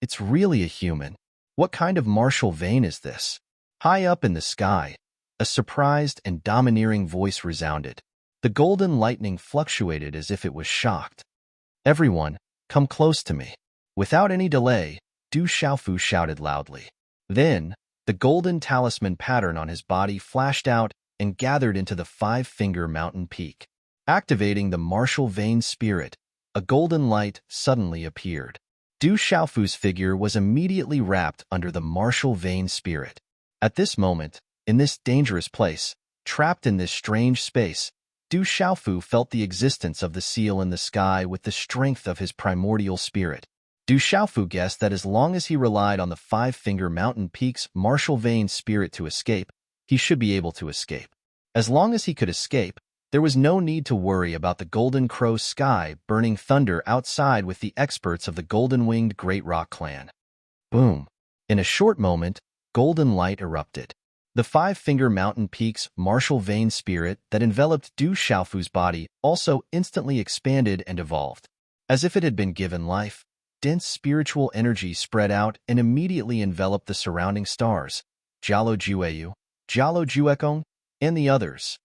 It's really a human. What kind of martial vein is this? High up in the sky, a surprised and domineering voice resounded. The golden lightning fluctuated as if it was shocked. Everyone, come close to me. Without any delay, Du Xiaofu shouted loudly. Then, the golden talisman pattern on his body flashed out and gathered into the five-finger mountain peak. Activating the martial vein spirit, a golden light suddenly appeared. Du Xiaofu's figure was immediately wrapped under the martial vein spirit. At this moment, in this dangerous place, trapped in this strange space, Du Xiaofu felt the existence of the seal in the sky with the strength of his primordial spirit. Du Xiaofu guessed that as long as he relied on the five-finger mountain peak's martial vein spirit to escape, he should be able to escape. As long as he could escape, there was no need to worry about the Golden Crow sky burning thunder outside with the experts of the golden-winged Great Rock clan. Boom! In a short moment, golden light erupted. The five-finger mountain peak's martial vein spirit that enveloped Du Xiaofu's body also instantly expanded and evolved. As if it had been given life, dense spiritual energy spread out and immediately enveloped the surrounding stars, Jialo Jueyu, Jialo Juekong, and the others.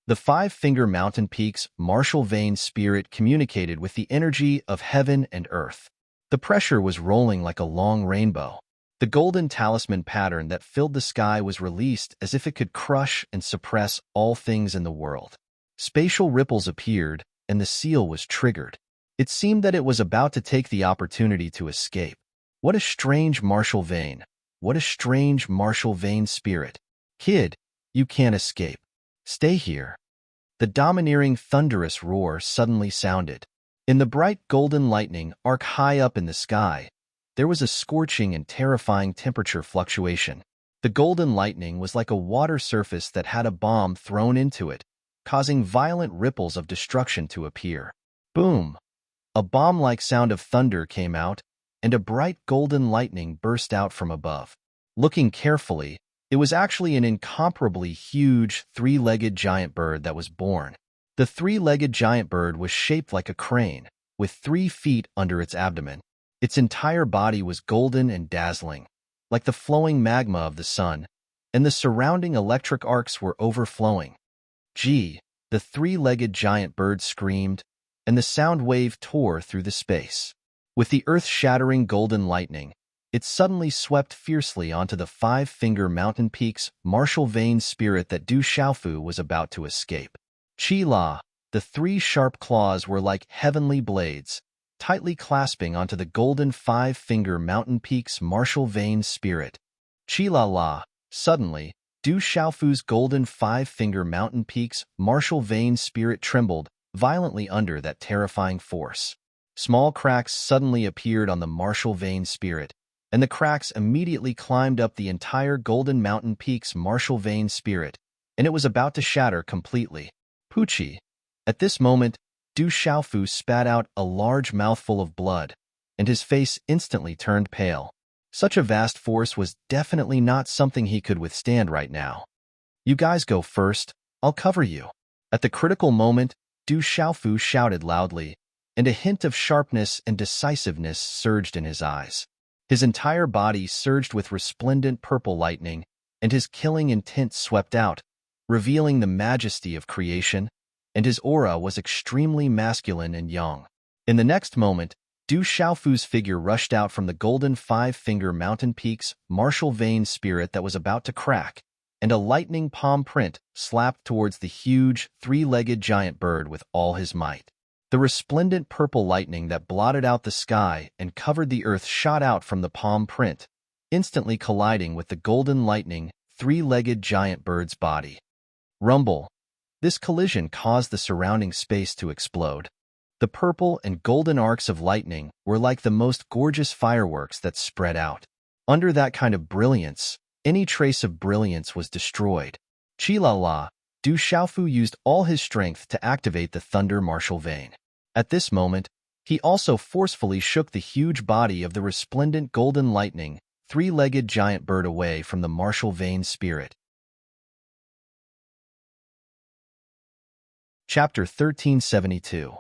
The five-finger mountain peak's martial vein spirit communicated with the energy of heaven and earth. The pressure was rolling like a long rainbow. The golden talisman pattern that filled the sky was released as if it could crush and suppress all things in the world. Spatial ripples appeared, and the seal was triggered. It seemed that it was about to take the opportunity to escape. What a strange martial vein. What a strange martial vein spirit. Kid, you can't escape. Stay here. The domineering thunderous roar suddenly sounded. In the bright golden lightning arc high up in the sky, there was a scorching and terrifying temperature fluctuation. The golden lightning was like a water surface that had a bomb thrown into it, causing violent ripples of destruction to appear. Boom! A bomb-like sound of thunder came out, and a bright golden lightning burst out from above. Looking carefully, it was actually an incomparably huge, three-legged giant bird that was born. The three-legged giant bird was shaped like a crane, with 3 feet under its abdomen. Its entire body was golden and dazzling, like the flowing magma of the sun, and the surrounding electric arcs were overflowing. Gee, the three-legged giant bird screamed, and the sound wave tore through the space. With the earth-shattering golden lightning, it suddenly swept fiercely onto the five-finger mountain peak's martial vein spirit that Du Xiaofu was about to escape. Qi-La, the 3 sharp claws were like heavenly blades, tightly clasping onto the golden five-finger mountain peak's martial vein spirit. Qi-La-La, suddenly, Du Xiaofu's golden five-finger mountain peak's martial vein spirit trembled violently under that terrifying force. Small cracks suddenly appeared on the martial vein spirit, and the cracks immediately climbed up the entire golden mountain peak's martial vein spirit, and it was about to shatter completely. Poochie. At this moment, Du Xiaofu spat out a large mouthful of blood, and his face instantly turned pale. Such a vast force was definitely not something he could withstand right now. You guys go first, I'll cover you. At the critical moment, Du Xiaofu shouted loudly, and a hint of sharpness and decisiveness surged in his eyes. His entire body surged with resplendent purple lightning, and his killing intent swept out, revealing the majesty of creation, and his aura was extremely masculine and young. In the next moment, Du Xiaofu's figure rushed out from the golden five-finger mountain peak's martial vein spirit that was about to crack, and a lightning palm print slapped towards the huge, three-legged giant bird with all his might. The resplendent purple lightning that blotted out the sky and covered the earth shot out from the palm print, instantly colliding with the golden lightning, three-legged giant bird's body. Rumble. This collision caused the surrounding space to explode. The purple and golden arcs of lightning were like the most gorgeous fireworks that spread out. Under that kind of brilliance, any trace of brilliance was destroyed. Qi-La-La, Du Xiaofu used all his strength to activate the thunder martial vein. At this moment, He also forcefully shook the huge body of the resplendent golden lightning, three-legged giant bird away from the martial vein spirit. Chapter 1372.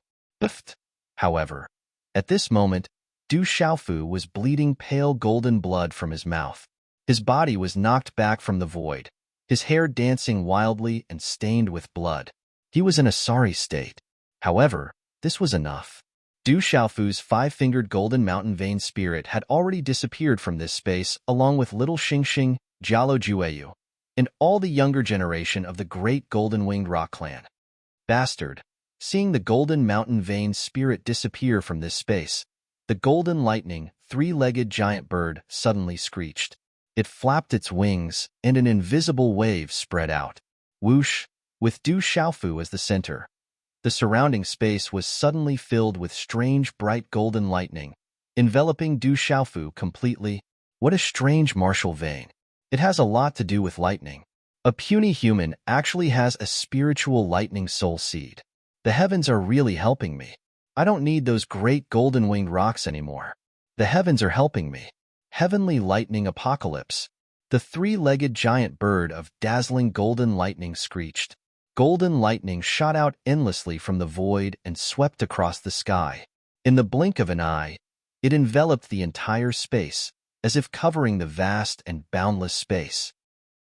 However, at this moment, Du Xiaofu was bleeding pale golden blood from his mouth. His body was knocked back from the void, his hair dancing wildly and stained with blood. He was in a sorry state. However, this was enough. Du Xiaofu's five-fingered golden mountain vein spirit had already disappeared from this space along with little Xingxing, Jialo Jueyu, and all the younger generation of the great golden-winged rock clan. Bastard! Seeing the golden mountain vein spirit disappear from this space, the golden lightning, three-legged giant bird suddenly screeched. It flapped its wings, and an invisible wave spread out. Whoosh! With Du Xiaofu as the center. The surrounding space was suddenly filled with strange bright golden lightning, enveloping Du Xiaofu completely. What a strange martial vein. It has a lot to do with lightning. A puny human actually has a spiritual lightning soul seed. The heavens are really helping me. I don't need those great golden-winged rocks anymore. The heavens are helping me. Heavenly lightning apocalypse. The three-legged giant bird of dazzling golden lightning screeched. Golden lightning shot out endlessly from the void and swept across the sky. In the blink of an eye, it enveloped the entire space, as if covering the vast and boundless space.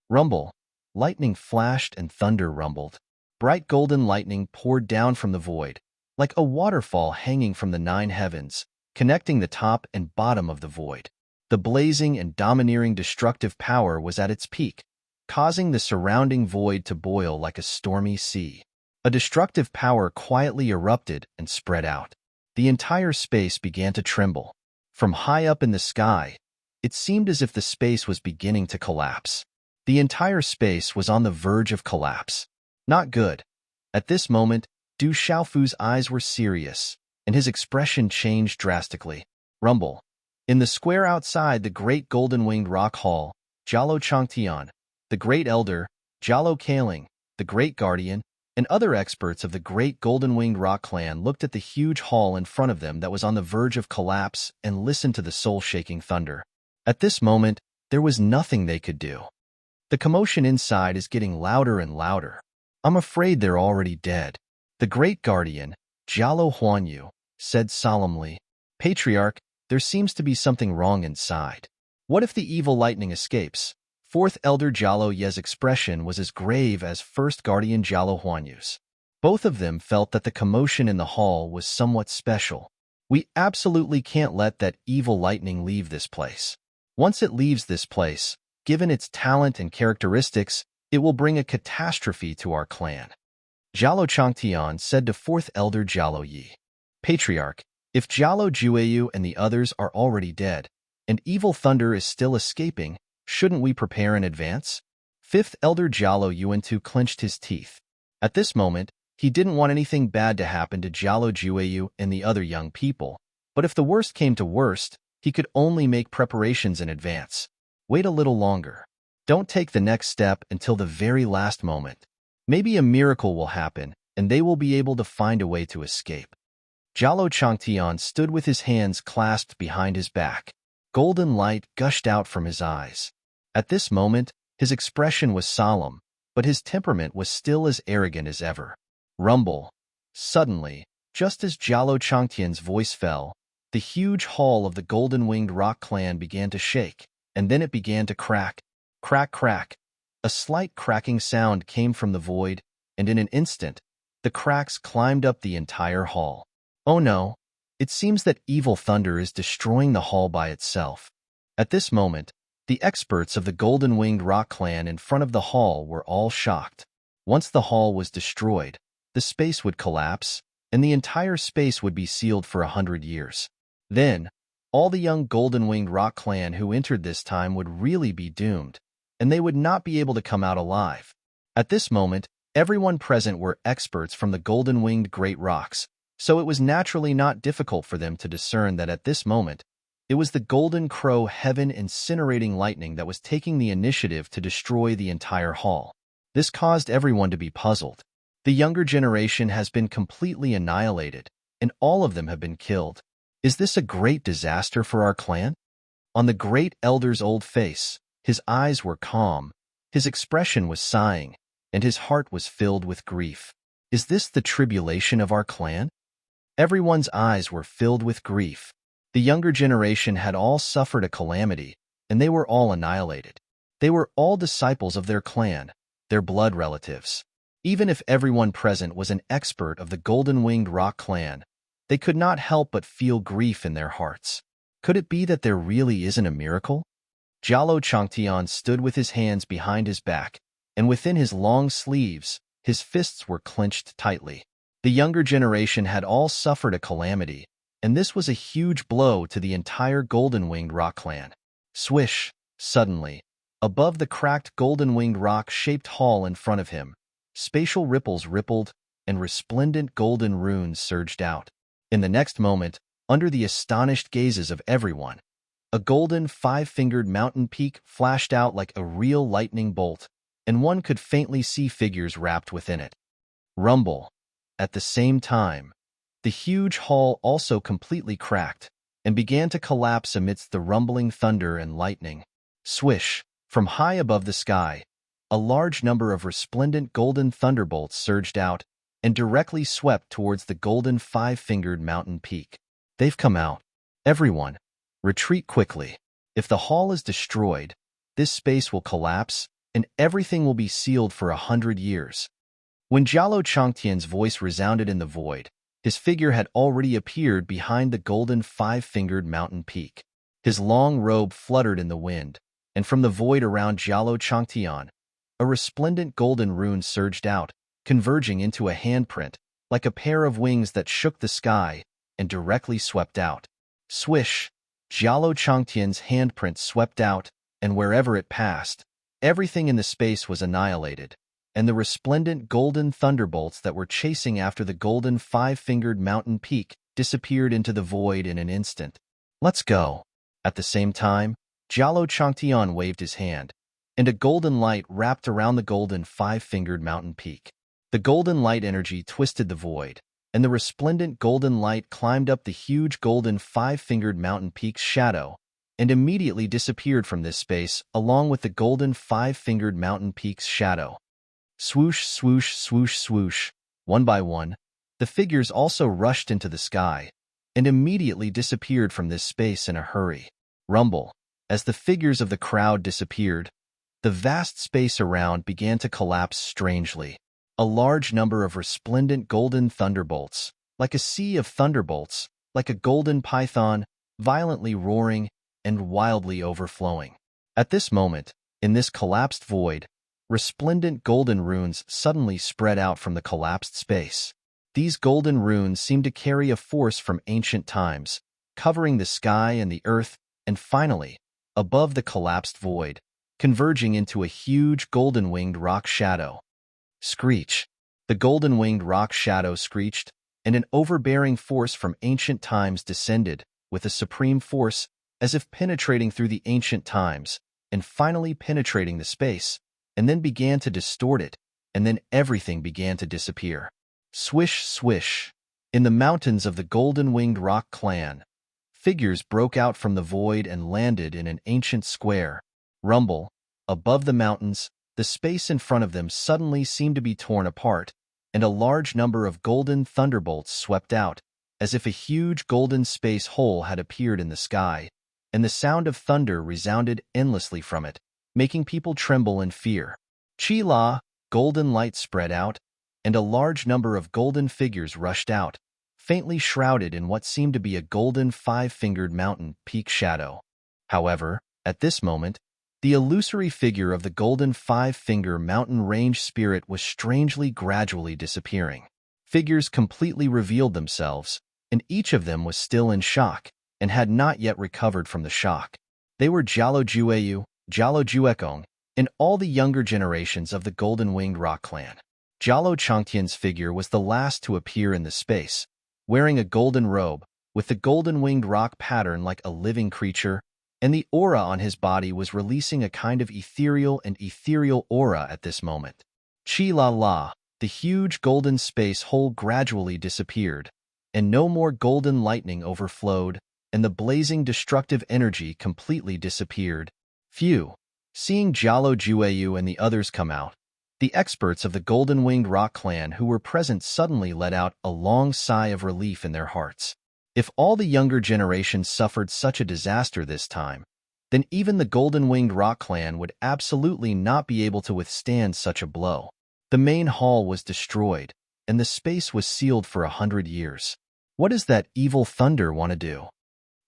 Rumble. Lightning flashed and thunder rumbled. Bright golden lightning poured down from the void, like a waterfall hanging from the nine heavens, connecting the top and bottom of the void. The blazing and domineering destructive power was at its peak, causing the surrounding void to boil like a stormy sea. A destructive power quietly erupted and spread out. The entire space began to tremble. From high up in the sky, it seemed as if the space was beginning to collapse. The entire space was on the verge of collapse. Not good. At this moment, Du Xiaofu's eyes were serious, and his expression changed drastically. Rumble. In the square outside the great golden-winged rock hall, Jialo Changtian, the great elder, Jialo Kaling, the great guardian, and other experts of the great golden-winged rock clan looked at the huge hall in front of them that was on the verge of collapse and listened to the soul-shaking thunder. At this moment, there was nothing they could do. The commotion inside is getting louder and louder. I'm afraid they're already dead. The great guardian, Jialo Huanyu, said solemnly, Patriarch, there seems to be something wrong inside. What if the evil lightning escapes? Fourth elder Jialo Ye's expression was as grave as first guardian Jialo Huanyu's. Both of them felt that the commotion in the hall was somewhat special. We absolutely can't let that evil lightning leave this place. Once it leaves this place, given its talent and characteristics, it will bring a catastrophe to our clan. Jialo Changtian said to fourth elder Jialo Yi, Patriarch, if Jialo Jueyu and the others are already dead, and evil thunder is still escaping, shouldn't we prepare in advance? Fifth elder Jialo Yuantu clenched his teeth. At this moment, he didn't want anything bad to happen to Jialo Jueyu and the other young people, but if the worst came to worst, he could only make preparations in advance. Wait a little longer. Don't take the next step until the very last moment. Maybe a miracle will happen, and they will be able to find a way to escape. Jialo Changtian stood with his hands clasped behind his back. Golden light gushed out from his eyes. At this moment, his expression was solemn, but his temperament was still as arrogant as ever. Rumble. Suddenly, just as Jialo Changtian's voice fell, the huge hall of the golden-winged rock clan began to shake, and then it began to crack. Crack, crack. A slight cracking sound came from the void, and in an instant, the cracks climbed up the entire hall. Oh no, it seems that evil thunder is destroying the hall by itself. At this moment, the experts of the golden-winged rock clan in front of the hall were all shocked. Once the hall was destroyed, the space would collapse, and the entire space would be sealed for 100 years. Then, all the young golden-winged rock clan who entered this time would really be doomed, and they would not be able to come out alive. At this moment, everyone present were experts from the golden-winged great rocks, so it was naturally not difficult for them to discern that at this moment, it was the golden crow heaven incinerating lightning that was taking the initiative to destroy the entire hall. This caused everyone to be puzzled. The younger generation has been completely annihilated, and all of them have been killed. Is this a great disaster for our clan? On the great elder's old face, his eyes were calm, his expression was sighing, and his heart was filled with grief. Is this the tribulation of our clan? Everyone's eyes were filled with grief. The younger generation had all suffered a calamity, and they were all annihilated. They were all disciples of their clan, their blood relatives. Even if everyone present was an expert of the golden-winged rock clan, they could not help but feel grief in their hearts. Could it be that there really isn't a miracle? Jalo Changtian stood with his hands behind his back, and within his long sleeves, his fists were clenched tightly. The younger generation had all suffered a calamity, and this was a huge blow to the entire golden-winged rock clan. Swish, suddenly, above the cracked golden-winged rock-shaped hall in front of him, spatial ripples rippled, and resplendent golden runes surged out. In the next moment, under the astonished gazes of everyone, a golden five-fingered mountain peak flashed out like a real lightning bolt, and one could faintly see figures wrapped within it. Rumble. At the same time, the huge hall also completely cracked and began to collapse amidst the rumbling thunder and lightning. Swish. From high above the sky, a large number of resplendent golden thunderbolts surged out and directly swept towards the golden five-fingered mountain peak. They've come out. Everyone, retreat quickly. If the hall is destroyed, this space will collapse and everything will be sealed for 100 years. When Jialo Changtian's voice resounded in the void, his figure had already appeared behind the golden five-fingered mountain peak. His long robe fluttered in the wind, and from the void around Jialo Changtian, a resplendent golden rune surged out, converging into a handprint, like a pair of wings that shook the sky and directly swept out. Swish! Jialo Changtian's handprint swept out, and wherever it passed, everything in the space was annihilated, and the resplendent golden thunderbolts that were chasing after the golden five-fingered mountain peak disappeared into the void in an instant. Let's go. At the same time, Jialo Changtian waved his hand, and a golden light wrapped around the golden five-fingered mountain peak. The golden light energy twisted the void, and the resplendent golden light climbed up the huge golden five-fingered mountain peak's shadow and immediately disappeared from this space along with the golden five-fingered mountain peak's shadow. Swoosh, swoosh, swoosh, swoosh. One by one, the figures also rushed into the sky and immediately disappeared from this space in a hurry. Rumble. As the figures of the crowd disappeared, the vast space around began to collapse strangely. A large number of resplendent golden thunderbolts, like a sea of thunderbolts, like a golden python, violently roaring and wildly overflowing. At this moment, in this collapsed void, resplendent golden runes suddenly spread out from the collapsed space. These golden runes seemed to carry a force from ancient times, covering the sky and the earth, and finally, above the collapsed void, converging into a huge golden-winged rock shadow. Screech. The golden-winged rock shadow screeched, and an overbearing force from ancient times descended, with a supreme force, as if penetrating through the ancient times, and finally penetrating the space, and then began to distort it, and then everything began to disappear. Swish, swish. In the mountains of the golden-winged rock clan, figures broke out from the void and landed in an ancient square. Rumble. Above the mountains, the space in front of them suddenly seemed to be torn apart, and a large number of golden thunderbolts swept out, as if a huge golden space hole had appeared in the sky, and the sound of thunder resounded endlessly from it, making people tremble in fear. Chi-la, golden light spread out, and a large number of golden figures rushed out, faintly shrouded in what seemed to be a golden five-fingered mountain peak shadow. However, at this moment, the illusory figure of the golden five-finger mountain range spirit was strangely gradually disappearing. Figures completely revealed themselves, and each of them was still in shock, and had not yet recovered from the shock. They were Jialo Jueyu, Jialo Juekong, and all the younger generations of the golden-winged rock clan. Jialo Changtian's figure was the last to appear in the space, wearing a golden robe, with the golden-winged rock pattern like a living creature, and the aura on his body was releasing a kind of ethereal aura at this moment. Chi-la-la, the huge golden space hole gradually disappeared, and no more golden lightning overflowed, and the blazing destructive energy completely disappeared. Phew! Seeing Jalo Jueyu and the others come out, the experts of the Golden-Winged Rock Clan who were present suddenly let out a long sigh of relief in their hearts. If all the younger generation suffered such a disaster this time, then even the Golden-Winged Rock Clan would absolutely not be able to withstand such a blow. The main hall was destroyed, and the space was sealed for 100 years. What does that evil thunder want to do?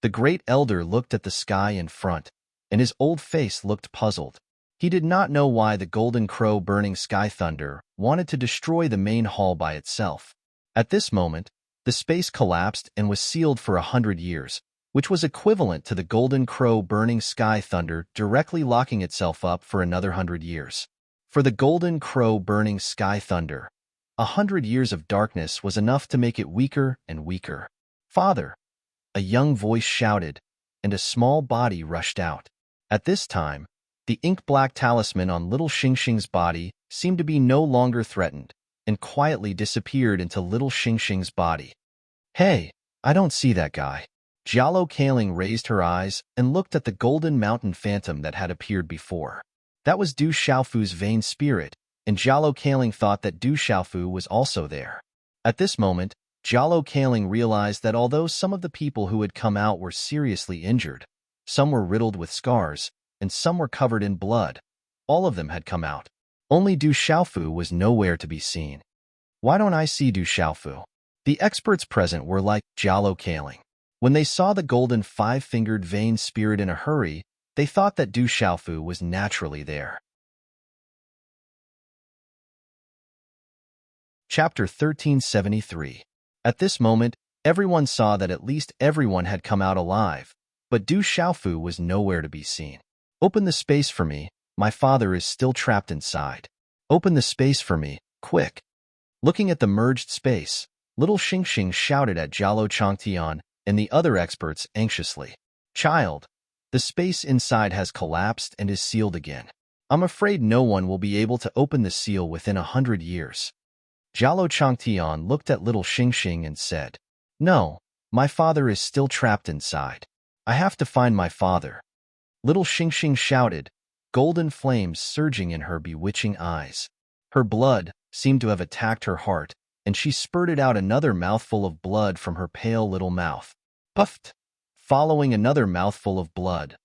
The Great Elder looked at the sky in front, and his old face looked puzzled. He did not know why the Golden Crow Burning Sky Thunder wanted to destroy the main hall by itself. At this moment, the space collapsed and was sealed for 100 years, which was equivalent to the Golden Crow Burning Sky Thunder directly locking itself up for another 100 years. For the Golden Crow Burning Sky Thunder, 100 years of darkness was enough to make it weaker and weaker. "Father!" a young voice shouted, and a small body rushed out. At this time, the ink-black talisman on little Xingxing's body seemed to be no longer threatened, and quietly disappeared into little Xingxing's body. "Hey, I don't see that guy." Jialo Kaling raised her eyes and looked at the golden mountain phantom that had appeared before. That was Du Xiaofu's vain spirit, and Jialo Kaling thought that Du Xiaofu was also there. At this moment, Jialo Kaling realized that although some of the people who had come out were seriously injured, some were riddled with scars, and some were covered in blood, all of them had come out. Only Du Xiaofu was nowhere to be seen. "Why don't I see Du Xiaofu?" The experts present were like Jialo Kaling. When they saw the golden five-fingered vain spirit in a hurry, they thought that Du Xiaofu was naturally there. Chapter 1373. At this moment, everyone saw that at least everyone had come out alive, but Du Xiaofu was nowhere to be seen. "Open the space for me, my father is still trapped inside. Open the space for me, quick." Looking at the merged space, little Xingxing shouted at Jialo Changtian and the other experts anxiously. "Child, the space inside has collapsed and is sealed again. I'm afraid no one will be able to open the seal within 100 years. Jialo Changtian looked at little Xingxing and said, "No, my father is still trapped inside. I have to find my father." Little Xingxing shouted, golden flames surging in her bewitching eyes. Her blood seemed to have attacked her heart, and she spurted out another mouthful of blood from her pale little mouth. Puffed! Following another mouthful of blood,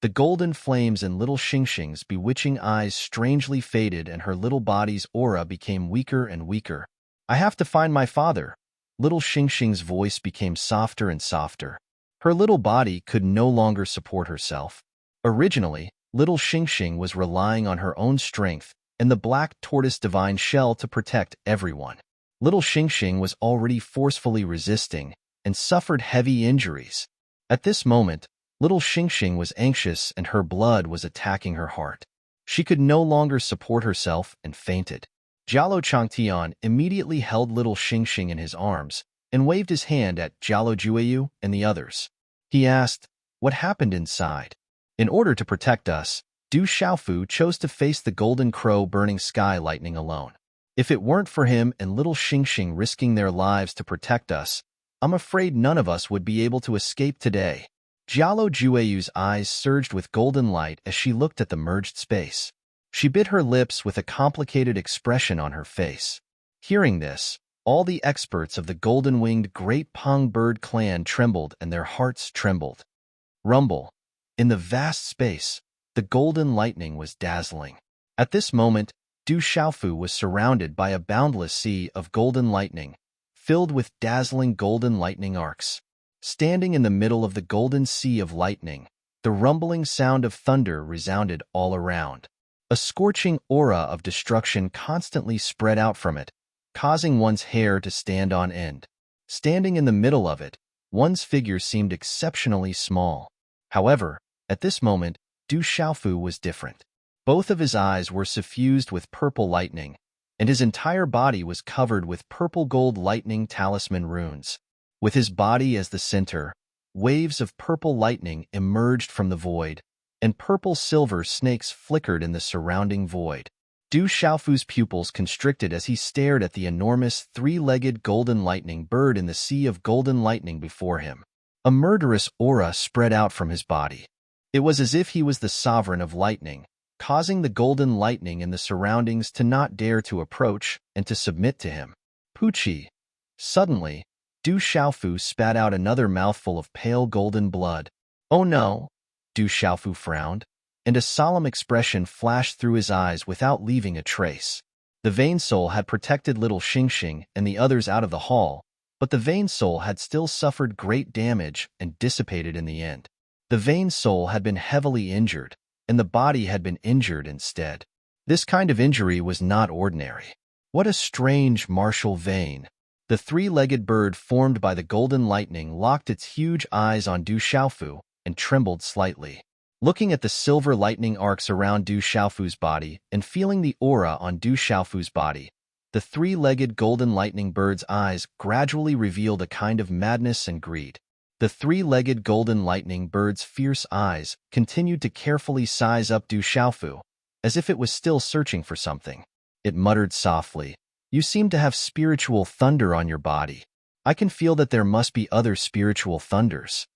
the golden flames in little Xingxing's bewitching eyes strangely faded and her little body's aura became weaker and weaker. "I have to find my father." Little Xingxing's voice became softer and softer. Her little body could no longer support herself. Originally, little Xingxing was relying on her own strength and the black tortoise divine shell to protect everyone. Little Xingxing was already forcefully resisting and suffered heavy injuries. At this moment, little Xingxing was anxious and her blood was attacking her heart. She could no longer support herself and fainted. Jialo Changtian immediately held little Xingxing in his arms and waved his hand at Jialo Jueyu and the others. He asked, "What happened inside?" In order to protect us, Du Xiaofu chose to face the Golden Crow Burning Sky Lightning alone. If it weren't for him and little Xingxing risking their lives to protect us, I'm afraid none of us would be able to escape today. Jialo Jueyu's eyes surged with golden light as she looked at the merged space. She bit her lips with a complicated expression on her face. Hearing this, all the experts of the golden-winged Great Peng Bird clan trembled and their hearts trembled. Rumble. In the vast space, the golden lightning was dazzling. At this moment, Du Xiaofu was surrounded by a boundless sea of golden lightning, filled with dazzling golden lightning arcs. Standing in the middle of the golden sea of lightning, the rumbling sound of thunder resounded all around. A scorching aura of destruction constantly spread out from it, causing one's hair to stand on end. Standing in the middle of it, one's figure seemed exceptionally small. However, at this moment, Du Xiaofu was different. Both of his eyes were suffused with purple lightning, and his entire body was covered with purple-gold lightning talisman runes. With his body as the center, waves of purple lightning emerged from the void, and purple-silver snakes flickered in the surrounding void. Du Xiaofu's pupils constricted as he stared at the enormous three-legged golden lightning bird in the sea of golden lightning before him. A murderous aura spread out from his body. It was as if he was the sovereign of lightning, causing the golden lightning in the surroundings to not dare to approach and to submit to him. Pucci. Suddenly, Du Xiaofu spat out another mouthful of pale golden blood. Oh no, Du Xiaofu frowned, and a solemn expression flashed through his eyes without leaving a trace. The Vain Soul had protected little Xingxing and the others out of the hall, but the Vain Soul had still suffered great damage and dissipated in the end. The Vain Soul had been heavily injured, and the body had been injured instead. This kind of injury was not ordinary. What a strange martial vein! The three-legged bird formed by the golden lightning locked its huge eyes on Du Xiaofu and trembled slightly. Looking at the silver lightning arcs around Du Xiaofu's body and feeling the aura on Du Xiaofu's body, the three-legged golden lightning bird's eyes gradually revealed a kind of madness and greed. The three-legged golden lightning bird's fierce eyes continued to carefully size up Du Xiaofu, as if it was still searching for something. It muttered softly, "You seem to have spiritual thunder on your body. I can feel that there must be other spiritual thunders.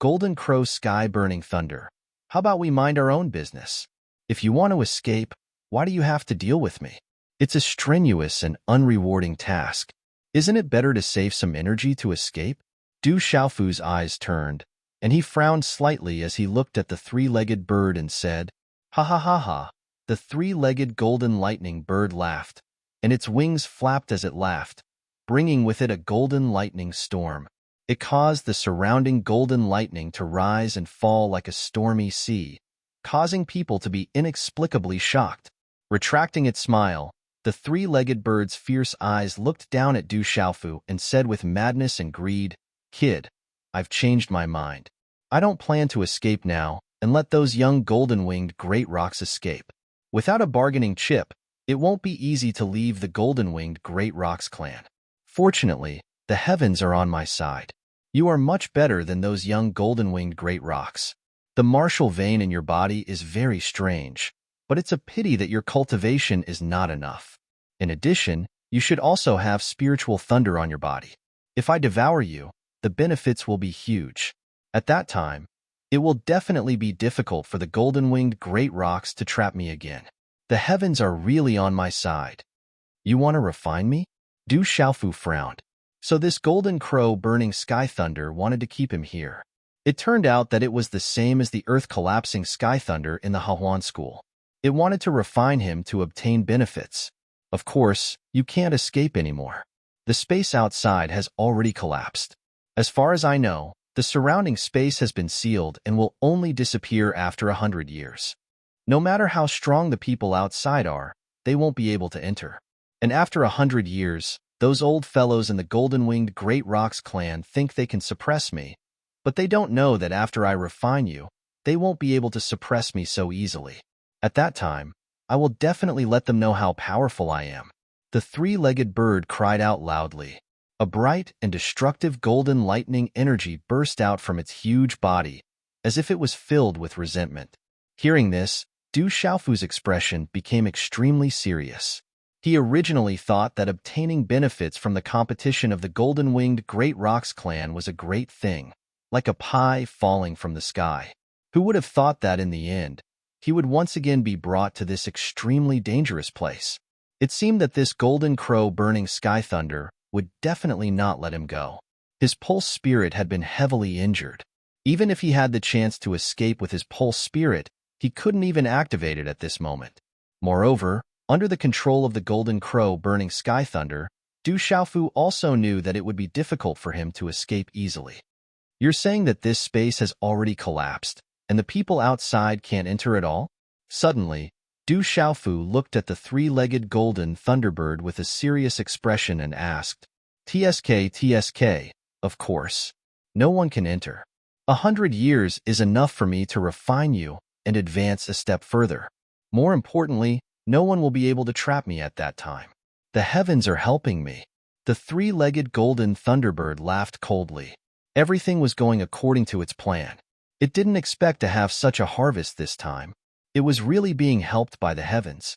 Golden crow sky burning thunder. How about we mind our own business? If you want to escape, why do you have to deal with me? It's a strenuous and unrewarding task. Isn't it better to save some energy to escape?" Du Xiaofu's eyes turned, and he frowned slightly as he looked at the three-legged bird and said, "Ha ha ha ha." The three-legged golden lightning bird laughed, and its wings flapped as it laughed, bringing with it a golden lightning storm. It caused the surrounding golden lightning to rise and fall like a stormy sea, causing people to be inexplicably shocked. Retracting its smile, the three-legged bird's fierce eyes looked down at Du Xiaofu and said with madness and greed, "Kid, I've changed my mind. I don't plan to escape now and let those young golden-winged great rocks escape. Without a bargaining chip, it won't be easy to leave the golden-winged great rocks clan. Fortunately, the heavens are on my side. You are much better than those young golden-winged great rocks. The martial vein in your body is very strange, but it's a pity that your cultivation is not enough. In addition, you should also have spiritual thunder on your body. If I devour you, the benefits will be huge. At that time, it will definitely be difficult for the golden-winged great rocks to trap me again. The heavens are really on my side. You want to refine me?" Du Xiaofu frowned. So this golden crow burning sky thunder wanted to keep him here. It turned out that it was the same as the earth-collapsing sky thunder in the Hahuan school. It wanted to refine him to obtain benefits. Of course, you can't escape anymore. The space outside has already collapsed. As far as I know, the surrounding space has been sealed and will only disappear after 100 years. No matter how strong the people outside are, they won't be able to enter. And after 100 years, those old fellows in the golden-winged Great Rocks clan think they can suppress me, but they don't know that after I refine you, they won't be able to suppress me so easily. At that time, I will definitely let them know how powerful I am." The three-legged bird cried out loudly. A bright and destructive golden lightning energy burst out from its huge body, as if it was filled with resentment. Hearing this, Du Xiaofu's expression became extremely serious. He originally thought that obtaining benefits from the competition of the golden-winged Great Rocks clan was a great thing, like a pie falling from the sky. Who would have thought that in the end, he would once again be brought to this extremely dangerous place? It seemed that this golden crow burning sky thunder would definitely not let him go. His pulse spirit had been heavily injured. Even if he had the chance to escape with his pulse spirit, he couldn't even activate it at this moment. Moreover, under the control of the golden crow burning sky thunder, Du Xiaofu also knew that it would be difficult for him to escape easily. "You're saying that this space has already collapsed, and the people outside can't enter at all?" Suddenly, Du Xiaofu looked at the three-legged golden thunderbird with a serious expression and asked, TSK, of course. No one can enter. 100 years is enough for me to refine you and advance a step further. More importantly, no one will be able to trap me at that time. The heavens are helping me." The three-legged golden thunderbird laughed coldly. Everything was going according to its plan. It didn't expect to have such a harvest this time. It was really being helped by the heavens.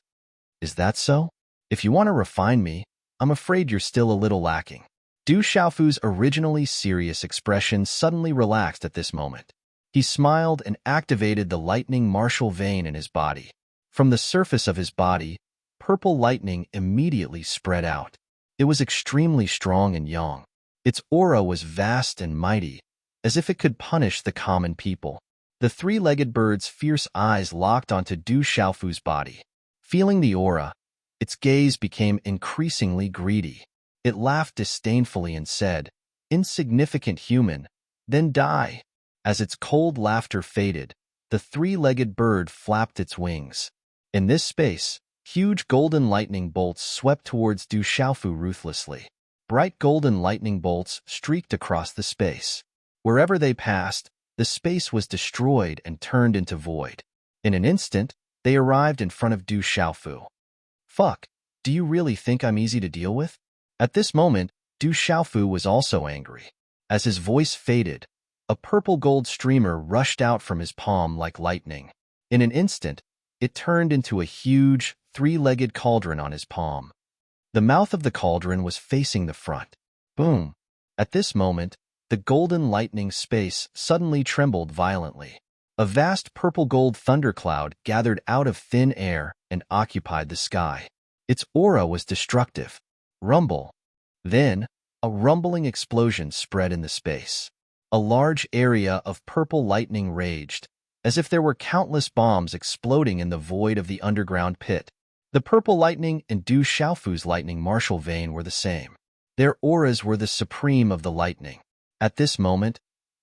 Is that so? If you want to refine me, I'm afraid you're still a little lacking. Du Xiaofu's originally serious expression suddenly relaxed at this moment. He smiled and activated the lightning martial vein in his body. From the surface of his body, purple lightning immediately spread out. It was extremely strong and yang. Its aura was vast and mighty, as if it could punish the common people. The three-legged bird's fierce eyes locked onto Du Xiaofu's body. Feeling the aura, its gaze became increasingly greedy. It laughed disdainfully and said, "Insignificant human, then die." As its cold laughter faded, the three-legged bird flapped its wings. In this space, huge golden lightning bolts swept towards Du Xiaofu ruthlessly. Bright golden lightning bolts streaked across the space. Wherever they passed, the space was destroyed and turned into void. In an instant, they arrived in front of Du Xiaofu. "Fuck, do you really think I'm easy to deal with?" At this moment, Du Xiaofu was also angry. As his voice faded, a purple gold streamer rushed out from his palm like lightning. In an instant, it turned into a huge, three-legged cauldron on his palm. The mouth of the cauldron was facing the front. Boom! At this moment, the golden lightning space suddenly trembled violently. A vast purple-gold thundercloud gathered out of thin air and occupied the sky. Its aura was destructive. Rumble. Then, a rumbling explosion spread in the space. A large area of purple lightning raged, as if there were countless bombs exploding in the void of the underground pit. The purple lightning and Du Xiaofu's lightning martial vein were the same. Their auras were the supreme of the lightning. At this moment,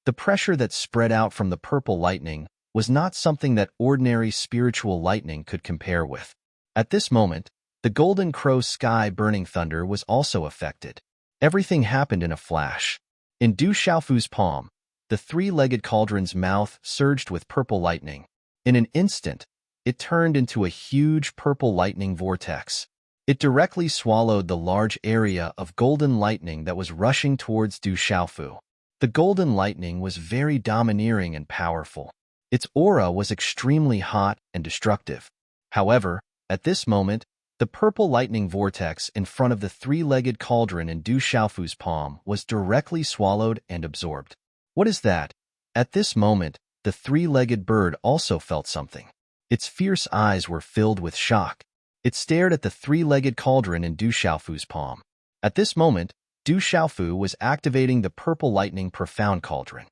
the pressure that spread out from the purple lightning was not something that ordinary spiritual lightning could compare with. At this moment, the golden crow sky burning thunder was also affected. Everything happened in a flash. In Du Xiaofu's palm, the three-legged cauldron's mouth surged with purple lightning. In an instant, it turned into a huge purple lightning vortex. It directly swallowed the large area of golden lightning that was rushing towards Du Xiaofu. The golden lightning was very domineering and powerful. Its aura was extremely hot and destructive. However, at this moment, the purple lightning vortex in front of the three-legged cauldron in Du Xiaofu's palm was directly swallowed and absorbed. What is that? At this moment, the three-legged bird also felt something. Its fierce eyes were filled with shock. It stared at the three-legged cauldron in Du Xiaofu's palm. At this moment, Du Xiaofu was activating the purple lightning profound cauldron.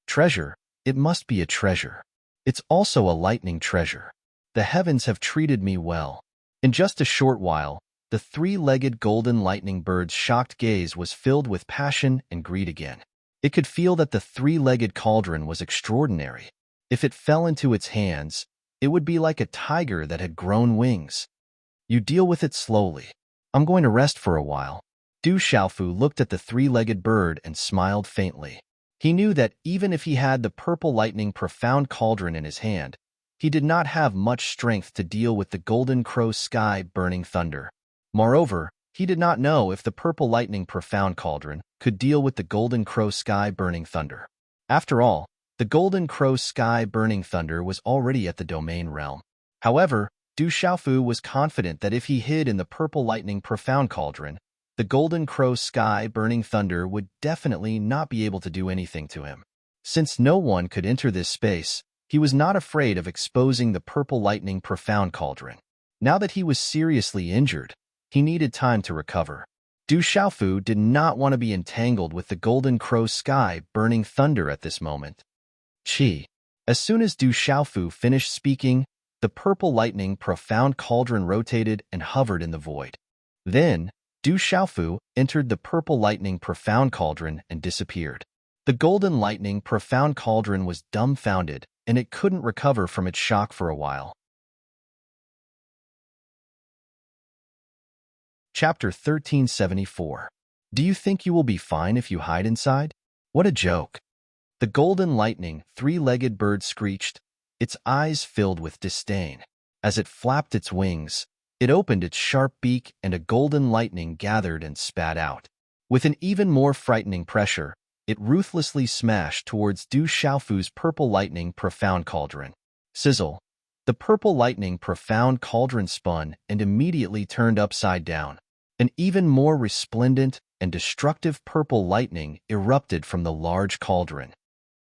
Treasure, it must be a treasure. It's also a lightning treasure. The heavens have treated me well. In just a short while, the three-legged golden lightning bird's shocked gaze was filled with passion and greed again. It could feel that the three-legged cauldron was extraordinary. If it fell into its hands, it would be like a tiger that had grown wings. You deal with it slowly. I'm going to rest for a while. Du Xiaofu looked at the three-legged bird and smiled faintly. He knew that even if he had the purple lightning profound cauldron in his hand, he did not have much strength to deal with the golden crow sky burning thunder. Moreover, he did not know if the purple lightning profound cauldron could deal with the golden crow sky burning thunder. After all, the golden crow sky burning thunder was already at the domain realm. However, Du Xiaofu was confident that if he hid in the purple lightning profound cauldron, the golden crow sky burning thunder would definitely not be able to do anything to him. Since no one could enter this space, he was not afraid of exposing the purple lightning profound cauldron. Now that he was seriously injured, he needed time to recover. Du Xiaofu did not want to be entangled with the golden crow sky burning thunder at this moment. Chi. As soon as Du Xiaofu finished speaking, the purple lightning profound cauldron rotated and hovered in the void. Then, Du Xiaofu entered the purple lightning profound cauldron and disappeared. The golden lightning profound cauldron was dumbfounded, and it couldn't recover from its shock for a while. Chapter 1374. Do you think you will be fine if you hide inside? What a joke. The golden lightning, three-legged bird screeched, its eyes filled with disdain. As it flapped its wings, it opened its sharp beak and a golden lightning gathered and spat out. With an even more frightening pressure, it ruthlessly smashed towards Du Xiaofu's purple lightning profound cauldron. Sizzle. The purple lightning profound cauldron spun and immediately turned upside down. An even more resplendent and destructive purple lightning erupted from the large cauldron.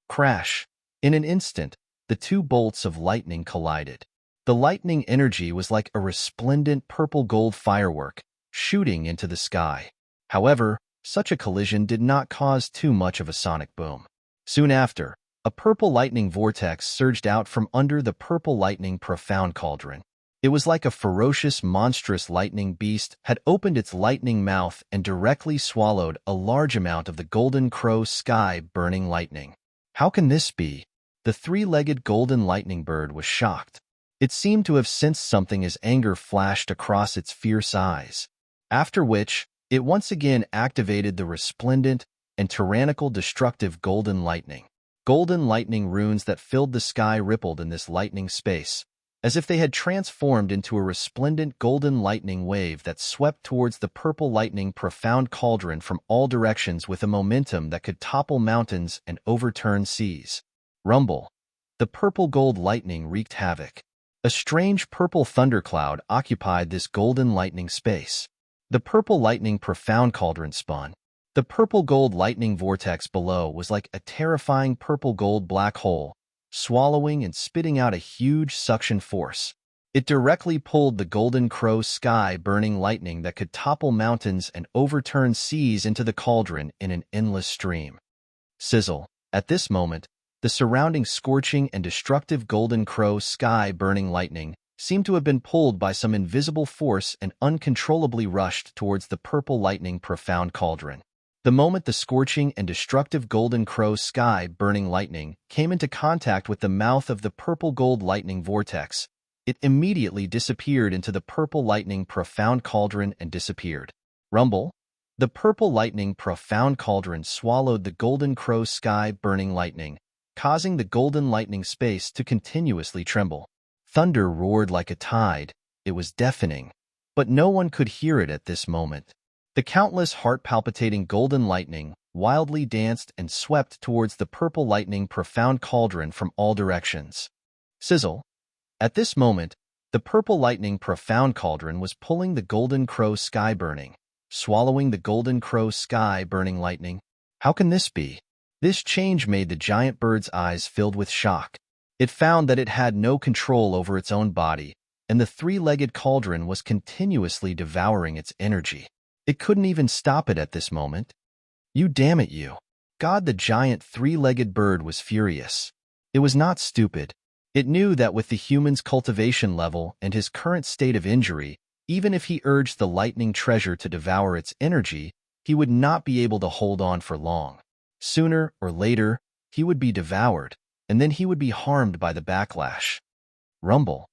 Crash! In an instant, the two bolts of lightning collided. The lightning energy was like a resplendent purple-gold firework, shooting into the sky. However, such a collision did not cause too much of a sonic boom. Soon after, a purple lightning vortex surged out from under the purple lightning profound cauldron. It was like a ferocious, monstrous lightning beast had opened its lightning mouth and directly swallowed a large amount of the golden crow sky burning lightning. How can this be? The three-legged golden lightning bird was shocked. It seemed to have sensed something as anger flashed across its fierce eyes. After which, it once again activated the resplendent and tyrannical destructive golden lightning. Golden lightning runes that filled the sky rippled in this lightning space, as if they had transformed into a resplendent golden lightning wave that swept towards the purple lightning profound cauldron from all directions with a momentum that could topple mountains and overturn seas. Rumble. The purple-gold lightning wreaked havoc. A strange purple thundercloud occupied this golden lightning space. The purple lightning profound cauldron spun. The purple-gold lightning vortex below was like a terrifying purple-gold black hole, swallowing and spitting out a huge suction force. It directly pulled the golden crow sky burning lightning that could topple mountains and overturn seas into the cauldron in an endless stream. Sizzle. At this moment, the surrounding scorching and destructive golden crow sky burning lightning seemed to have been pulled by some invisible force and uncontrollably rushed towards the purple lightning profound cauldron. The moment the scorching and destructive golden crow sky burning lightning came into contact with the mouth of the purple-gold lightning vortex, it immediately disappeared into the purple lightning profound cauldron and disappeared. Rumble. The purple lightning profound cauldron swallowed the golden crow sky burning lightning, causing the golden lightning space to continuously tremble. Thunder roared like a tide. It was deafening, but no one could hear it at this moment. The countless heart-palpitating golden lightning wildly danced and swept towards the purple lightning profound cauldron from all directions. Sizzle. At this moment, the purple lightning profound cauldron was pulling the golden crow sky burning, swallowing the golden crow sky burning lightning. How can this be? This change made the giant bird's eyes filled with shock. It found that it had no control over its own body, and the three-legged cauldron was continuously devouring its energy. It couldn't even stop it at this moment. You damn it, you. God, the giant three-legged bird was furious. It was not stupid. It knew that with the human's cultivation level and his current state of injury, even if he urged the lightning treasure to devour its energy, he would not be able to hold on for long. Sooner or later, he would be devoured, and then he would be harmed by the backlash. Rumble.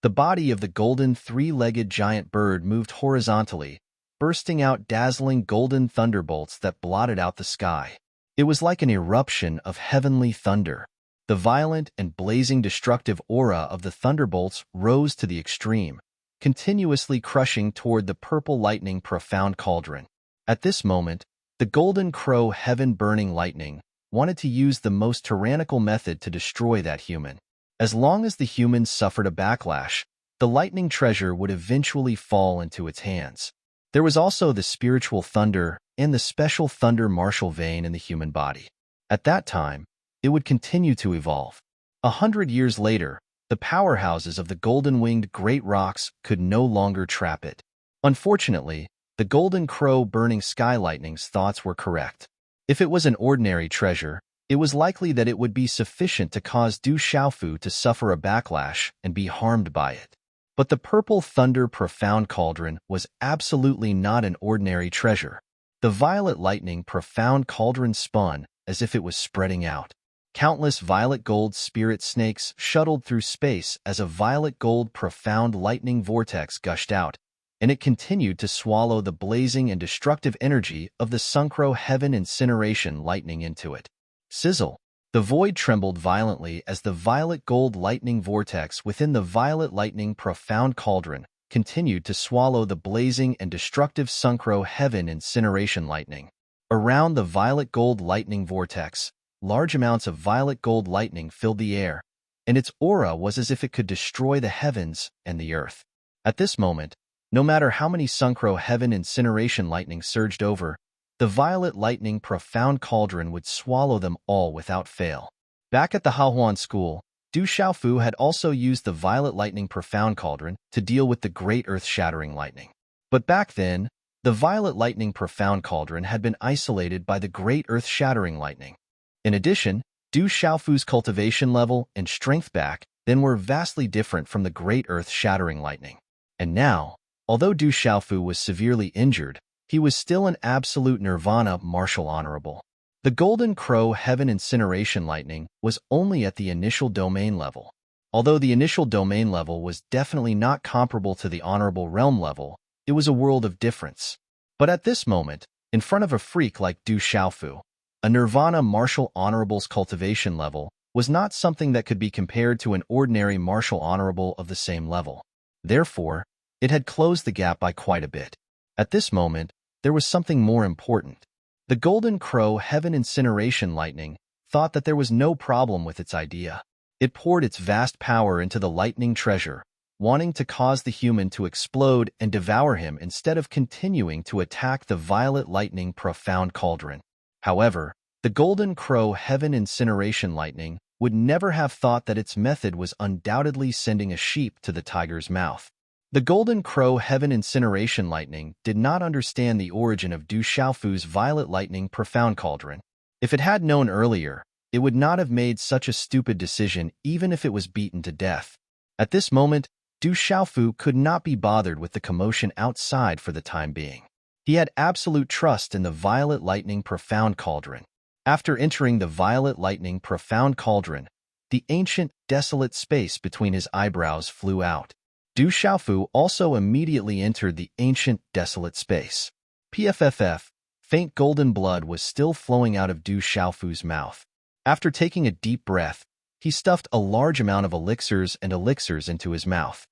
The body of the golden three-legged giant bird moved horizontally, bursting out dazzling golden thunderbolts that blotted out the sky. It was like an eruption of heavenly thunder. The violent and blazing destructive aura of the thunderbolts rose to the extreme, continuously crushing toward the purple lightning profound cauldron. At this moment, the golden crow heaven-burning lightning wanted to use the most tyrannical method to destroy that human. As long as the humans suffered a backlash, the lightning treasure would eventually fall into its hands. There was also the spiritual thunder and the special thunder martial vein in the human body. At that time, it would continue to evolve. 100 years later, the powerhouses of the golden-winged great rocks could no longer trap it. Unfortunately, the golden crow burning sky lightning's thoughts were correct. If it was an ordinary treasure, it was likely that it would be sufficient to cause Du Xiaofu to suffer a backlash and be harmed by it. But the purple thunder profound cauldron was absolutely not an ordinary treasure. The violet lightning profound cauldron spun as if it was spreading out. Countless violet gold spirit snakes shuttled through space as a violet gold profound lightning vortex gushed out, and it continued to swallow the blazing and destructive energy of the Sunkro heaven incineration lightning into it. Sizzle. The void trembled violently as the violet gold lightning vortex within the violet lightning profound cauldron continued to swallow the blazing and destructive Sunkro heaven incineration lightning. Around the violet gold lightning vortex, large amounts of violet gold lightning filled the air, and its aura was as if it could destroy the heavens and the earth. At this moment, no matter how many Sunkro heaven incineration lightning surged over, the violet lightning profound cauldron would swallow them all without fail. Back at the Haohuan school, Du Xiaofu had also used the violet lightning profound cauldron to deal with the great earth-shattering lightning. But back then, the violet lightning profound cauldron had been isolated by the great earth-shattering lightning. In addition, Du Xiaofu's cultivation level and strength back then were vastly different from the great earth-shattering lightning. And now, although Du Xiaofu was severely injured, he was still an absolute nirvana martial honorable. The Golden Crow Heaven Incineration Lightning was only at the initial domain level. Although the initial domain level was definitely not comparable to the Honorable Realm level, it was a world of difference. But at this moment, in front of a freak like Du Xiaofu, a Nirvana Martial Honorable's cultivation level was not something that could be compared to an ordinary Martial Honorable of the same level. Therefore, it had closed the gap by quite a bit. At this moment, there was something more important. The Golden Crow Heaven Incineration Lightning thought that there was no problem with its idea. It poured its vast power into the lightning treasure, wanting to cause the human to explode and devour him instead of continuing to attack the violet lightning profound cauldron. However, the Golden Crow Heaven Incineration Lightning would never have thought that its method was undoubtedly sending a sheep to the tiger's mouth. The Golden Crow Heaven Incineration Lightning did not understand the origin of Du Xiaofu's violet lightning profound cauldron. If it had known earlier, it would not have made such a stupid decision even if it was beaten to death. At this moment, Du Xiaofu could not be bothered with the commotion outside for the time being. He had absolute trust in the violet lightning profound cauldron. After entering the violet lightning profound cauldron, the ancient, desolate space between his eyebrows flew out. Du Xiaofu also immediately entered the ancient, desolate space. PFFF, faint golden blood was still flowing out of Du Xiaofu's mouth. After taking a deep breath, he stuffed a large amount of elixirs into his mouth.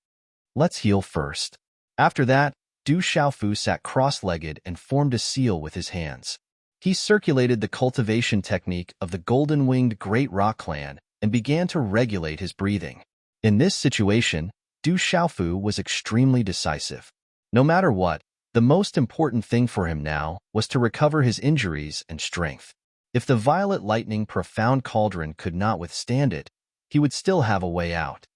Let's heal first. After that, Du Xiaofu sat cross-legged and formed a seal with his hands. He circulated the cultivation technique of the golden-winged Great Rock Clan and began to regulate his breathing. In this situation, Du Xiaofu was extremely decisive. No matter what, the most important thing for him now was to recover his injuries and strength. If the violet lightning profound cauldron could not withstand it, he would still have a way out.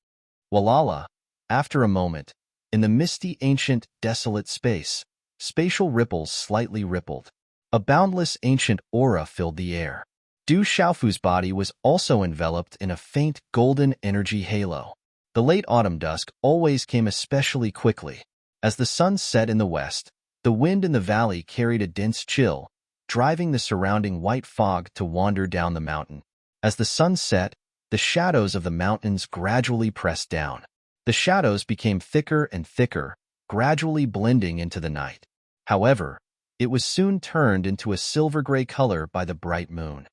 Walala, after a moment, in the misty, ancient, desolate space, spatial ripples slightly rippled. A boundless ancient aura filled the air. Du Xiaofu's body was also enveloped in a faint golden energy halo. The late autumn dusk always came especially quickly. As the sun set in the west, the wind in the valley carried a dense chill, driving the surrounding white fog to wander down the mountain. As the sun set, the shadows of the mountains gradually pressed down. The shadows became thicker and thicker, gradually blending into the night. However, it was soon turned into a silver-gray color by the bright moon.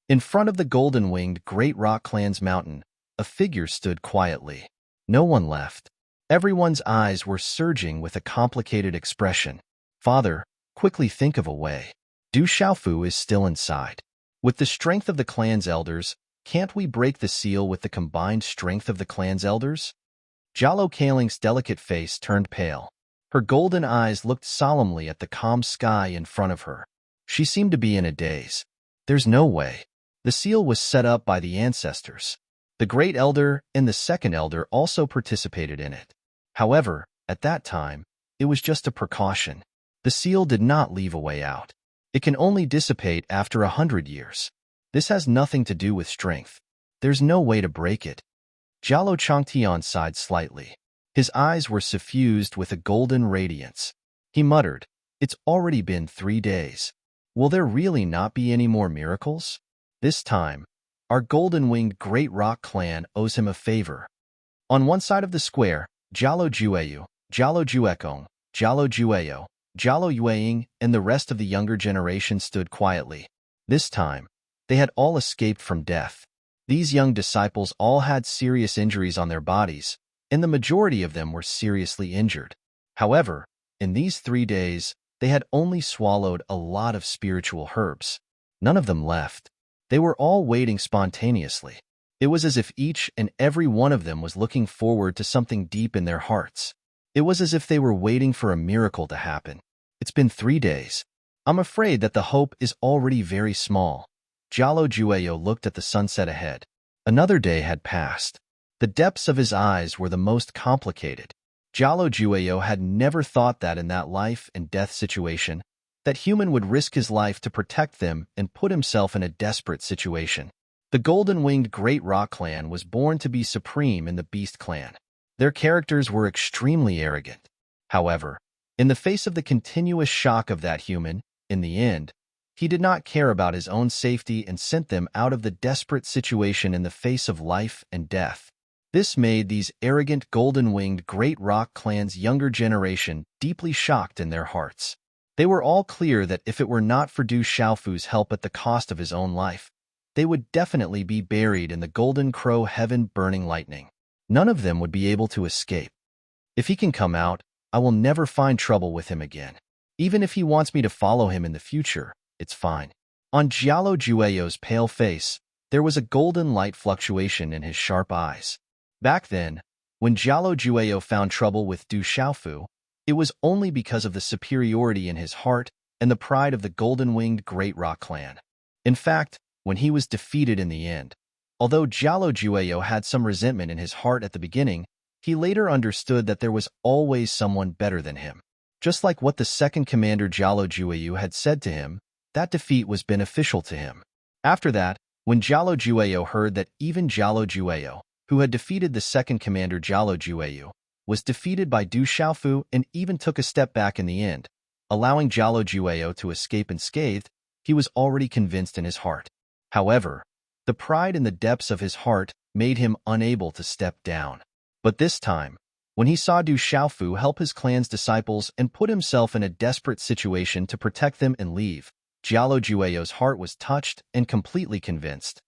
In front of the golden-winged Great Rock Clan's mountain, a figure stood quietly. No one left. Everyone's eyes were surging with a complicated expression. Father, quickly think of a way. Du Xiaofu is still inside. With the strength of the clan's elders, can't we break the seal with the combined strength of the clan's elders? Jalo Kaling's delicate face turned pale. Her golden eyes looked solemnly at the calm sky in front of her. She seemed to be in a daze. There's no way. The seal was set up by the ancestors. The Great Elder and the Second Elder also participated in it. However, at that time, it was just a precaution. The seal did not leave a way out. It can only dissipate after 100 years. This has nothing to do with strength. There's no way to break it. Jalo Changtian sighed slightly. His eyes were suffused with a golden radiance. He muttered, "It's already been 3 days. Will there really not be any more miracles? This time, our golden-winged Great Rock Clan owes him a favor." On one side of the square, Jalo Jueyu, Jalo Juekong, Jalo Jueyo, Jalo Yueying, and the rest of the younger generation stood quietly. This time, they had all escaped from death. These young disciples all had serious injuries on their bodies, and the majority of them were seriously injured. However, in these 3 days, they had only swallowed a lot of spiritual herbs. None of them left. They were all waiting spontaneously. It was as if each and every one of them was looking forward to something deep in their hearts. It was as if they were waiting for a miracle to happen. It's been 3 days. I'm afraid that the hope is already very small. Jalo Jueyo looked at the sunset ahead. Another day had passed. The depths of his eyes were the most complicated. Jalo Jueyo had never thought that in that life and death situation, that human would risk his life to protect them and put himself in a desperate situation. The golden-winged Great Rock Clan was born to be supreme in the Beast Clan. Their characters were extremely arrogant. However, in the face of the continuous shock of that human, in the end, he did not care about his own safety and sent them out of the desperate situation in the face of life and death. This made these arrogant golden-winged Great Rock Clan's younger generation deeply shocked in their hearts. They were all clear that if it were not for Du Xiaofu's help at the cost of his own life, they would definitely be buried in the Golden Crow Heaven burning lightning. None of them would be able to escape. If he can come out, I will never find trouble with him again. Even if he wants me to follow him in the future, it's fine. On Jialo Jueyo's pale face, there was a golden light fluctuation in his sharp eyes. Back then, when Jialo Jueyo found trouble with Du Xiaofu, it was only because of the superiority in his heart and the pride of the golden-winged Great Rock Clan. In fact, when he was defeated in the end, although Jialo Jueyo had some resentment in his heart at the beginning, he later understood that there was always someone better than him. Just like what the second commander Jialo Jueyo had said to him, that defeat was beneficial to him. After that, when Jialo Jueyo heard that even Jialo Jueyo, who had defeated the second commander Jialo Jueyo, was defeated by Du Xiaofu and even took a step back in the end, allowing Jialo Jueyo to escape unscathed, he was already convinced in his heart. However, the pride in the depths of his heart made him unable to step down. But this time, when he saw Du Xiaofu help his clan's disciples and put himself in a desperate situation to protect them and leave, Jialo Jueyo's heart was touched and completely convinced.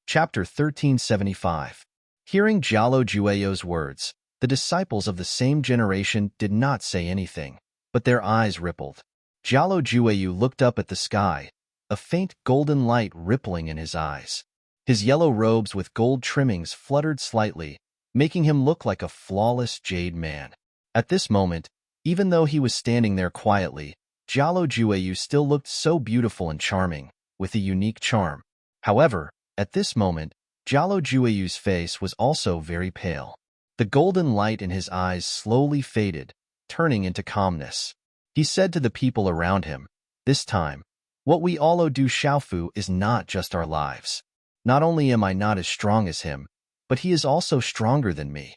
Chapter 1375. Hearing Jialo Jueyo's words, the disciples of the same generation did not say anything, but their eyes rippled. Jialo Jueyo looked up at the sky, a faint golden light rippling in his eyes. His yellow robes with gold trimmings fluttered slightly, making him look like a flawless jade man. At this moment, even though he was standing there quietly, Jialo Jueyo still looked so beautiful and charming, with a unique charm. However, at this moment, Jialo Jueyo's face was also very pale. The golden light in his eyes slowly faded, turning into calmness. He said to the people around him, "This time, what we all owe Du Xiaofu is not just our lives. Not only am I not as strong as him, but he is also stronger than me."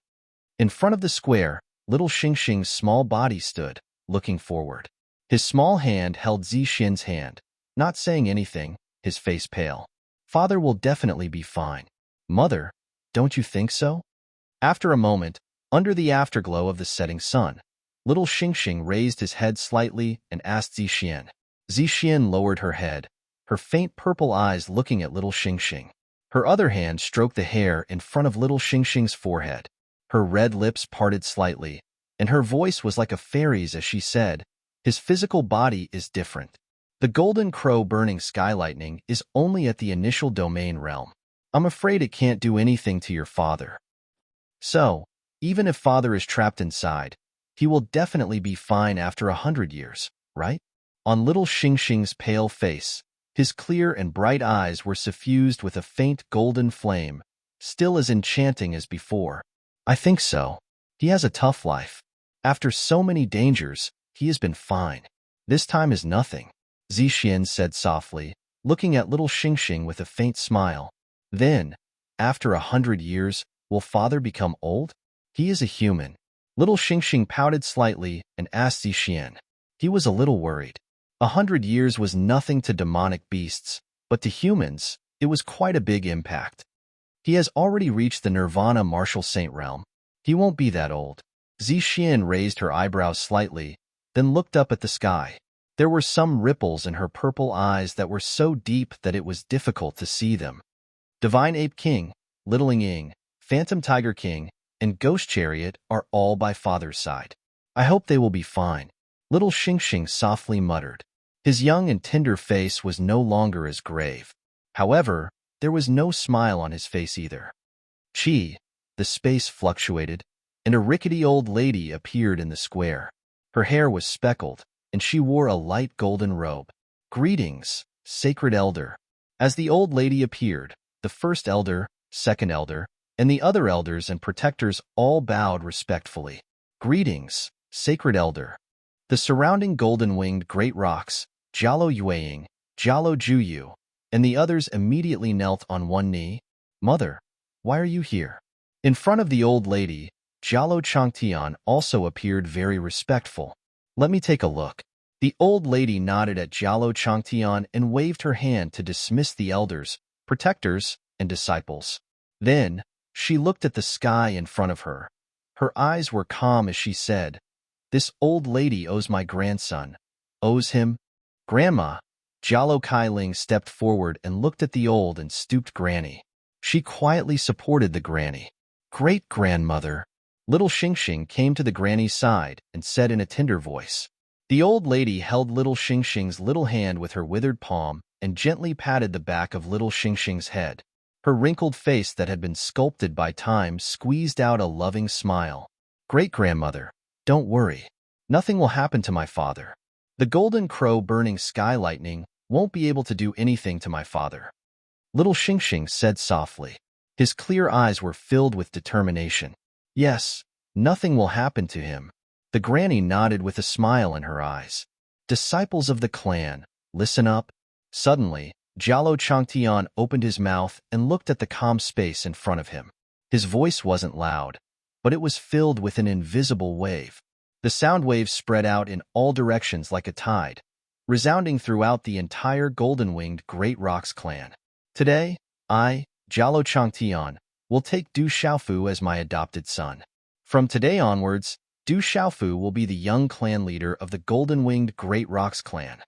In front of the square, little Xingxing's small body stood, looking forward. His small hand held Zixin's hand, not saying anything, his face pale. "Father will definitely be fine." "Mother, don't you think so?" After a moment, under the afterglow of the setting sun, little Xingxing raised his head slightly and asked Zixin. Zixin lowered her head, her faint purple eyes looking at little Xingxing. Her other hand stroked the hair in front of little Xingxing's forehead. Her red lips parted slightly, and her voice was like a fairy's as she said, "His physical body is different. The golden crow burning sky lightning is only at the initial domain realm. I'm afraid it can't do anything to your father. So, even if father is trapped inside, he will definitely be fine after 100 years, right?" On little Xingxing's pale face, his clear and bright eyes were suffused with a faint golden flame, still as enchanting as before. "I think so. He has a tough life. After so many dangers, he has been fine. This time is nothing," Zixin said softly, looking at little Xingxing with a faint smile. "Then, after 100 years, will father become old? He is a human." Little Xingxing pouted slightly and asked Zixin. He was a little worried. 100 years was nothing to demonic beasts, but to humans, it was quite a big impact. "He has already reached the Nirvana Martial Saint realm. He won't be that old." Zixin raised her eyebrows slightly, then looked up at the sky. There were some ripples in her purple eyes that were so deep that it was difficult to see them. Divine Ape King, Littling Ying, Phantom Tiger King, and Ghost Chariot are all by father's side. "I hope they will be fine," little Xingxing softly muttered. His young and tender face was no longer as grave. However, there was no smile on his face either. Chi, the space fluctuated, and a rickety old lady appeared in the square. Her hair was speckled, and she wore a light golden robe. Greetings, sacred elder. As the old lady appeared, the first elder, second elder, and the other elders and protectors all bowed respectfully. Greetings, sacred elder. The surrounding golden-winged great rocks, Jialo Yueying, Jialo Juyu, and the others immediately knelt on one knee. Mother, why are you here? In front of the old lady, Jialo Changtian also appeared very respectful. Let me take a look. The old lady nodded at Jialo Changtian and waved her hand to dismiss the elders, protectors, and disciples. Then, she looked at the sky in front of her. Her eyes were calm as she said, "This old lady owes my grandson." Owes him? Grandma. Jialo Kailing stepped forward and looked at the old and stooped granny. She quietly supported the granny. Great-grandmother. Little Xingxing came to the granny's side and said in a tender voice. The old lady held little Xingxing's little hand with her withered palm and gently patted the back of little Xingxing's head. Her wrinkled face that had been sculpted by time squeezed out a loving smile. Great-grandmother, don't worry. Nothing will happen to my father. The golden crow burning sky lightning won't be able to do anything to my father. Little Xingxing said softly. His clear eyes were filled with determination. Yes, nothing will happen to him. The granny nodded with a smile in her eyes. Disciples of the clan, listen up. Suddenly, Jialo Changtian opened his mouth and looked at the calm space in front of him. His voice wasn't loud, but it was filled with an invisible wave. The sound waves spread out in all directions like a tide, resounding throughout the entire golden-winged Great Rocks clan. Today, I, Jialo Changtian, will take Du Xiaofu as my adopted son. From today onwards, Du Xiaofu will be the young clan leader of the golden-winged Great Rocks clan.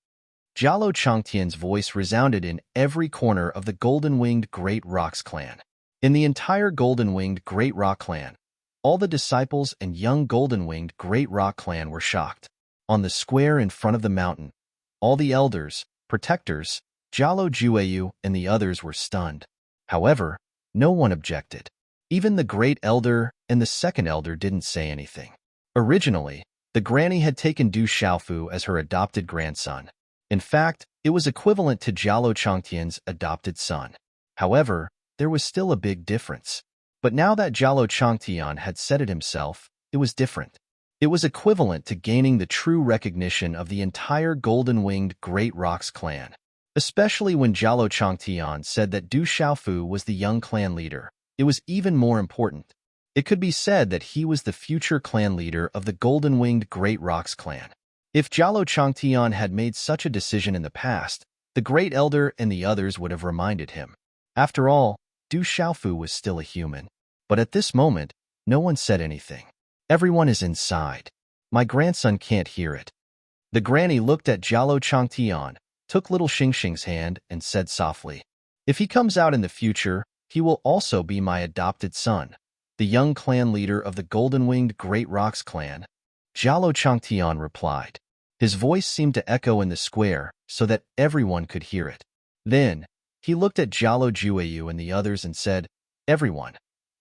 Jialo Changtian's voice resounded in every corner of the golden-winged Great Rocks clan. In the entire golden-winged Great Rock clan, all the disciples and young golden-winged Great Rock clan were shocked. On the square in front of the mountain, all the elders, protectors, Jialo Jueyu, and the others were stunned. However, no one objected. Even the great elder and the second elder didn't say anything. Originally, the granny had taken Du Xiaofu as her adopted grandson. In fact, it was equivalent to Jialo Changtian's adopted son. However, there was still a big difference. But now that Jialo Changtian had said it himself, it was different. It was equivalent to gaining the true recognition of the entire golden-winged Great Rocks clan. Especially when Jialo Changtian said that Du Xiaofu was the young clan leader, it was even more important. It could be said that he was the future clan leader of the golden-winged Great Rocks clan. If Jialo Changtian had made such a decision in the past, the Great Elder and the others would have reminded him. After all, Du Xiaofu was still a human. But at this moment, no one said anything. Everyone is inside. My grandson can't hear it. The granny looked at Jialo Changtian, took little Xingxing's hand, and said softly, "If he comes out in the future, he will also be my adopted son, the young clan leader of the golden-winged Great Rocks clan." Jialo Changtian replied. His voice seemed to echo in the square so that everyone could hear it. Then, he looked at Jialo Jueyu and the others and said, "Everyone,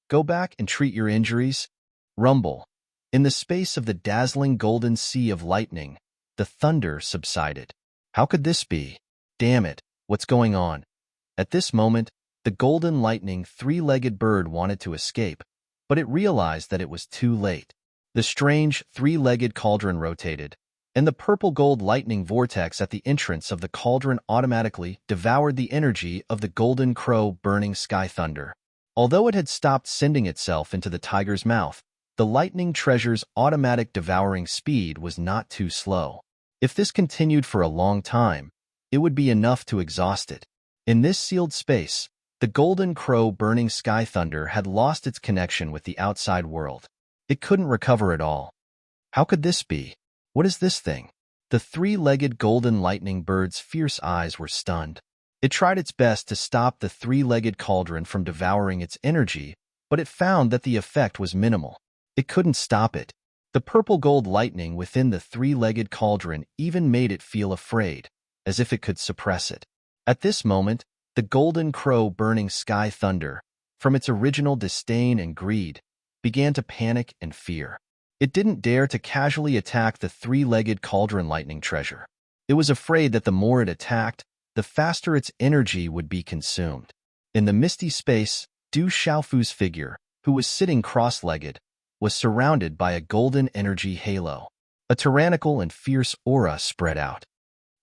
go back and treat your injuries." Rumble. In the space of the dazzling golden sea of lightning, the thunder subsided. How could this be? Damn it, what's going on? At this moment, the golden lightning three-legged bird wanted to escape, but it realized that it was too late. The strange three-legged cauldron rotated, and the purple-gold lightning vortex at the entrance of the cauldron automatically devoured the energy of the golden crow burning sky thunder. Although it had stopped sending itself into the tiger's mouth, the lightning treasure's automatic devouring speed was not too slow. If this continued for a long time, it would be enough to exhaust it. In this sealed space, the golden crow burning sky thunder had lost its connection with the outside world. It couldn't recover at all. How could this be? What is this thing? The three-legged golden lightning bird's fierce eyes were stunned. It tried its best to stop the three-legged cauldron from devouring its energy, but it found that the effect was minimal. It couldn't stop it. The purple-gold lightning within the three-legged cauldron even made it feel afraid. as if it could suppress it. At this moment, the golden crow burning sky thunder, from its original disdain and greed, began to panic and fear. It didn't dare to casually attack the three-legged cauldron lightning treasure. It was afraid that the more it attacked, the faster its energy would be consumed. In the misty space, Du Xiaofu's figure, who was sitting cross-legged, was surrounded by a golden energy halo. A tyrannical and fierce aura spread out.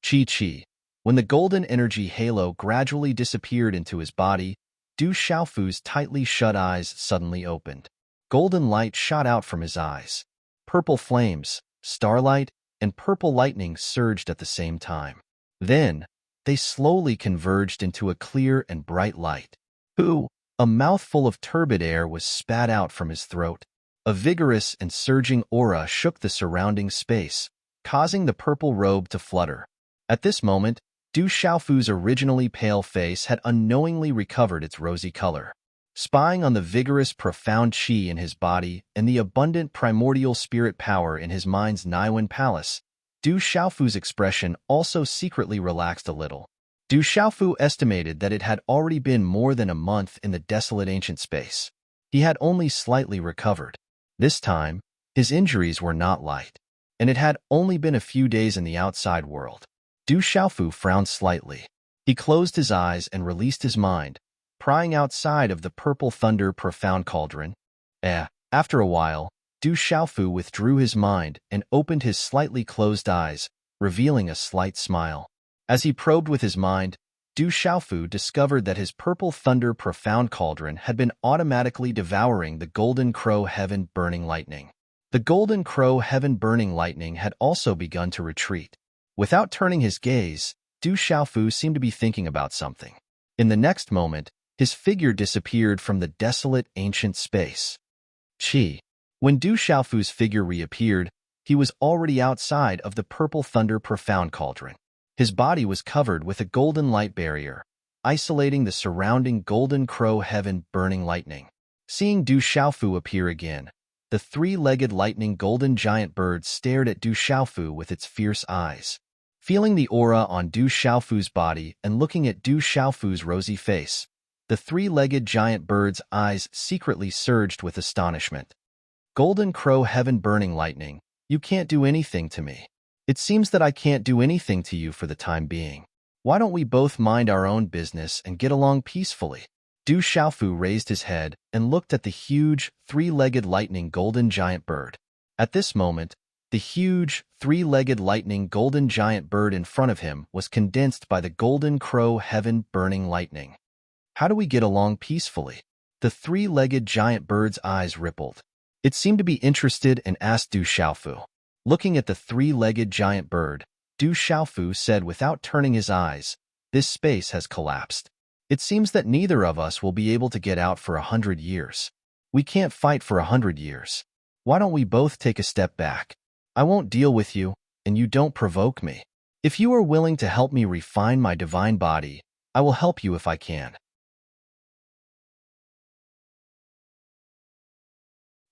Chi. When the golden energy halo gradually disappeared into his body, Du Xiaofu's tightly shut eyes suddenly opened. Golden light shot out from his eyes. Purple flames, starlight, and purple lightning surged at the same time. Then, they slowly converged into a clear and bright light. A mouthful of turbid air was spat out from his throat. A vigorous and surging aura shook the surrounding space, causing the purple robe to flutter. At this moment, Du Xiaofu's originally pale face had unknowingly recovered its rosy color. Spying on the vigorous, profound qi in his body and the abundant primordial spirit power in his mind's Niwen palace, Du Xiaofu's expression also secretly relaxed a little. Du Xiaofu estimated that it had already been more than a month in the desolate ancient space. He had only slightly recovered. This time, his injuries were not light, and it had only been a few days in the outside world. Du Xiaofu frowned slightly. He closed his eyes and released his mind, prying outside of the purple thunder profound cauldron. After a while, Du Xiaofu withdrew his mind and opened his slightly closed eyes, revealing a slight smile. As he probed with his mind, Du Xiaofu discovered that his purple thunder profound cauldron had been automatically devouring the golden crow heaven burning lightning. The golden crow heaven burning lightning had also begun to retreat. Without turning his gaze, Du Xiaofu seemed to be thinking about something. In the next moment, his figure disappeared from the desolate ancient space. When Du Xiaofu's figure reappeared, he was already outside of the purple thunder profound cauldron. His body was covered with a golden light barrier, isolating the surrounding golden crow heaven burning lightning. Seeing Du Xiaofu appear again, the three-legged lightning golden giant bird stared at Du Xiaofu with its fierce eyes. Feeling the aura on Du Xiaofu's body and looking at Du Xiaofu's rosy face, the three-legged giant bird's eyes secretly surged with astonishment. Golden crow heaven burning lightning, you can't do anything to me. It seems that I can't do anything to you for the time being. Why don't we both mind our own business and get along peacefully? Du Xiaofu raised his head and looked at the huge, three-legged lightning golden giant bird. At this moment, the huge, three-legged lightning golden giant bird in front of him was condensed by the golden crow heaven burning lightning. How do we get along peacefully? The three-legged giant bird's eyes rippled. It seemed to be interested and asked Du Xiaofu. Looking at the three-legged giant bird, Du Xiaofu said without turning his eyes, "This space has collapsed. It seems that neither of us will be able to get out for 100 years. We can't fight for 100 years. Why don't we both take a step back? I won't deal with you, and you don't provoke me. If you are willing to help me refine my divine body, I will help you if I can."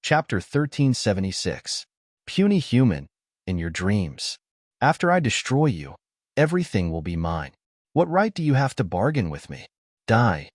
Chapter 1376. Puny human, in your dreams. After I destroy you, everything will be mine. What right do you have to bargain with me? Die.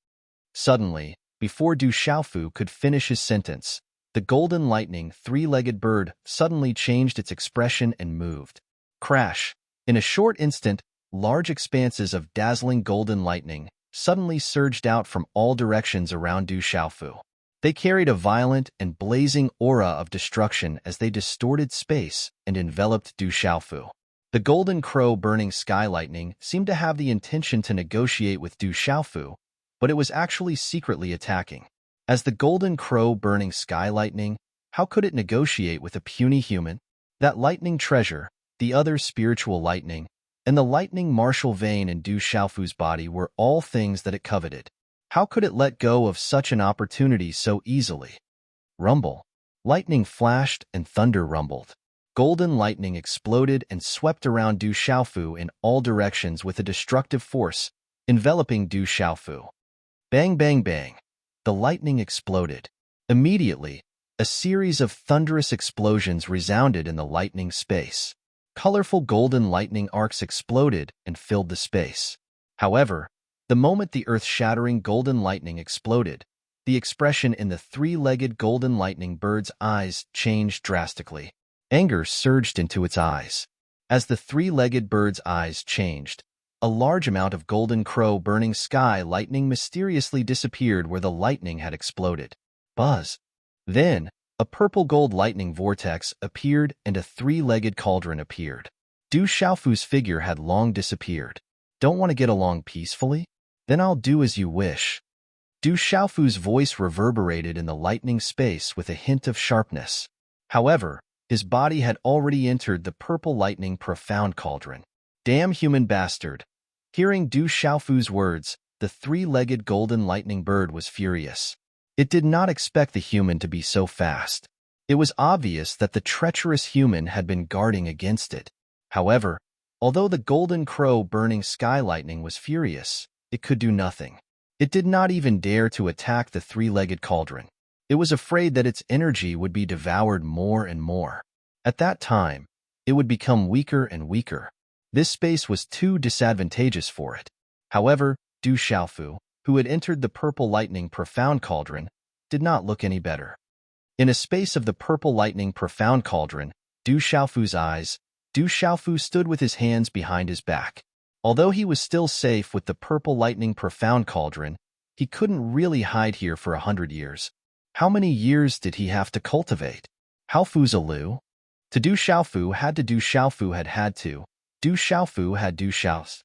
Suddenly, before Du Xiaofu could finish his sentence, the golden lightning three-legged bird suddenly changed its expression and moved. Crash! In a short instant, large expanses of dazzling golden lightning suddenly surged out from all directions around Du Xiaofu. They carried a violent and blazing aura of destruction as they distorted space and enveloped Du Xiaofu. The golden crow burning sky lightning seemed to have the intention to negotiate with Du Xiaofu, but it was actually secretly attacking. As the golden crow burning sky lightning, how could it negotiate with a puny human? That lightning treasure, the other spiritual lightning, and the lightning martial vein in Du Xiaofu's body were all things that it coveted. How could it let go of such an opportunity so easily? Rumble. Lightning flashed and thunder rumbled. Golden lightning exploded and swept around Du Xiaofu in all directions with a destructive force, enveloping Du Xiaofu. Bang, bang, bang. The lightning exploded. Immediately, a series of thunderous explosions resounded in the lightning space. Colorful golden lightning arcs exploded and filled the space. However, the moment the earth-shattering golden lightning exploded, the expression in the three-legged golden lightning bird's eyes changed drastically. Anger surged into its eyes. As the three-legged bird's eyes changed, a large amount of golden crow burning sky lightning mysteriously disappeared where the lightning had exploded. Buzz. Then, a purple-gold lightning vortex appeared and a three-legged cauldron appeared. Du Xiaofu's figure had long disappeared. Don't want to get along peacefully? Then I'll do as you wish. Du Xiaofu's voice reverberated in the lightning space with a hint of sharpness. However, his body had already entered the purple lightning profound cauldron. Damn human bastard. Hearing Du Xiaofu's words, the three-legged golden lightning bird was furious. It did not expect the human to be so fast. It was obvious that the treacherous human had been guarding against it. However, although the golden crow burning sky lightning was furious, it could do nothing. It did not even dare to attack the three-legged cauldron. It was afraid that its energy would be devoured more and more. At that time, it would become weaker and weaker. This space was too disadvantageous for it. However, Du Xiaofu, who had entered the purple lightning profound cauldron, did not look any better. In a space of the purple lightning profound cauldron, Du Xiaofu stood with his hands behind his back. Although he was still safe with the purple lightning profound cauldron, he couldn't really hide here for 100 years. How many years did he have to cultivate? How Fuzalu? To Du Xiaofu had to Du Xiaofu had to. Du Xiaofu had Du Xiao's.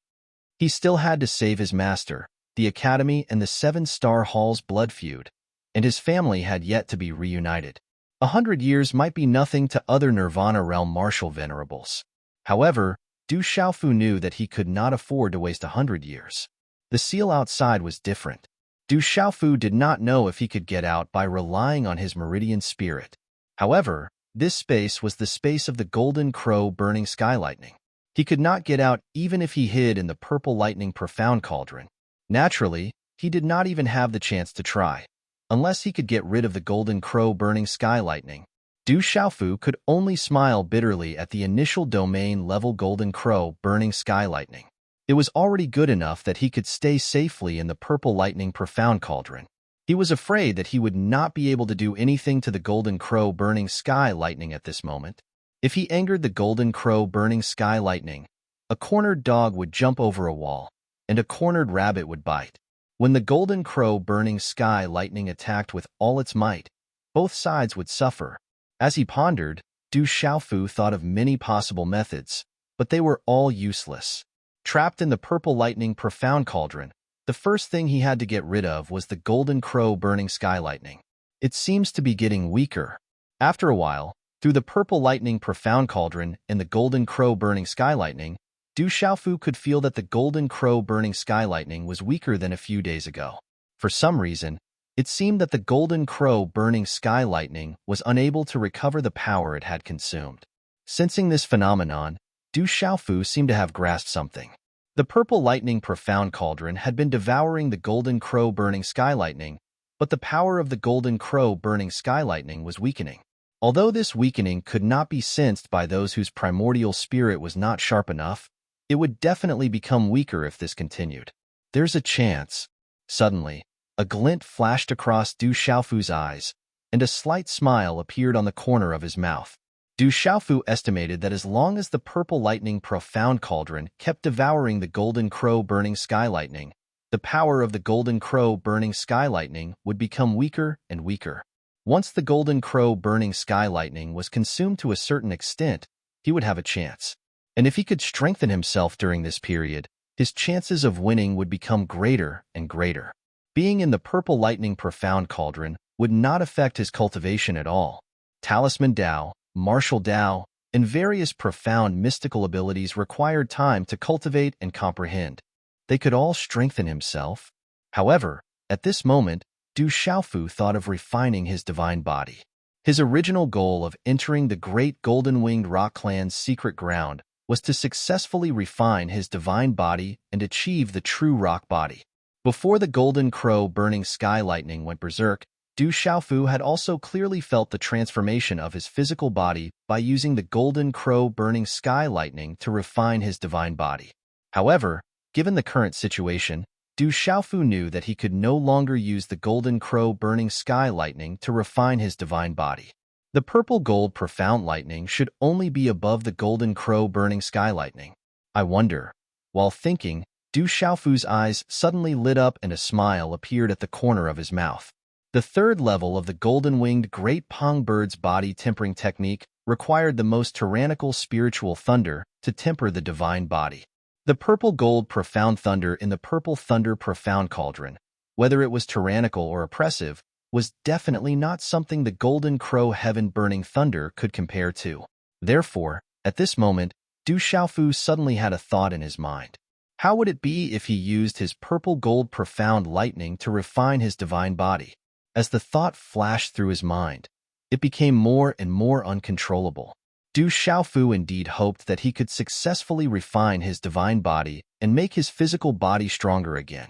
He still had to save his master, the Academy and the Seven-Star Hall's blood feud, and his family had yet to be reunited. 100 years might be nothing to other Nirvana realm martial venerables. However, Du Xiaofu knew that he could not afford to waste 100 years. The seal outside was different. Du Xiaofu did not know if he could get out by relying on his meridian spirit. However, this space was the space of the golden crow burning sky lightning. He could not get out even if he hid in the purple lightning profound cauldron. Naturally, he did not even have the chance to try. Unless he could get rid of the golden crow burning sky lightning. Du Xiaofu could only smile bitterly at the initial domain-level golden crow burning sky lightning. It was already good enough that he could stay safely in the purple lightning profound cauldron. He was afraid that he would not be able to do anything to the golden crow burning sky lightning at this moment. If he angered the golden crow burning sky lightning, a cornered dog would jump over a wall, and a cornered rabbit would bite. When the golden crow burning sky lightning attacked with all its might, both sides would suffer. As he pondered, Du Xiaofu thought of many possible methods, but they were all useless. Trapped in the purple lightning profound cauldron, the first thing he had to get rid of was the golden crow burning sky lightning. It seems to be getting weaker. After a while, through the purple lightning profound cauldron and the golden crow burning sky lightning, Du Xiaofu could feel that the golden crow burning sky lightning was weaker than a few days ago. For some reason, it seemed that the golden crow burning sky lightning was unable to recover the power it had consumed. Sensing this phenomenon, Du Xiaofu seemed to have grasped something. The purple lightning profound cauldron had been devouring the golden crow burning sky lightning, but the power of the golden crow burning sky lightning was weakening. Although this weakening could not be sensed by those whose primordial spirit was not sharp enough, it would definitely become weaker if this continued. There's a chance. Suddenly, a glint flashed across Du Xiaofu's eyes, and a slight smile appeared on the corner of his mouth. Du Xiaofu estimated that as long as the purple lightning profound cauldron kept devouring the golden crow burning sky lightning, the power of the golden crow burning sky lightning would become weaker and weaker. Once the golden crow burning sky lightning was consumed to a certain extent, he would have a chance. And if he could strengthen himself during this period, his chances of winning would become greater and greater. Being in the purple lightning profound cauldron would not affect his cultivation at all. Talisman Dao, martial Dao, and various profound mystical abilities required time to cultivate and comprehend. They could all strengthen himself. However, at this moment, Du Xiaofu thought of refining his divine body. His original goal of entering the great golden-winged rock clan's secret ground was to successfully refine his divine body and achieve the true rock body. Before the golden crow burning sky lightning went berserk, Du Du Xiaofu had also clearly felt the transformation of his physical body by using the golden crow burning sky lightning to refine his divine body. However, given the current situation, Du Xiaofu knew that he could no longer use the golden crow burning sky lightning to refine his divine body. The purple gold profound lightning should only be above the golden crow burning sky lightning. I wonder. While thinking, Du Xiaofu's eyes suddenly lit up and a smile appeared at the corner of his mouth. The third level of the golden-winged great pong bird's body tempering technique required the most tyrannical spiritual thunder to temper the divine body. The purple gold profound thunder in the purple thunder profound cauldron, whether it was tyrannical or oppressive, was definitely not something the golden crow heaven burning thunder could compare to. Therefore, at this moment, Du Xiaofu suddenly had a thought in his mind. How would it be if he used his purple gold profound lightning to refine his divine body? As the thought flashed through his mind, it became more and more uncontrollable. Du Xiaofu indeed hoped that he could successfully refine his divine body and make his physical body stronger again.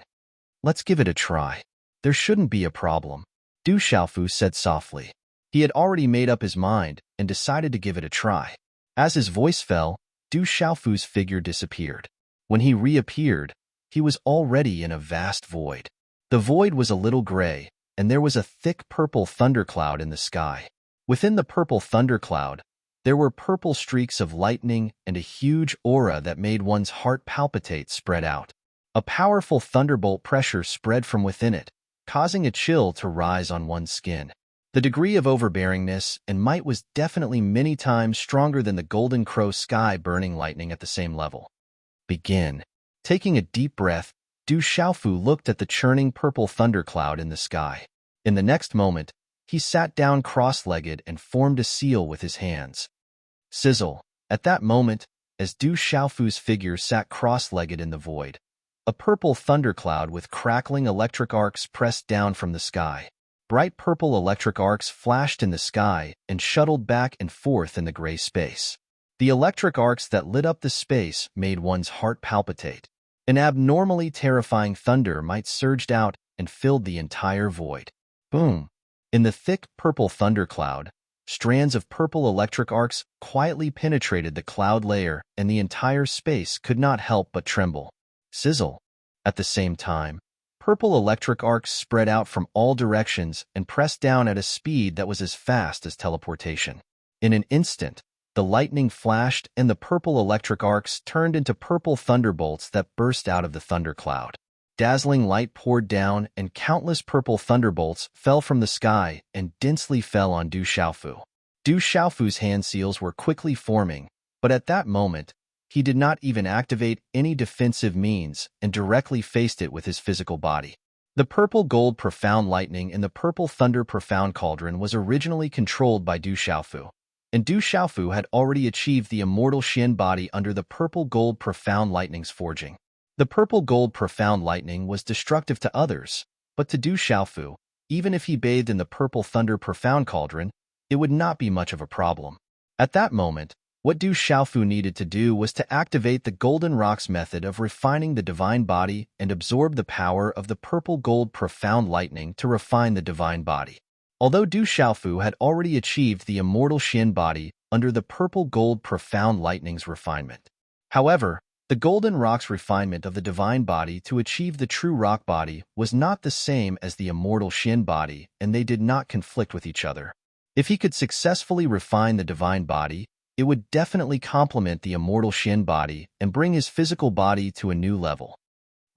Let's give it a try. There shouldn't be a problem, Du Xiaofu said softly. He had already made up his mind and decided to give it a try. As his voice fell, Du Xiaofu's figure disappeared. When he reappeared, he was already in a vast void. The void was a little gray, and there was a thick purple thundercloud in the sky. Within the purple thundercloud, there were purple streaks of lightning and a huge aura that made one's heart palpitate spread out. A powerful thunderbolt pressure spread from within it, causing a chill to rise on one's skin. The degree of overbearingness and might was definitely many times stronger than the golden crow sky burning lightning at the same level. Begin. Taking a deep breath, Du Xiaofu looked at the churning purple thundercloud in the sky. In the next moment, he sat down cross-legged and formed a seal with his hands. Sizzle. At that moment, as Du Xiaofu's figure sat cross-legged in the void, a purple thundercloud with crackling electric arcs pressed down from the sky. Bright purple electric arcs flashed in the sky and shuttled back and forth in the gray space. The electric arcs that lit up the space made one's heart palpitate. An abnormally terrifying thunder might surged out and filled the entire void. Boom! In the thick purple thundercloud, strands of purple electric arcs quietly penetrated the cloud layer and the entire space could not help but tremble. Sizzle! At the same time, purple electric arcs spread out from all directions and pressed down at a speed that was as fast as teleportation. In an instant, the lightning flashed and the purple electric arcs turned into purple thunderbolts that burst out of the thundercloud. Dazzling light poured down and countless purple thunderbolts fell from the sky and densely fell on Du Xiaofu. Du Xiaofu's hand seals were quickly forming, but at that moment, he did not even activate any defensive means and directly faced it with his physical body. The purple gold profound lightning in the purple thunder profound cauldron was originally controlled by Du Xiaofu, and Du Xiaofu had already achieved the immortal Xian body under the purple gold profound lightning's forging. The purple gold profound lightning was destructive to others, but to Du Xiaofu, even if he bathed in the purple thunder profound cauldron, it would not be much of a problem. At that moment, what Du Xiaofu needed to do was to activate the Golden Rocks method of refining the divine body and absorb the power of the purple gold profound lightning to refine the divine body. Although Du Xiaofu had already achieved the immortal Xian body under the purple gold profound lightning's refinement. However, the Golden Rock's refinement of the divine body to achieve the true rock body was not the same as the immortal Xian body, and they did not conflict with each other. If he could successfully refine the divine body, it would definitely complement the immortal Xian body and bring his physical body to a new level.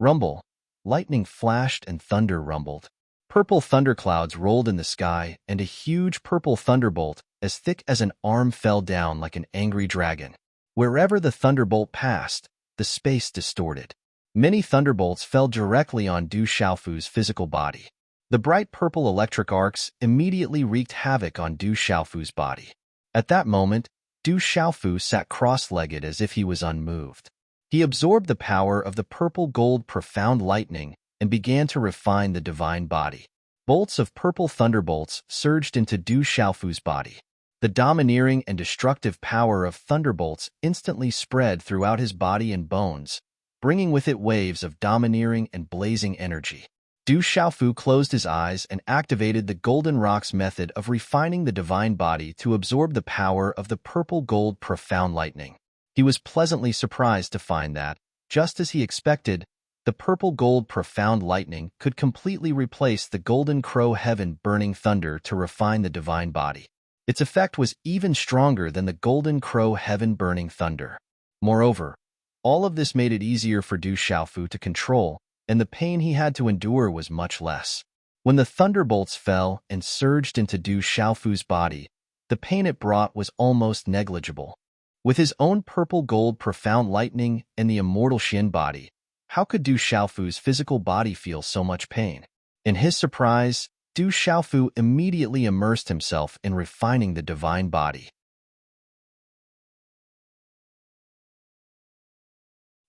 Rumble. Lightning flashed and thunder rumbled. Purple thunderclouds rolled in the sky, and a huge purple thunderbolt, as thick as an arm, fell down like an angry dragon. Wherever the thunderbolt passed, the space distorted. Many thunderbolts fell directly on Du Xiaofu's physical body. The bright purple electric arcs immediately wreaked havoc on Du Xiaofu's body. At that moment, Du Xiaofu sat cross-legged as if he was unmoved. He absorbed the power of the purple gold profound lightning and began to refine the divine body. Bolts of purple thunderbolts surged into Du Xiaofu's body. The domineering and destructive power of thunderbolts instantly spread throughout his body and bones, bringing with it waves of domineering and blazing energy. Du Xiaofu closed his eyes and activated the Golden Rocks method of refining the divine body to absorb the power of the purple gold profound lightning. He was pleasantly surprised to find that, just as he expected, the purple gold profound lightning could completely replace the golden crow heaven burning thunder to refine the divine body. Its effect was even stronger than the golden crow heaven burning thunder. Moreover, all of this made it easier for Du Xiaofu to control, and the pain he had to endure was much less. When the thunderbolts fell and surged into Du Xiaofu's body, the pain it brought was almost negligible. With his own purple gold profound lightning and the immortal Xin body, how could Du Xiaofu's physical body feel so much pain? In his surprise, Du Xiaofu immediately immersed himself in refining the divine body.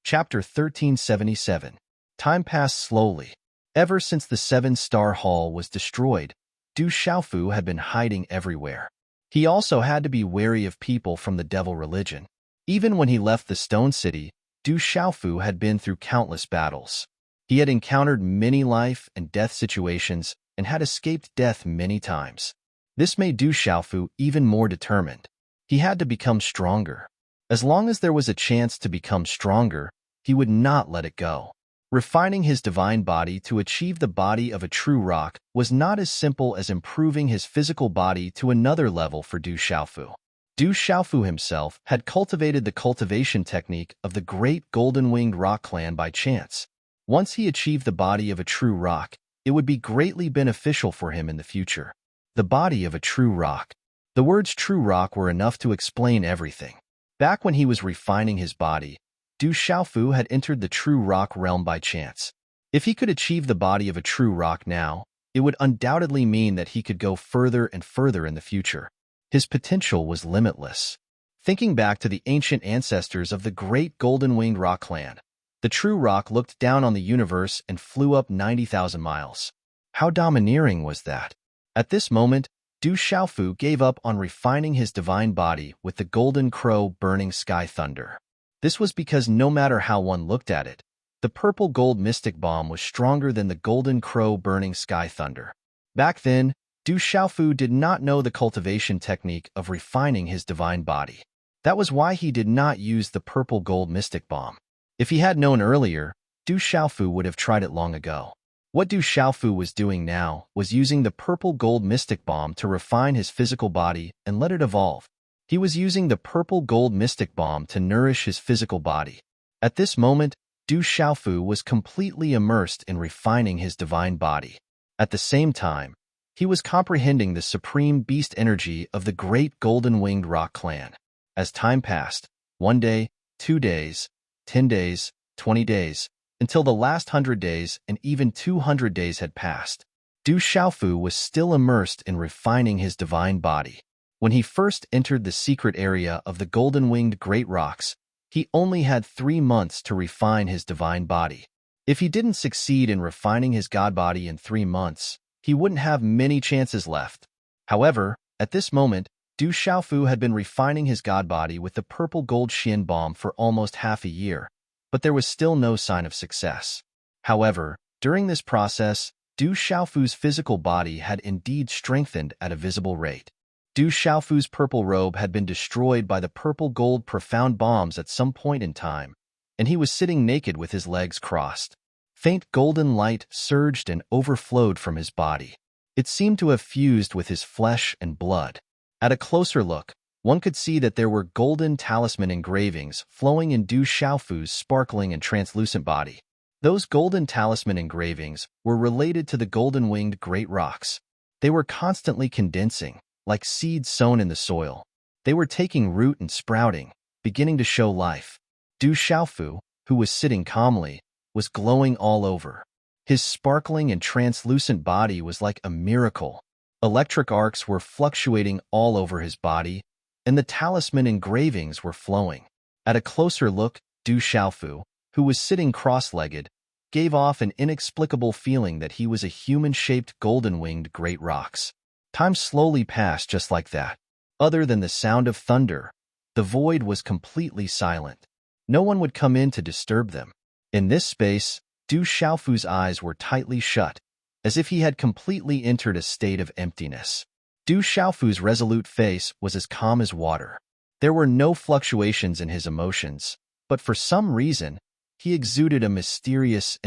Chapter 1377. Time passed slowly. Ever since the Seven-Star Hall was destroyed, Du Xiaofu had been hiding everywhere. He also had to be wary of people from the devil religion. Even when he left the Stone City, Du Xiaofu had been through countless battles. He had encountered many life and death situations and had escaped death many times. This made Du Xiaofu even more determined. He had to become stronger. As long as there was a chance to become stronger, he would not let it go. Refining his divine body to achieve the body of a true rock was not as simple as improving his physical body to another level for Du Xiaofu. Du Xiaofu himself had cultivated the cultivation technique of the great golden-winged rock clan by chance. Once he achieved the body of a true rock, it would be greatly beneficial for him in the future. The body of a true rock. The words true rock were enough to explain everything. Back when he was refining his body, Du Xiaofu had entered the true rock realm by chance. If he could achieve the body of a true rock now, it would undoubtedly mean that he could go further and further in the future. His potential was limitless. Thinking back to the ancient ancestors of the great golden-winged rock clan, the true rock looked down on the universe and flew up 90,000 miles. How domineering was that? At this moment, Du Xiaofu gave up on refining his divine body with the golden crow burning sky thunder. This was because no matter how one looked at it, the purple gold mystic bomb was stronger than the golden crow burning sky thunder. Back then, Du Xiaofu did not know the cultivation technique of refining his divine body. That was why he did not use the purple gold mystic bomb. If he had known earlier, Du Xiaofu would have tried it long ago. What Du Xiaofu was doing now was using the purple gold mystic bomb to refine his physical body and let it evolve. He was using the purple gold mystic bomb to nourish his physical body. At this moment, Du Xiaofu was completely immersed in refining his divine body. At the same time, he was comprehending the supreme beast energy of the great golden-winged rock clan. As time passed, 1 day, 2 days, 10 days, 20 days, until the last 100 days and even 200 days had passed, Du Xiaofu was still immersed in refining his divine body. When he first entered the secret area of the golden-winged great rocks, he only had 3 months to refine his divine body. If he didn't succeed in refining his god body in 3 months, he wouldn't have many chances left. However, at this moment, Du Xiaofu had been refining his god body with the purple gold Xian bomb for almost half a year, but there was still no sign of success. However, during this process, Du Xiaofu's physical body had indeed strengthened at a visible rate. Du Xiaofu's purple robe had been destroyed by the purple gold profound bombs at some point in time, and he was sitting naked with his legs crossed. Faint golden light surged and overflowed from his body. It seemed to have fused with his flesh and blood. At a closer look, one could see that there were golden talisman engravings flowing in Du Xiaofu's sparkling and translucent body. Those golden talisman engravings were related to the golden-winged great rocks. They were constantly condensing, like seeds sown in the soil. They were taking root and sprouting, beginning to show life. Du Xiaofu, who was sitting calmly, was glowing all over. His sparkling and translucent body was like a miracle. Electric arcs were fluctuating all over his body, and the talisman engravings were flowing. At a closer look, Du Xiaofu, who was sitting cross-legged, gave off an inexplicable feeling that he was a human-shaped golden-winged great rocks. Time slowly passed just like that. Other than the sound of thunder, the void was completely silent. No one would come in to disturb them. In this space, Du Xiaofu's eyes were tightly shut, as if he had completely entered a state of emptiness. Du Xiaofu's resolute face was as calm as water. There were no fluctuations in his emotions, but for some reason, he exuded a mysterious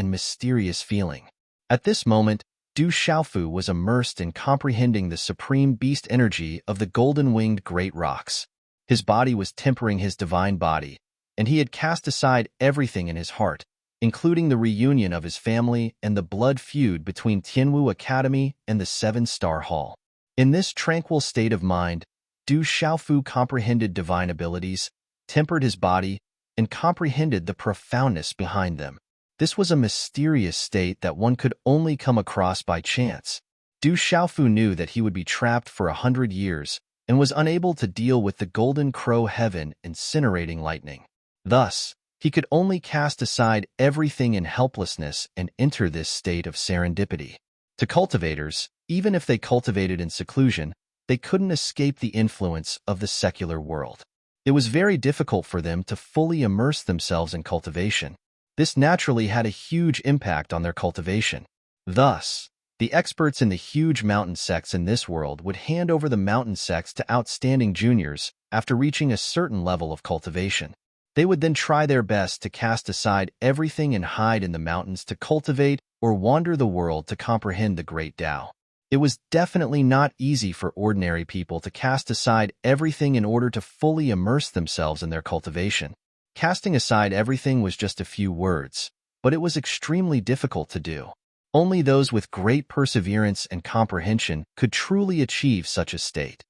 feeling. At this moment, Du Xiaofu was immersed in comprehending the supreme beast energy of the golden-winged great rocks. His body was tempering his divine body, and he had cast aside everything in his heart, including the reunion of his family and the blood feud between Tianwu Academy and the Seven-Star Hall. In this tranquil state of mind, Du Xiaofu comprehended divine abilities, tempered his body, and comprehended the profoundness behind them. This was a mysterious state that one could only come across by chance. Du Xiaofu knew that he would be trapped for 100 years and was unable to deal with the golden crow heaven incinerating lightning. Thus, he could only cast aside everything in helplessness and enter this state of serendipity. To cultivators, even if they cultivated in seclusion, they couldn't escape the influence of the secular world. It was very difficult for them to fully immerse themselves in cultivation. This naturally had a huge impact on their cultivation. Thus, the experts in the huge mountain sects in this world would hand over the mountain sects to outstanding juniors after reaching a certain level of cultivation. They would then try their best to cast aside everything and hide in the mountains to cultivate or wander the world to comprehend the great Tao. It was definitely not easy for ordinary people to cast aside everything in order to fully immerse themselves in their cultivation. Casting aside everything was just a few words, but it was extremely difficult to do. Only those with great perseverance and comprehension could truly achieve such a state.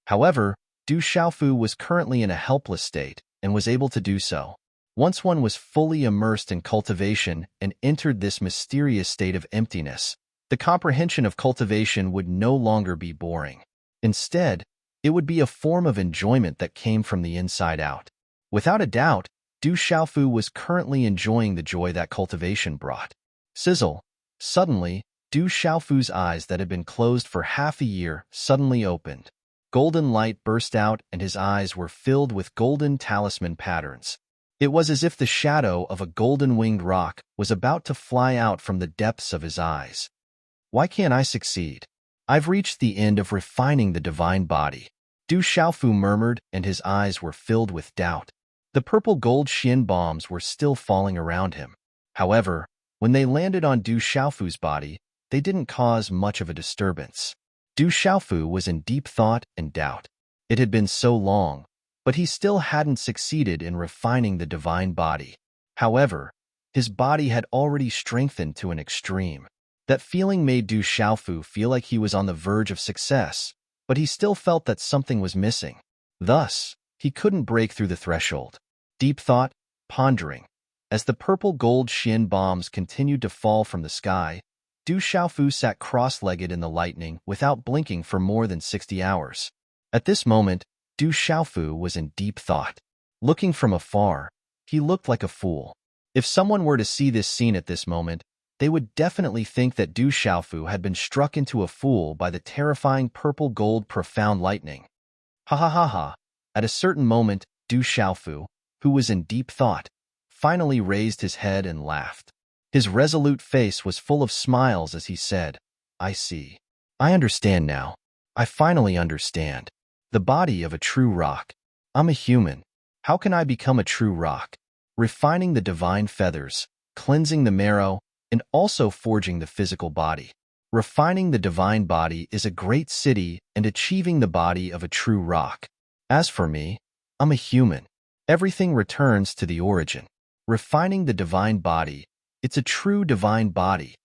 However, Du Xiaofu was currently in a helpless state and was able to do so. Once one was fully immersed in cultivation and entered this mysterious state of emptiness, the comprehension of cultivation would no longer be boring. Instead, it would be a form of enjoyment that came from the inside out. Without a doubt, Du Xiaofu was currently enjoying the joy that cultivation brought. Sizzle. Suddenly, Du Xiaofu's eyes that had been closed for half a year suddenly opened. Golden light burst out and his eyes were filled with golden talisman patterns. It was as if the shadow of a golden-winged rock was about to fly out from the depths of his eyes. Why can't I succeed? I've reached the end of refining the divine body. Du Xiaofu murmured, and his eyes were filled with doubt. The purple gold Xian bombs were still falling around him. However, when they landed on Du Xiaofu's body, they didn't cause much of a disturbance. Du Xiaofu was in deep thought and doubt. It had been so long, but he still hadn't succeeded in refining the divine body. However, his body had already strengthened to an extreme. That feeling made Du Xiaofu feel like he was on the verge of success, but he still felt that something was missing. Thus, he couldn't break through the threshold. Deep thought, pondering. As the purple gold Xian bombs continued to fall from the sky, Du Xiaofu sat cross-legged in the lightning without blinking for more than 60 hours. At this moment, Du Xiaofu was in deep thought. Looking from afar, he looked like a fool. If someone were to see this scene at this moment, they would definitely think that Du Xiaofu had been struck into a fool by the terrifying purple gold profound lightning. Ha ha ha ha. At a certain moment, Du Xiaofu, who was in deep thought, finally raised his head and laughed. His resolute face was full of smiles as he said, I see. I understand now. I finally understand. The body of a true rock. I'm a human. How can I become a true rock? Refining the divine feathers, cleansing the marrow, and also forging the physical body. Refining the divine body is a great city and achieving the body of a true rock. As for me, I'm a human. Everything returns to the origin. Refining the divine body, it's a true divine body.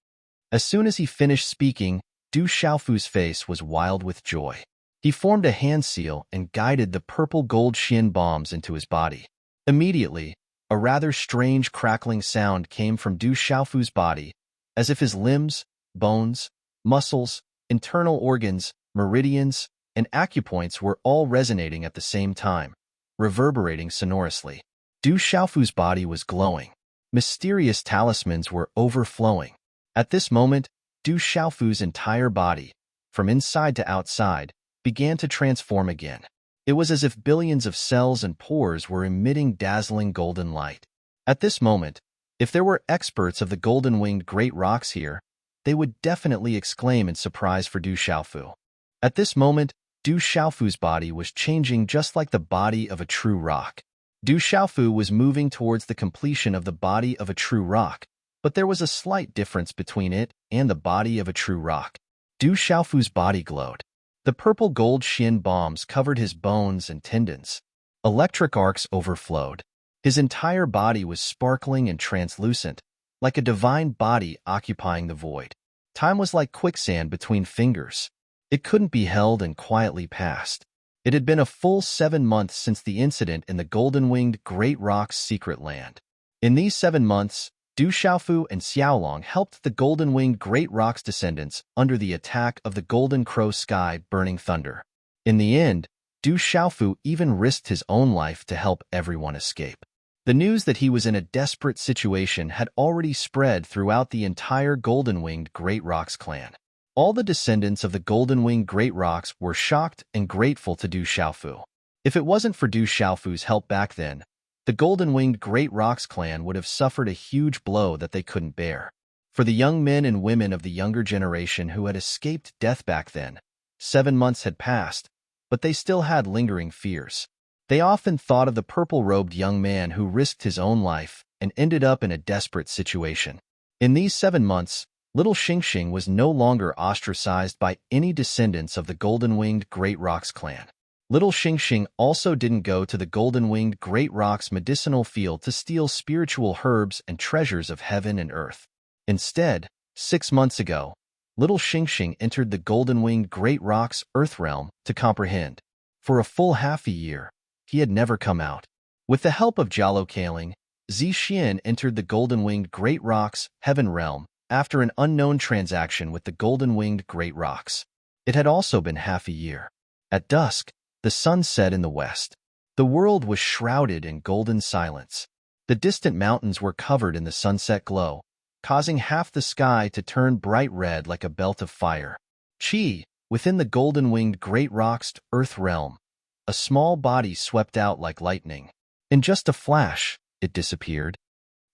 As soon as he finished speaking, Du Xiaofu's face was wild with joy. He formed a hand seal and guided the purple gold Xian bombs into his body. Immediately, a rather strange crackling sound came from Du Xiaofu's body, as if his limbs, bones, muscles, internal organs, meridians, and acupoints were all resonating at the same time, reverberating sonorously. Du Xiaofu's body was glowing. Mysterious talismans were overflowing. At this moment, Du Xiaofu's entire body, from inside to outside, began to transform again. It was as if billions of cells and pores were emitting dazzling golden light. At this moment, if there were experts of the golden-winged great rocks here, they would definitely exclaim in surprise for Du Xiaofu. At this moment, Du Xiaofu's body was changing just like the body of a true rock. Du Xiaofu was moving towards the completion of the body of a true rock, but there was a slight difference between it and the body of a true rock. Du Xiaofu's body glowed. The purple gold Xian bombs covered his bones and tendons. Electric arcs overflowed. His entire body was sparkling and translucent, like a divine body occupying the void. Time was like quicksand between fingers. It couldn't be held and quietly passed. It had been a full 7 months since the incident in the golden-winged Great Rock's secret land. In these 7 months, Du Xiaofu and Xiaolong helped the golden-winged Great Rock's descendants under the attack of the Golden Crow Sky Burning Thunder. In the end, Du Xiaofu even risked his own life to help everyone escape. The news that he was in a desperate situation had already spread throughout the entire golden-winged Great Rock's clan. All the descendants of the golden-winged Great Rocks were shocked and grateful to Du Xiaofu. If it wasn't for Du Xiaofu's help back then, the golden-winged Great Rocks clan would have suffered a huge blow that they couldn't bear. For the young men and women of the younger generation who had escaped death back then, 7 months had passed, but they still had lingering fears. They often thought of the purple-robed young man who risked his own life and ended up in a desperate situation. In these 7 months, little Xingxing was no longer ostracized by any descendants of the golden-winged Great Rocks clan. Little Xingxing also didn't go to the golden-winged Great Rock's medicinal field to steal spiritual herbs and treasures of heaven and earth. Instead, 6 months ago, little Xingxing entered the golden-winged Great Rock's earth realm to comprehend. For a full half a year, he had never come out. With the help of Jialo Kaling, Zixian entered the golden-winged Great Rock's heaven realm after an unknown transaction with the golden-winged Great Rocks. It had also been half a year. At dusk, the sun set in the west. The world was shrouded in golden silence. The distant mountains were covered in the sunset glow, causing half the sky to turn bright red like a belt of fire. Qi, within the golden-winged Great Rock's earth realm, a small body swept out like lightning. In just a flash, it disappeared.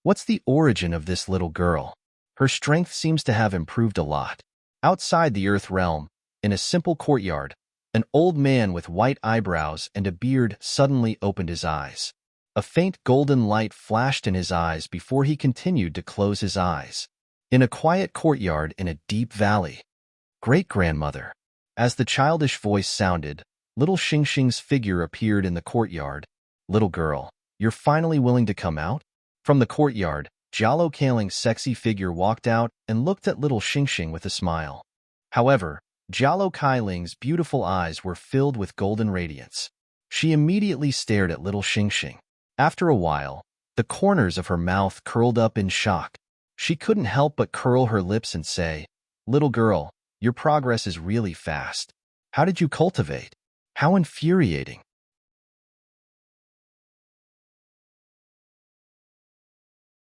What's the origin of this little girl? Her strength seems to have improved a lot. Outside the earth realm, in a simple courtyard, an old man with white eyebrows and a beard suddenly opened his eyes. A faint golden light flashed in his eyes before he continued to close his eyes. In a quiet courtyard in a deep valley. Great-grandmother. As the childish voice sounded, little Xingxing's figure appeared in the courtyard. Little girl, you're finally willing to come out? From the courtyard, Jialo Kaling's sexy figure walked out and looked at little Xingxing with a smile. However, Jialo Kailing's beautiful eyes were filled with golden radiance. She immediately stared at little Xingxing. After a while, the corners of her mouth curled up in shock. She couldn't help but curl her lips and say, "Little girl, your progress is really fast. How did you cultivate? How infuriating."